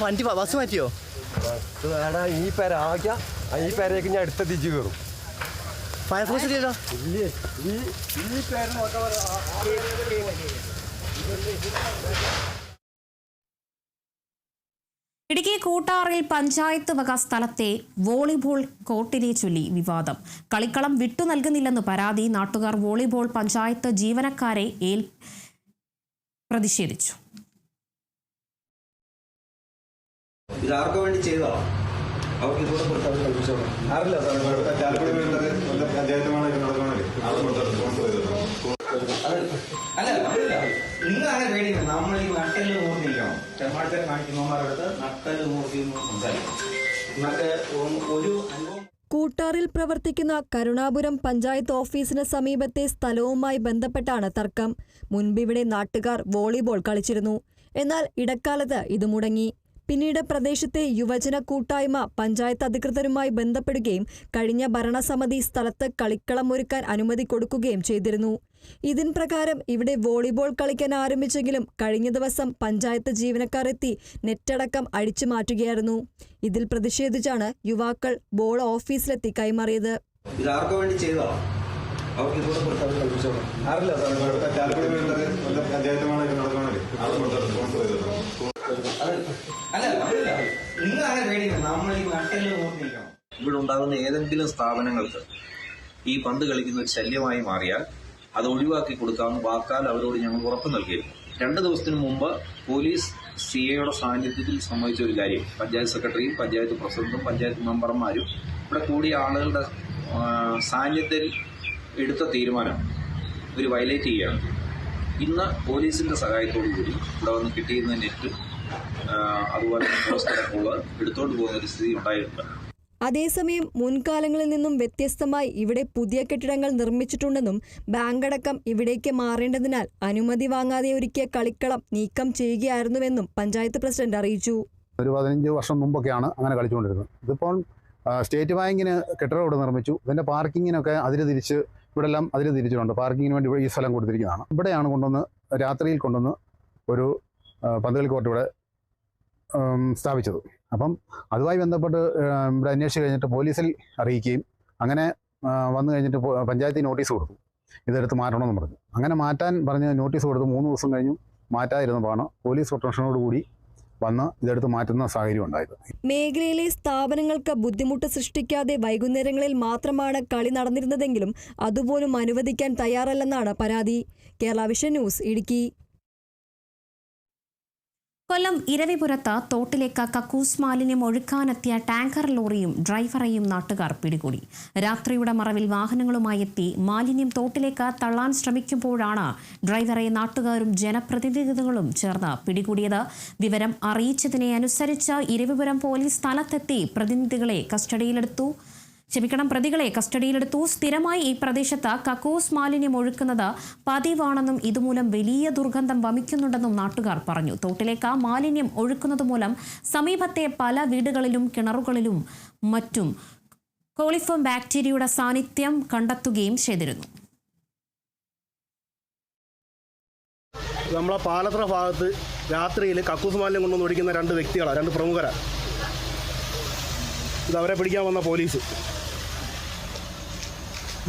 വണ്ടി ബസ് മാറ്റിയോ? ഈ പേര ആക്കിയ ഈ പേരേക്ക് ഞാൻ അടുത്ത തിരിച്ചു കയറും. ഫയർഫോഴ്സ് ഇല്ലല്ലോ. ഇടുക്കി കൂട്ടാറിൽ പഞ്ചായത്ത് വക സ്ഥലത്തെ വോളിബോൾ കോർട്ടിനെ ചൊല്ലി വിവാദം. കളിക്കളം വിട്ടു നൽകുന്നില്ലെന്ന് പരാതി. നാട്ടുകാർ വോളിബോൾ പഞ്ചായത്ത് ജീവനക്കാരെ പ്രതിഷേധിച്ചു. ഇതാർക്കു വേണ്ടി ചെയ്തോ? അവർക്ക് ഇതുകൂടെ കൊടുത്ത് അവർ കളിപ്പിച്ചോളാം. അറിയില്ല സാർ, അല്ല നിങ്ങൾ അങ്ങനെ പേടിക്കണം. നമ്മൾ ഈ നട്ടല് മൂർത്തിരിക്കണം. തെമ്മാടിത്തരം കാണിക്കുന്നവന്മാരുടെ നട്ടല് മൂർത്തി സംസാരിക്കണം. നിങ്ങൾക്ക് ഒരു അനുഭവം. കൂട്ടാറിൽ പ്രവർത്തിക്കുന്ന കരുണാപുരം പഞ്ചായത്ത് ഓഫീസിന് സമീപത്തെ സ്ഥലവുമായി ബന്ധപ്പെട്ടാണ് തർക്കം. മുൻപിവിടെ നാട്ടുകാർ വോളിബോൾ കളിച്ചിരുന്നു. എന്നാൽ ഇടക്കാലത്ത് ഇത് മുടങ്ങി. പിന്നീട് പ്രദേശത്തെ യുവജന കൂട്ടായ്മ പഞ്ചായത്ത് അധികൃതരുമായി ബന്ധപ്പെടുകയും കഴിഞ്ഞ ഭരണസമിതി സ്ഥലത്ത് കളിക്കളം ഒരുക്കാൻ അനുമതി കൊടുക്കുകയും ചെയ്തിരുന്നു. ഇതിൻ പ്രകാരം ഇവിടെ വോളിബോൾ കളിക്കാൻ ആരംഭിച്ചെങ്കിലും കഴിഞ്ഞ ദിവസം പഞ്ചായത്ത് ജീവനക്കാർ എത്തി നെറ്റടക്കം അഴിച്ചു മാറ്റുകയായിരുന്നു. ഇതിൽ പ്രതിഷേധിച്ചാണ് യുവാക്കൾ ബോൾ ഓഫീസിലെത്തി കൈമാറിയത്. ഇതാർക്കു വേണ്ടി ചെയ്തോ? അവർക്ക് ഇതുകൂടെ കൊടുത്ത് അവർ കളിപ്പിച്ചോളാം. അറിയില്ല സാർ, അല്ല നിങ്ങൾ അങ്ങനെ പേടിക്കണം. നമ്മൾ ഈ നട്ടല് മൂർത്തിരിക്കണം. ഇവിടെ ഉണ്ടാകുന്ന ഏതെങ്കിലും സ്ഥാപനങ്ങൾക്ക് ഈ പന്ത് കളിക്കുന്ന ഒരു ശല്യമായി മാറിയാൽ അത് ഒഴിവാക്കി കൊടുക്കാമെന്ന് വാക്കാൽ അവരോട് ഞങ്ങൾ ഉറപ്പ് നൽകിയിരുന്നു. 2 ദിവസത്തിന് മുമ്പ് പോലീസ് CAയുടെ സാന്നിധ്യത്തിൽ സംഭവിച്ച ഒരു കാര്യം, പഞ്ചായത്ത് സെക്രട്ടറിയും പഞ്ചായത്ത് പ്രസിഡന്റും പഞ്ചായത്ത് മെമ്പർമാരും ഇവിടെ കൂടിയ ആളുകളുടെ സാന്നിധ്യത്തിൽ എടുത്ത തീരുമാനം ഇവർ വയലേറ്റ് ചെയ്യുകയാണ്. ഇന്ന് പോലീസിന്റെ സഹായത്തോടു കൂടി ഇവിടെ വന്ന് കിട്ടിയിരുന്ന നെറ്റ് അതുപോലെ പോസ്റ്ററൊക്കെ എടുത്തോണ്ട് പോകുന്ന ഒരു സ്ഥിതി ഉണ്ടായിട്ടുണ്ട്. അതേസമയം മുൻകാലങ്ങളിൽ നിന്നും വ്യത്യസ്തമായി ഇവിടെ പുതിയ കെട്ടിടങ്ങൾ നിർമ്മിച്ചിട്ടുണ്ടെന്നും ബാങ്കടക്കം ഇവിടേക്ക് മാറേണ്ടതിനാൽ അനുമതി വാങ്ങാതെ ഒരുക്കിയ കളിക്കളം നീക്കം ചെയ്യുകയായിരുന്നുവെന്നും പഞ്ചായത്ത് പ്രസിഡന്റ് അറിയിച്ചു. ഒരു 15 വർഷം മുമ്പൊക്കെയാണ് അങ്ങനെ കളിച്ചുകൊണ്ടിരുന്നത്. ഇതിപ്പോൾ സ്റ്റേറ്റ് ബാങ്കിന് കെട്ടിടം ഇവിടെ നിർമ്മിച്ചു. ഇതിൻ്റെ പാർക്കിങ്ങിനൊക്കെ അതിര് തിരിച്ച് ഇവിടെ എല്ലാം അതിര് തിരിച്ചിട്ടുണ്ട്. പാർക്കിങ്ങിന് വേണ്ടി ഈ സ്ഥലം കൊടുത്തിരിക്കുന്നതാണ്. ഇവിടെയാണ് കൊണ്ടുവന്ന് രാത്രിയിൽ കൊണ്ടുവന്ന് ഒരു പന്തുകളി കോർട്ട് ഇവിടെ സ്ഥാപിച്ചത്. അപ്പം അതുമായി ബന്ധപ്പെട്ട് ഇവിടെ അന്വേഷിച്ച് കഴിഞ്ഞിട്ട് പോലീസിൽ അറിയിക്കുകയും അങ്ങനെ വന്നു കഴിഞ്ഞിട്ട് പഞ്ചായത്തിൽ നോട്ടീസ് കൊടുത്തു, ഇതെടുത്ത് മാറ്റണമെന്ന് പറഞ്ഞു. അങ്ങനെ മാറ്റാൻ പറഞ്ഞ് നോട്ടീസ് കൊടുത്ത് 3 ദിവസം കഴിഞ്ഞു മാറ്റാതിരുന്നപ്പോഴാണ് പോലീസ് പ്രൊട്ടക്ഷനോടുകൂടി വന്ന് ഇതെടുത്ത് മാറ്റുന്ന സാഹചര്യം ഉണ്ടായത്. മേഖലയിലെ സ്ഥാപനങ്ങൾക്ക് ബുദ്ധിമുട്ട് സൃഷ്ടിക്കാതെ വൈകുന്നേരങ്ങളിൽ മാത്രമാണ് കളി നടന്നിരുന്നതെങ്കിലും അതുപോലും അനുവദിക്കാൻ തയ്യാറല്ലെന്നാണ് പരാതി. Kerala vision news, Idukki. കൊല്ലം ഇരവിപുരത്ത് തോട്ടിലേക്ക് കക്കൂസ് മാലിന്യം ഒഴുക്കാനെത്തിയ ടാങ്കർ ലോറിയും ഡ്രൈവറെയും നാട്ടുകാർ പിടികൂടി. രാത്രിയുടെ മറവിൽ വാഹനങ്ങളുമായി എത്തി മാലിന്യം തോട്ടിലേക്ക് തള്ളാൻ ശ്രമിക്കുമ്പോഴാണ് ഡ്രൈവറെ നാട്ടുകാരും ജനപ്രതിനിധികളും ചേർന്ന് പിടികൂടിയത്. വിവരം അറിയിച്ചതിനെ അനുസരിച്ച് ഇരവിപുരം പോലീസ് സ്ഥലത്തെത്തി പ്രതികളെ കസ്റ്റഡിയിലെടുത്തു. സ്ഥിരമായി ഈ പ്രദേശത്ത് കക്കൂസ് മാലിന്യം ഒഴുക്കുന്നത് പതിവാണെന്നും ഇതുമൂലം വലിയ ദുർഗന്ധം വമിക്കുന്നുണ്ടെന്നും നാട്ടുകാർ പറഞ്ഞു. തോട്ടിലേക്ക് മാലിന്യം ഒഴുക്കുന്നതുമൂലം സമീപത്തെ പല വീടുകളിലും കിണറുകളിലും മറ്റും കോളിഫോം ബാക്ടീരിയയുടെ സാന്നിധ്യം കണ്ടെത്തുകയും ചെയ്തിരുന്നു. നമ്മളെ പാലത്ര ഭാഗത്ത് രാത്രിയിൽ കക്കൂസ് മാലിന്യം കൊണ്ടുവന്ന് ഒഴിക്കുന്ന 2 വ്യക്തികളാണ്, 2 പ്രമുഖരാണ്. ഇതവരെ പിടിക്കാൻ വന്ന പോലീസ്.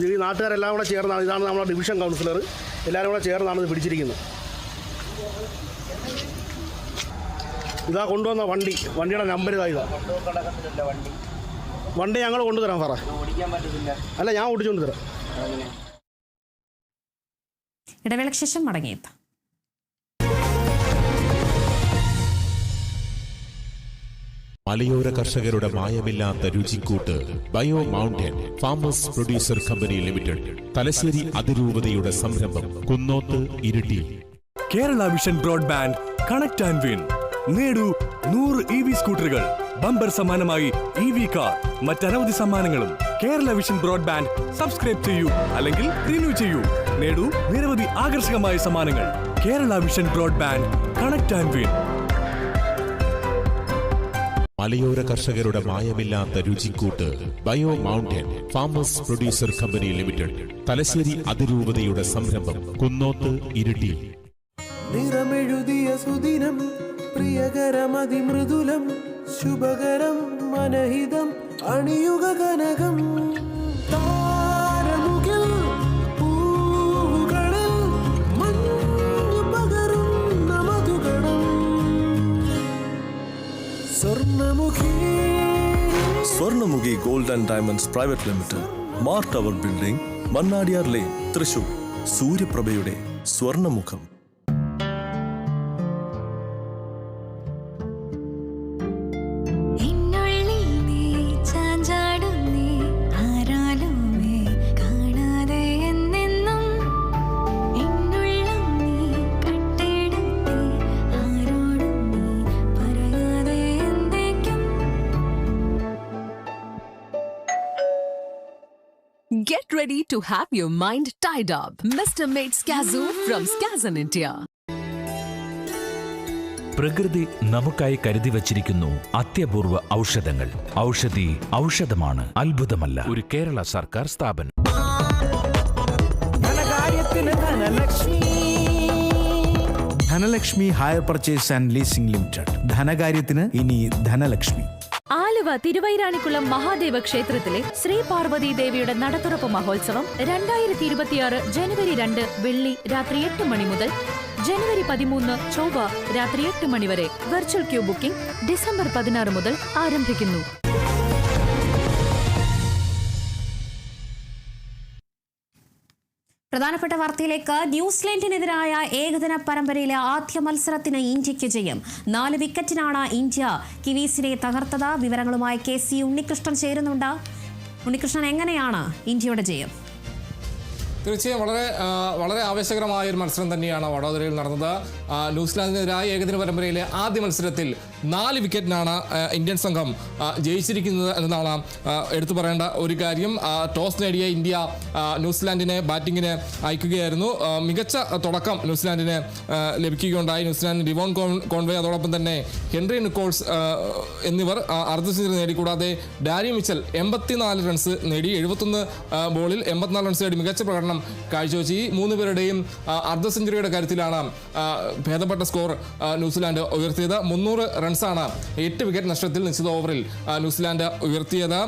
ഈ നാട്ടുകാരെല്ലാം കൂടെ ചേർന്നാണ്, ഇതാണ് നമ്മുടെ ഡിവിഷൻ കൗൺസിലർ, എല്ലാവരും കൂടെ ചേർന്നാണ് ഇത് പിടിച്ചിരിക്കുന്നത്. ഇതാ കൊണ്ടുവന്ന വണ്ടിയുടെ നമ്പർ ഇതാ. വണ്ടി ഞങ്ങൾ കൊണ്ടുതരാം സാറേ. അല്ല, ഞാൻ ഓടിച്ചുകൊണ്ട് തരാം. ഇടവേളയ്ക്ക് ശേഷം മടങ്ങിയെത്താം. മലയോര കർഷകരുടെ മായമില്ലാത്ത രുചിക്കൂട്ട് bio mountain farmers producer company limited, Thalassery അതിരൂപതയുടെ സംരംഭം, Kunnoth, Iritty. Kerala vision broadband connect and win. നേടൂ 100 EV സ്കൂട്ടറുകൾ, ബമ്പർ സമ്മാനമായി EV കാർ, മറ്റനവധി സമ്മാനങ്ങളും. കേരള വിഷൻ ബ്രോഡ്ബാൻഡ് സബ്സ്ക്രൈബ് ചെയ്യൂ, അല്ലെങ്കിൽ റിന്യൂ ചെയ്യൂ. നേടൂ നിരവധി ആകർഷകമായ സമ്മാനങ്ങൾ. Kerala vision broadband connect and win. മലയോര കർഷകരുടെ മായമില്ലാത്ത രുചിക്കൂട്ട് bio mountain farmers producer company limited, Thalassery അതിരൂപതയുടെ സംരംഭം, കുന്നോത്ത്, ഇരിട്ടി. നിറമെഴുതിയ സുദിനം, പ്രിയകരം അതിമൃദുലം, ശുഭകരം മനഹിതം, അണിയുക കനകം. താരമുകിൽ പൂവുകളിൽ മഞ്ഞു പകരുന്ന മധുകണം. Swarnamukhi gold and diamonds private limited, Mar tower building, Mannadiyar lane, Thrissur. സൂര്യപ്രഭയുടെ സ്വർണ്ണമുഖം. Get ready to have your mind tied up. Mr. Made Skazoo from Skazan India. പ്രകൃതി നമുക്കായി കരുതി വച്ചിരിക്കുന്നു അത്യപൂർവ ഔഷധങ്ങൾ. ഔഷധി ഔഷധമാണ്, അത്ഭുതമല്ല. ഒരു കേരള സർക്കാർ സ്ഥാപനം. Dhanalakshmi hire purchase and leasing limited. ധനകാര്യത്തിന് ഇനി ധനലക്ഷ്മി. ആലുവ തിരുവൈരാണിക്കുളം മഹാദേവ ക്ഷേത്രത്തിലെ ശ്രീ പാർവതി ദേവിയുടെ നടത്തുറപ്പ് മഹോത്സവം 2026 ജനുവരി 2 വെള്ളി രാത്രി 8 മണി മുതൽ ജനുവരി 13 ചൊവ്വ രാത്രി 8 മണി വരെ. വെർച്വൽ ക്യൂ ബുക്കിംഗ് ഡിസംബർ 16 മുതൽ ആരംഭിക്കുന്നു. പ്രധാനപ്പെട്ട വാർത്തയിലേക്ക്. ന്യൂസിലൻഡിനെതിരായ ഏകദിന പരമ്പരയിലെ ആദ്യ മത്സരത്തിന് ഇന്ത്യക്ക് ജയം. 4 വിക്കറ്റിനാണ് ഇന്ത്യ കിവീസിനെ തകർത്തത്. വിവരങ്ങളുമായി KC ഉണ്ണികൃഷ്ണൻ ചേരുന്നുണ്ട്. ഉണ്ണികൃഷ്ണൻ, എങ്ങനെയാണ് ഇന്ത്യയുടെ ജയം? തീർച്ചയായും വളരെ ആവേശകരമായ ഒരു മത്സരം തന്നെയാണ് വഡോദരയിൽ നടന്നത്. ന്യൂസിലാൻഡിനെതിരായ ഏകദിന പരമ്പരയിലെ ആദ്യ മത്സരത്തിൽ 4 വിക്കറ്റിനാണ് ഇന്ത്യൻ സംഘം ജയിച്ചിരിക്കുന്നത് എന്നതാണ് എടുത്തു പറയേണ്ട ഒരു കാര്യം. ടോസ് നേടിയ ഇന്ത്യ ന്യൂസിലാൻഡിനെ ബാറ്റിങ്ങിന് അയക്കുകയായിരുന്നു. മികച്ച തുടക്കം ന്യൂസിലാൻഡിന് ലഭിക്കുകയുണ്ടായി. ന്യൂസിലാൻഡിന് ഡിവോൺ കോൺവേ, അതോടൊപ്പം തന്നെ ഹെൻറി നിക്കോൾസ് എന്നിവർ അർദ്ധ സെഞ്ചുറി നേടി. കൂടാതെ ഡാരി മിച്ചൽ 84 റൺസ് നേടി. 71 ബോളിൽ 84 റൺസ് നേടി മികച്ച പ്രകടനം കാഴ്ചവെച്ച് ഈ 3 പേരുടെയും അർദ്ധ സെഞ്ചുറിയുടെ കാര്യത്തിലാണ് ഭേദപ്പെട്ട സ്കോർ ന്യൂസിലാൻഡ് ഉയർത്തിയത്. 300 റൺസാണ് 8 വിക്കറ്റ് നഷ്ടത്തിൽ നിശ്ചിത ഓവറിൽ ന്യൂസിലാൻഡ് ഉയർത്തിയത്.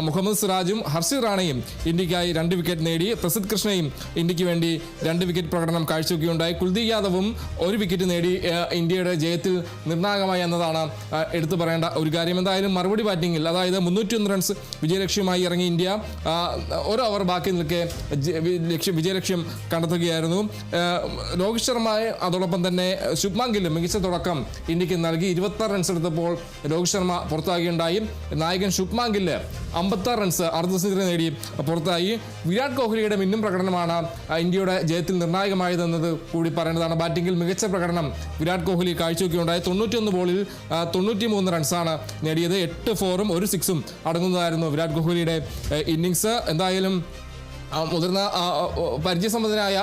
മുഹമ്മദ് സിറാജും ഹർഷിത് റാണയും ഇന്ത്യക്കായി 2 വിക്കറ്റ് നേടി. പ്രസിദ്ധ് കൃഷ്ണയും ഇന്ത്യക്ക് വേണ്ടി 2 വിക്കറ്റ് പ്രകടനം കാഴ്ചവെക്കുകയുണ്ടായി. കുൽദീപ് യാദവും 1 വിക്കറ്റ് നേടി ഇന്ത്യയുടെ ജയത്തിൽ നിർണായകമായി എന്നതാണ് എടുത്തു പറയേണ്ട ഒരു കാര്യം. എന്തായാലും മറുപടി ബാറ്റിംഗിൽ, അതായത് 301 റൺസ് വിജയലക്ഷ്യമായി ഇറങ്ങി ഇന്ത്യ 1 ഓവർ ബാക്കി നിൽക്കെ വിജയലക്ഷ്യം കണ്ടെത്തുകയായിരുന്നു. രോഹിത് ശർമ്മയെ അതോടൊപ്പം തന്നെ ശുഭ്മാൻ ഗില്ലും മികച്ച തുടക്കം ഇന്ത്യക്ക് നൽകി. 26 റൺസ് എടുത്തപ്പോൾ രോഹിത് ശർമ്മ പുറത്താകുകയുണ്ടായി. നായകൻ ശുഭ്മാൻ ഗില്ല് 56 റൺസ് അർദ്ധ സെഞ്ചുറി നേടി പുറത്തായി. വിരാട് കോഹ്ലിയുടെ മിന്നും പ്രകടനമാണ് ഇന്ത്യയുടെ ജയത്തിൽ നിർണായകമായതെന്നത് കൂടി പറയേണ്ടതാണ്. ബാറ്റിംഗിൽ മികച്ച പ്രകടനം വിരാട് കോഹ്ലി കാഴ്ചവെക്കുകയുണ്ടായി. 91 ബോളിൽ 93 റൺസാണ് നേടിയത്. 8 4-ഉം 1 6-ഉം അടങ്ങുന്നതായിരുന്നു വിരാട് കോഹ്ലിയുടെ ഇന്നിങ്സ്. എന്തായാലും മുതിർന്ന പരിചയസമ്പന്നനായ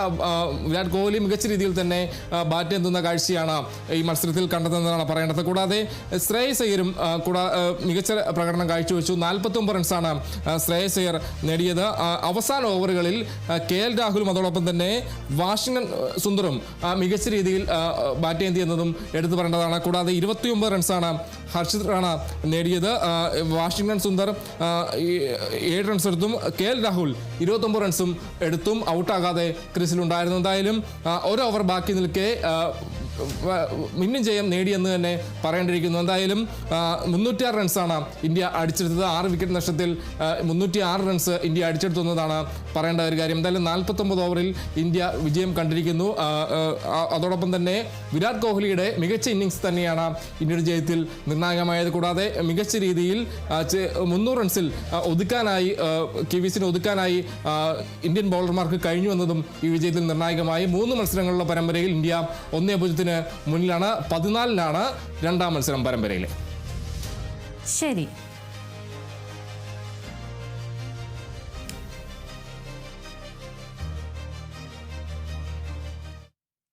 വിരാട് കോഹ്ലി മികച്ച രീതിയിൽ തന്നെ ബാറ്റ് എന്തുന്ന കാഴ്ചയാണ് ഈ മത്സരത്തിൽ കണ്ടതെന്നാണ് പറയേണ്ടത്. കൂടാതെ ശ്രേയസ് അയ്യരും മികച്ച പ്രകടനം കാഴ്ചവെച്ചു. 49 റൺസാണ് ശ്രേയസ് അയ്യർ നേടിയത്. അവസാന ഓവറുകളിൽ KL രാഹുലും അതോടൊപ്പം തന്നെ വാഷിംഗ്ടൺ സുന്ദറും മികച്ച രീതിയിൽ ബാറ്റ് ചെയ്യുന്നതും എടുത്തു പറയേണ്ടതാണ്. കൂടാതെ 29 റൺസാണ് ഹർഷിത് റാണ നേടിയത്. വാഷിംഗ്ടൺ സുന്ദർ 7 റൺസ് എടുത്തും KL രാഹുൽ 29 റൺസും എടുത്തും ഔട്ടാകാതെ ക്രീസിലുണ്ടായിരുന്നു. എന്തായാലും ഒരു ഓവർ ബാക്കി നിൽക്കെ മിന്നും ജയം നേടിയെന്ന് തന്നെ പറയേണ്ടിയിരിക്കുന്നു. എന്തായാലും 306 റൺസാണ് ഇന്ത്യ അടിച്ചെടുത്തത്. 6 വിക്കറ്റ് നഷ്ടത്തിൽ 306 റൺസ് ഇന്ത്യ അടിച്ചെടുത്തുന്നതാണ് പറയേണ്ട ഒരു കാര്യം. എന്തായാലും 49 ഓവറിൽ ഇന്ത്യ വിജയം കണ്ടിരിക്കുന്നു. അതോടൊപ്പം തന്നെ വിരാട് കോഹ്ലിയുടെ മികച്ച ഇന്നിങ്സ് തന്നെയാണ് ഇന്ത്യയുടെ ജയത്തിൽ നിർണായകമായത്. കൂടാതെ മികച്ച രീതിയിൽ 300 റൺസിൽ ഒതുക്കാനായി കിവീസിനെ ഒതുക്കാനായി ഇന്ത്യൻ ബൗളർമാർക്ക് കഴിഞ്ഞു എന്നതും ഈ വിജയത്തിൽ നിർണായകമായി. 3 മത്സരങ്ങളുള്ള പരമ്പരയിൽ ഇന്ത്യ 1-0 മുന്നിലാണ്. 14-നാണ് രണ്ടാം മത്സരം പരമ്പരയിലെ. ശരി,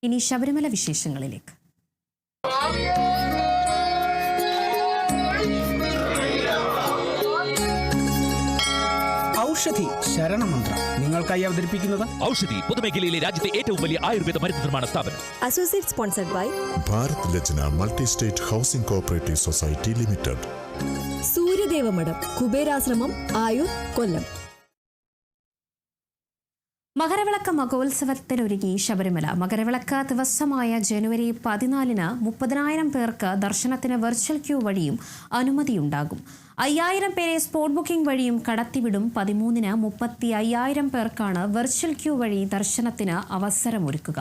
ഇനി ശബരിമല വിശേഷങ്ങളിലേക്ക്. ഔഷധി ശരണമന്ത്രം നിങ്ങൾക്കായി അവതരിപ്പിക്കുന്നത് ഔഷധി പൊതുമേഖലയിലെ രാജ്യത്തെ ഏറ്റവും വലിയ ആയുർവേദ മരുന്ന് നിർമ്മാണ സ്ഥാപനം. Associate sponsored by Bharat Lajna multi state housing cooperative society limited. Suryadevamadham, Kuberashramam, Ayoor, Kollam. Makaravilakku മഹോത്സവത്തിനൊരുങ്ങി ശബരിമല. മകരവിളക്ക് ദിവസമായ ജനുവരി 14-ന് 30,000 പേർക്ക് ദർശനത്തിന് വെർച്വൽ ക്യൂ വഴിയും അനുമതിയുണ്ടാകും. 5,000 പേരെ സ്പോട്ട് ബുക്കിംഗ് വഴിയും കടത്തിവിടും. 13-ന് 35,000 പേർക്കാണ് വെർച്വൽ ക്യൂ വഴി ദർശനത്തിന് അവസരമൊരുക്കുക.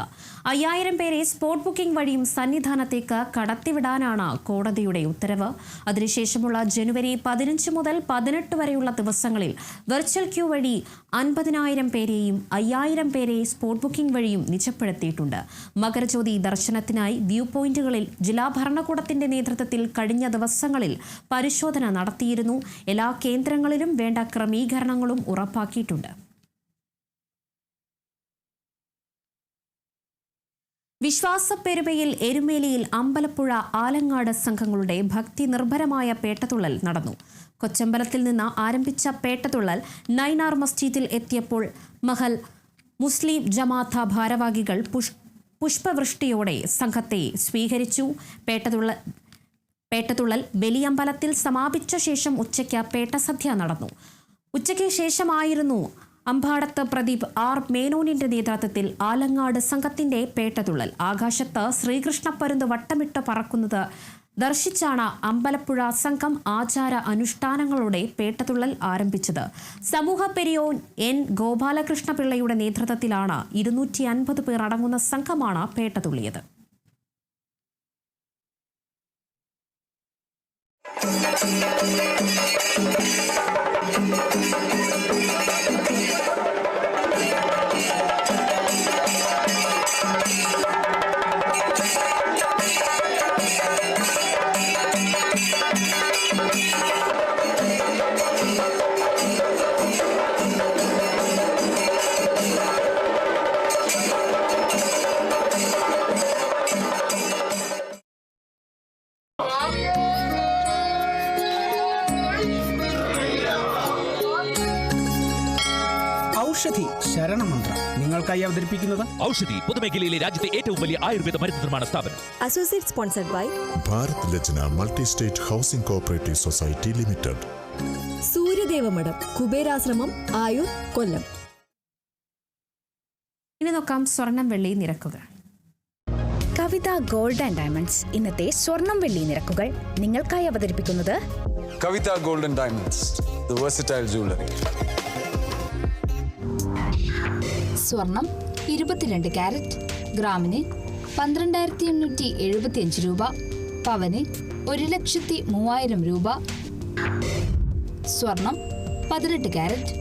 5,000 പേരെ സ്പോട്ട് ബുക്കിംഗ് വഴിയും സന്നിധാനത്തേക്ക് കടത്തിവിടാനാണ് കോടതിയുടെ ഉത്തരവ്. അതിനുശേഷമുള്ള ജനുവരി 15 മുതൽ 18 വരെയുള്ള ദിവസങ്ങളിൽ വെർച്വൽ ക്യൂ വഴി 50,000 പേരെയും 5,000 പേരെ സ്പോട്ട് ബുക്കിംഗ് വഴിയും നിജപ്പെടുത്തിയിട്ടുണ്ട്. മകരജ്യോതി ദർശനത്തിനായി വ്യൂ പോയിന്റുകളിൽ ജില്ലാ ഭരണകൂടത്തിന്റെ നേതൃത്വത്തിൽ കഴിഞ്ഞ ദിവസങ്ങളിൽ പരിശോധന നടത്തിയിരുന്നു. എല്ലാ കേന്ദ്രങ്ങളിലും വേണ്ട ക്രമീകരണങ്ങളും ഉറപ്പാക്കിയിട്ടുണ്ട്. വിശ്വാസപ്പെരുമയിൽ എരുമേലിയിൽ അമ്പലപ്പുഴ ആലങ്ങാട് സംഘങ്ങളുടെ ഭക്തി നിർഭരമായ പേട്ടതുള്ളൽ നടന്നു. കൊച്ചമ്പലത്തിൽ നിന്ന് ആരംഭിച്ച പേട്ടതുള്ളൽ നൈനാർ മസ്ജിദിൽ എത്തിയപ്പോൾ മഹൽ മുസ്ലിം ജമാഅത്ത് ഭാരവാഹികൾ പുഷ്പവൃഷ്ടിയോടെ സംഘത്തെ സ്വീകരിച്ചു. പേട്ടതുള്ളൽ ബലിയമ്പലത്തിൽ സമാപിച്ച ശേഷം ഉച്ചയ്ക്ക് പേട്ടസദ്യ നടന്നു. ഉച്ചയ്ക്ക് ശേഷമായിരുന്നു അമ്പാടത്ത് പ്രദീപ് ആർ മേനോനിന്റെ നേതൃത്വത്തിൽ ആലങ്ങാട് സംഘത്തിന്റെ പേട്ടതുള്ളൽ. ആകാശത്ത് ശ്രീകൃഷ്ണപ്പരുന്ത് വട്ടമിട്ട് പറക്കുന്നത് ദർശിച്ചാണ് അമ്പലപ്പുഴ സംഘം ആചാര അനുഷ്ഠാനങ്ങളോടെ പേട്ടതുള്ളൽ ആരംഭിച്ചത്. സമൂഹ പെരിയോൻ N ഗോപാലകൃഷ്ണപിള്ളയുടെ നേതൃത്വത്തിലാണ് 250 പേർ അടങ്ങുന്ന സംഘമാണ് പേട്ടതുള്ളിയത്. ഔഷധി ശരണമന്ത്രം നിങ്ങൾക്കായി അവതരിപ്പിക്കുന്നത് ഔഷധി പൊതുമേഖലയിലെ രാജ്യത്തെ ഏറ്റവും വലിയ ആയുർവേദ മരുന്ന് നിർമ്മാണ സ്ഥാപനം. Associate sponsored by Bharat Lajna multi state housing cooperative society limited. Suryadevamadham, Kuberashramam, Ayoor, Kollam. ഇനി നോക്കാം സ്വർണം വെള്ളി നിരക്കുകൾ. കവിത ഗോൾഡ് ആൻഡ് ഡയമണ്ട്സ് ഇന്നത്തെ സ്വർണം വെള്ളി നിരക്കുകൾ നിങ്ങൾക്കായി അവതരിപ്പിക്കുന്നത് Kavitha gold and diamonds, the versatile jewellery. സ്വർണം 22 കാരറ്റ് ഗ്രാമിന് 12,875 രൂപ, പവന് 1,03,000 രൂപ. സ്വർണം 18 കാരറ്റ്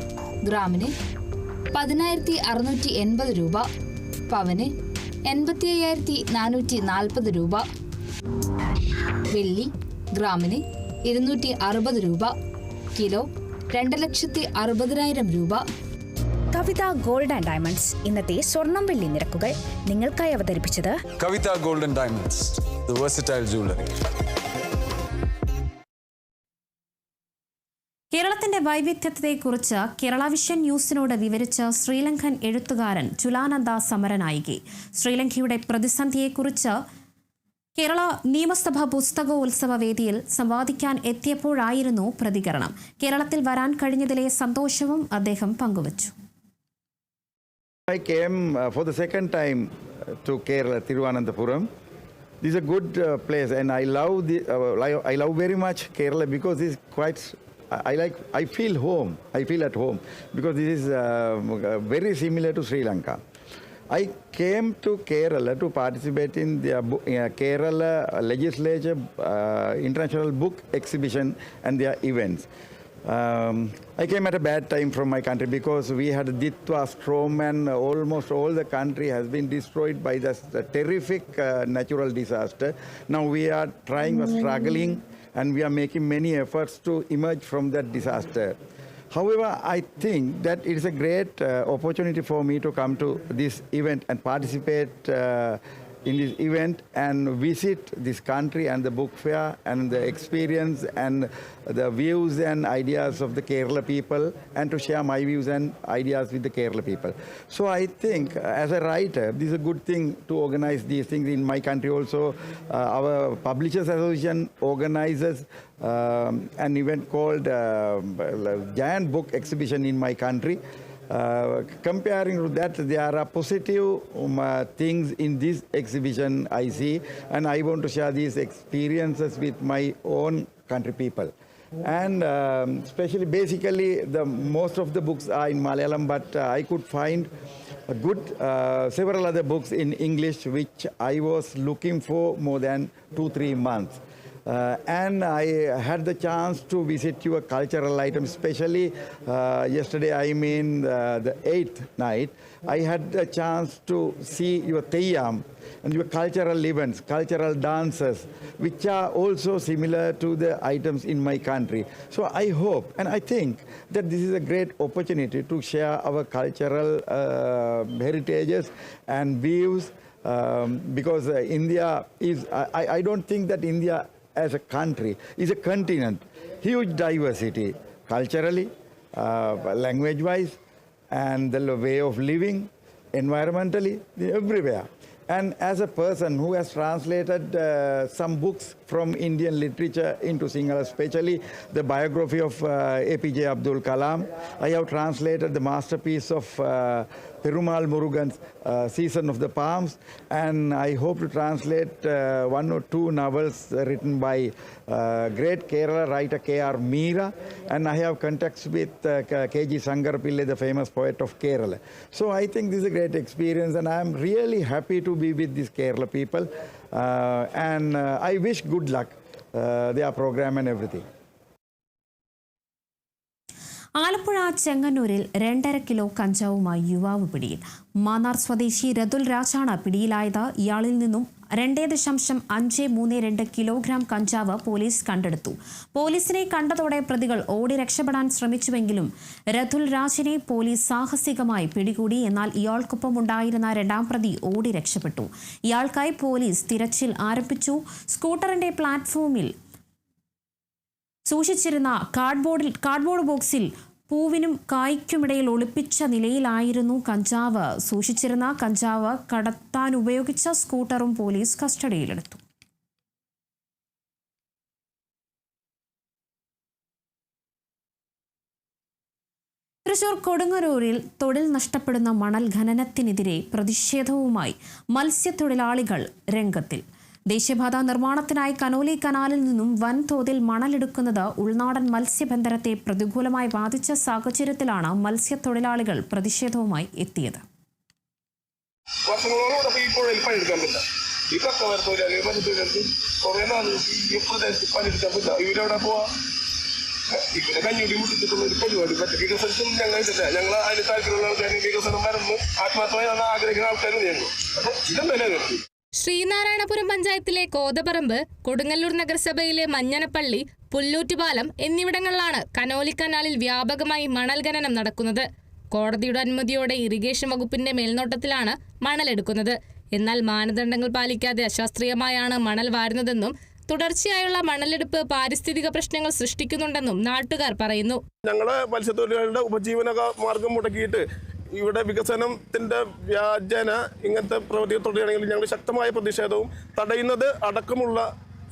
ഗ്രാമിന് 10,680 രൂപ, പവന് 85,440 രൂപ. വെള്ളി ഗ്രാമിന് 260 രൂപ, കിലോ 2,60,000 രൂപ. കവിത ഗോൾഡ് ആൻഡ് ഡയമണ്ട്സ് ഇന്നത്തെ സ്വർണം വെള്ളി നിരക്കുകൾ നിങ്ങൾക്കായി അവതരിപ്പിച്ചത് Kavita Gold and Diamonds, the versatile jewelry. കേരളത്തിന്റെ വൈവിധ്യത്തെക്കുറിച്ച് കേരള വിഷൻ ന്യൂസിനോട് വിവരിച്ച ശ്രീലങ്കൻ എഴുത്തുകാരൻ ചുലാനന്ദ സമരനായികെ. ശ്രീലങ്കയുടെ പ്രതിസന്ധിയെക്കുറിച്ച് കേരള നിയമസഭാ പുസ്തകോത്സവ വേദിയിൽ സംവാദിക്കാൻ എത്തിയപ്പോഴായിരുന്നു പ്രതികരണം. കേരളത്തിൽ വരാൻ കഴിഞ്ഞതിലെ സന്തോഷവും അദ്ദേഹം പങ്കുവച്ചു. I came for the second time to Kerala, Thiruvananthapuram. This is a good place, and I love very much Kerala because it's quite. I feel home. I feel at home because this is very similar to Sri Lanka. I came to Kerala to participate in the Kerala Legislature International Book Exhibition and their events. I came at a bad time from my country because we had Ditwa storm and almost all the country has been destroyed by the terrific natural disaster. Now we are struggling, and we are making many efforts to emerge from that disaster. However, I think that it is a great opportunity for me to come to this event and participate in this event and visit this country and the book fair and the experience and the views and ideas of the Kerala people, and to share my views and ideas with the Kerala people. So I think as a writer, this is a good thing to organize these things in my country also. Our Publishers Association organizes an event called Giant Book Exhibition in my country. Comparing to that, there are positive things in this exhibition I see, and I want to share these experiences with my own country people. And especially, basically, most of the books are in Malayalam, but I could find several other books in English which I was looking for more than 2-3 months. And I had the chance to visit your cultural items, especially yesterday, the 8th night, I had a chance to see your Teyyam and your cultural events, cultural dances, which are also similar to the items in my country. So I hope and I think that this is a great opportunity to share our cultural heritages and views, because India is, I don't think that India as a country is a continent, huge diversity culturally, language-wise, and the way of living, environmentally, everywhere. And as a person who has translated some books from Indian literature into Sinhala, especially the biography of APJ Abdul Kalam, I have translated the masterpiece of Perumal Murugan's Season of the Palms, and I hope to translate 1 or 2 novels written by great Kerala writer K.R. Meera, and I have contacts with K.G. Sangarapille, the famous poet of Kerala. So I think this is a great experience, and I am really happy to be with these Kerala people, and I wish good luck, their program and everything. Alappuzha ചെങ്ങന്നൂരിൽ 2.5 kilo കഞ്ചാവുമായി യുവാവ് പിടിയിൽ. മാന്നാർ സ്വദേശി രതുൽ രാജാണ് പിടിയിലായത്. ഇയാളിൽ നിന്നും 2.532 kilogram കഞ്ചാവ് police കണ്ടെടുത്തു. പോലീസിനെ കണ്ടതോടെ പ്രതികൾ ഓടി രക്ഷപ്പെടാൻ ശ്രമിച്ചുവെങ്കിലും രതുൽ രാജിനെ പോലീസ് സാഹസികമായി പിടികൂടി. എന്നാൽ ഇയാൾക്കൊപ്പമുണ്ടായിരുന്ന 2ാം പ്രതി ഓടി രക്ഷപ്പെട്ടു. ഇയാൾക്കായി പോലീസ് തിരച്ചിൽ ആരംഭിച്ചു. സ്കൂട്ടറിന്റെ പ്ലാറ്റ്ഫോമിൽ സൂക്ഷിച്ചിരുന്ന കാർഡ്ബോർഡ് ബോക്സിൽ പൂവിനും കായ്ക്കുമിടയിൽ ഒളിപ്പിച്ച നിലയിലായിരുന്നു കഞ്ചാവ് സൂക്ഷിച്ചിരുന്ന. കഞ്ചാവ് കടത്താൻ ഉപയോഗിച്ച സ്കൂട്ടറും പോലീസ് കസ്റ്റഡിയിലെടുത്തു. തൃശൂർ കൊടുങ്ങല്ലൂരിൽ തൊഴിൽ നഷ്ടപ്പെടുന്ന മണൽ ഖനനത്തിനെതിരെ പ്രതിഷേധവുമായി മത്സ്യത്തൊഴിലാളികൾ രംഗത്തിൽ. ദേശീയപാത നിർമ്മാണത്തിനായി കനോലി കനാലിൽ നിന്നും വൻതോതിൽ മണലെടുക്കുന്നത് ഉൾനാടൻ മത്സ്യബന്ധനത്തെ പ്രതികൂലമായി ബാധിച്ച സാഹചര്യത്തിലാണ് മത്സ്യത്തൊഴിലാളികൾ പ്രതിഷേധവുമായി എത്തിയത്. ശ്രീനാരായണപുരം പഞ്ചായത്തിലെ കോതപറമ്പ്, കൊടുങ്ങല്ലൂർ നഗരസഭയിലെ മഞ്ഞനപ്പള്ളി, പുല്ലൂറ്റുപാലം എന്നിവിടങ്ങളിലാണ് കനോലി കനാലിൽ വ്യാപകമായി മണൽ ഖനനം നടക്കുന്നത്. കോടതിയുടെ അനുമതിയോടെ ഇറിഗേഷൻ വകുപ്പിന്റെ മേൽനോട്ടത്തിലാണ് മണലെടുക്കുന്നത്. എന്നാൽ മാനദണ്ഡങ്ങൾ പാലിക്കാതെ അശാസ്ത്രീയമായാണ് മണൽ വാരുന്നതെന്നും തുടർച്ചയായുള്ള മണലെടുപ്പ് പാരിസ്ഥിതിക പ്രശ്നങ്ങൾ സൃഷ്ടിക്കുന്നുണ്ടെന്നും നാട്ടുകാർ പറയുന്നു. ഞങ്ങളെ മത്സ്യത്തൊഴിലാളികളുടെ ഉപജീവന മാർഗം മുടക്കിയിട്ട് ഇവിടെ വികസനത്തിന്റെ വ്യാജന ഇങ്ങനത്തെ പ്രവൃത്തികൾ തുടരുകയാണെങ്കിൽ ഞങ്ങൾ ശക്തമായ പ്രതിഷേധവും തടയുന്നത് അടക്കമുള്ള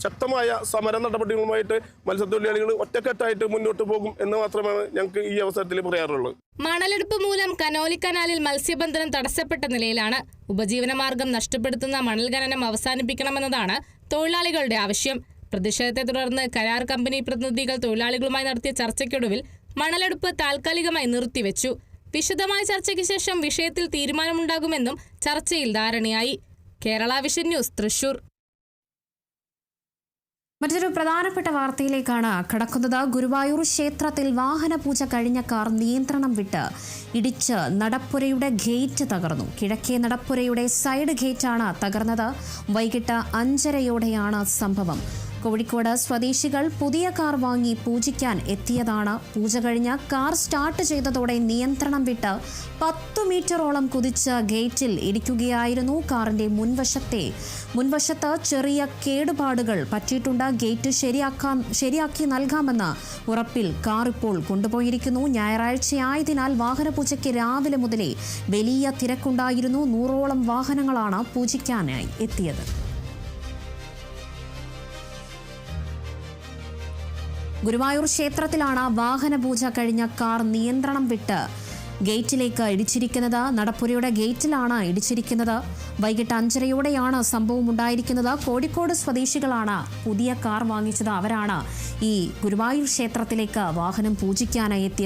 ശക്തമായ സമര നടപടികളുമായിട്ട് മത്സ്യത്തൊഴിലാളികൾ ഒറ്റക്കെട്ടായിട്ട് മുന്നോട്ട് പോകും എന്ന് മാത്രമാണ് ഞങ്ങൾക്ക് ഈ അവസരത്തിൽ പറയാറുള്ളത്. മണലെടുപ്പ് മൂലം കനോലി കനാലിൽ മത്സ്യബന്ധനം തടസ്സപ്പെട്ട നിലയിലാണ്. ഉപജീവനമാർഗം നഷ്ടപ്പെടുത്തുന്ന മണൽ ഖനനം അവസാനിപ്പിക്കണമെന്നതാണ് തൊഴിലാളികളുടെ ആവശ്യം. പ്രതിഷേധത്തെ തുടർന്ന് കരാർ കമ്പനി പ്രതിനിധികൾ തൊഴിലാളികളുമായി നടത്തിയ ചർച്ചയ്ക്കൊടുവിൽ മണലെടുപ്പ് താൽക്കാലികമായി നിർത്തിവെച്ചു. വിശദമായ ചർച്ചയ്ക്ക് ശേഷം വിഷയത്തിൽ തീരുമാനമുണ്ടാകുമെന്നും ചർച്ചയിൽ ധാരണയായി. Kerala vision news, Thrissur. മറ്റൊരു പ്രധാനപ്പെട്ട വാർത്തയിലേക്കാണ് കടക്കുന്നത്. ഗുരുവായൂർ ക്ഷേത്രത്തിൽ വാഹനപൂജ കഴിഞ്ഞ കാർ നിയന്ത്രണം വിട്ട് ഇടിച്ച് നടപ്പുരയുടെ ഗേറ്റ് തകർന്നു. കിഴക്കേ നടപ്പുരയുടെ സൈഡ് ഗേറ്റാണ് തകർന്നത്. വൈകിട്ട് 5:30യോടെയാണ് സംഭവം. കോഴിക്കോട് സ്വദേശികൾ പുതിയ കാർ വാങ്ങി പൂജിക്കാൻ എത്തിയതാണ്. പൂജ കഴിഞ്ഞ് കാർ സ്റ്റാർട്ട് ചെയ്തതോടെ നിയന്ത്രണം വിട്ട് 10 മീറ്ററോളം കുതിച്ച് ഗേറ്റിൽ ഇടിക്കുകയായിരുന്നു. കാറിന്റെ മുൻവശത്ത് ചെറിയ കേടുപാടുകൾ പറ്റിയിട്ടുണ്ട്. ഗേറ്റ് ശരിയാക്കി നൽകാമെന്ന ഉറപ്പിൽ കാർ ഇപ്പോൾ കൊണ്ടുപോയിരിക്കുന്നു. ഞായറാഴ്ചയായതിനാൽ വാഹനപൂജയ്ക്ക് രാവിലെ മുതലേ വലിയ തിരക്കുണ്ടായിരുന്നു. 100ഓളം വാഹനങ്ങളാണ് പൂജിക്കാനായി എത്തിയത്. ഗുരുവായൂർ ക്ഷേത്രത്തിലാണ് വാഹനപൂജ കഴിഞ്ഞ കാർ നിയന്ത്രണം വിട്ട് ഗേറ്റിലേക്ക് ഇടിച്ചിരിക്കുന്നത്. നടപ്പുരയുടെ ഗേറ്റിലാണ് ഇടിച്ചിരിക്കുന്നത്. വൈകിട്ട് 5:30യോടെയാണ് സംഭവം ഉണ്ടായിരിക്കുന്നത്. കോഴിക്കോട് സ്വദേശികളാണ് പുതിയ കാർ വാങ്ങിച്ചത്. അവരാണ് ഈ ഗുരുവായൂർ ക്ഷേത്രത്തിലേക്ക് വാഹനം പൂജിക്കാനായി എത്തിയത്.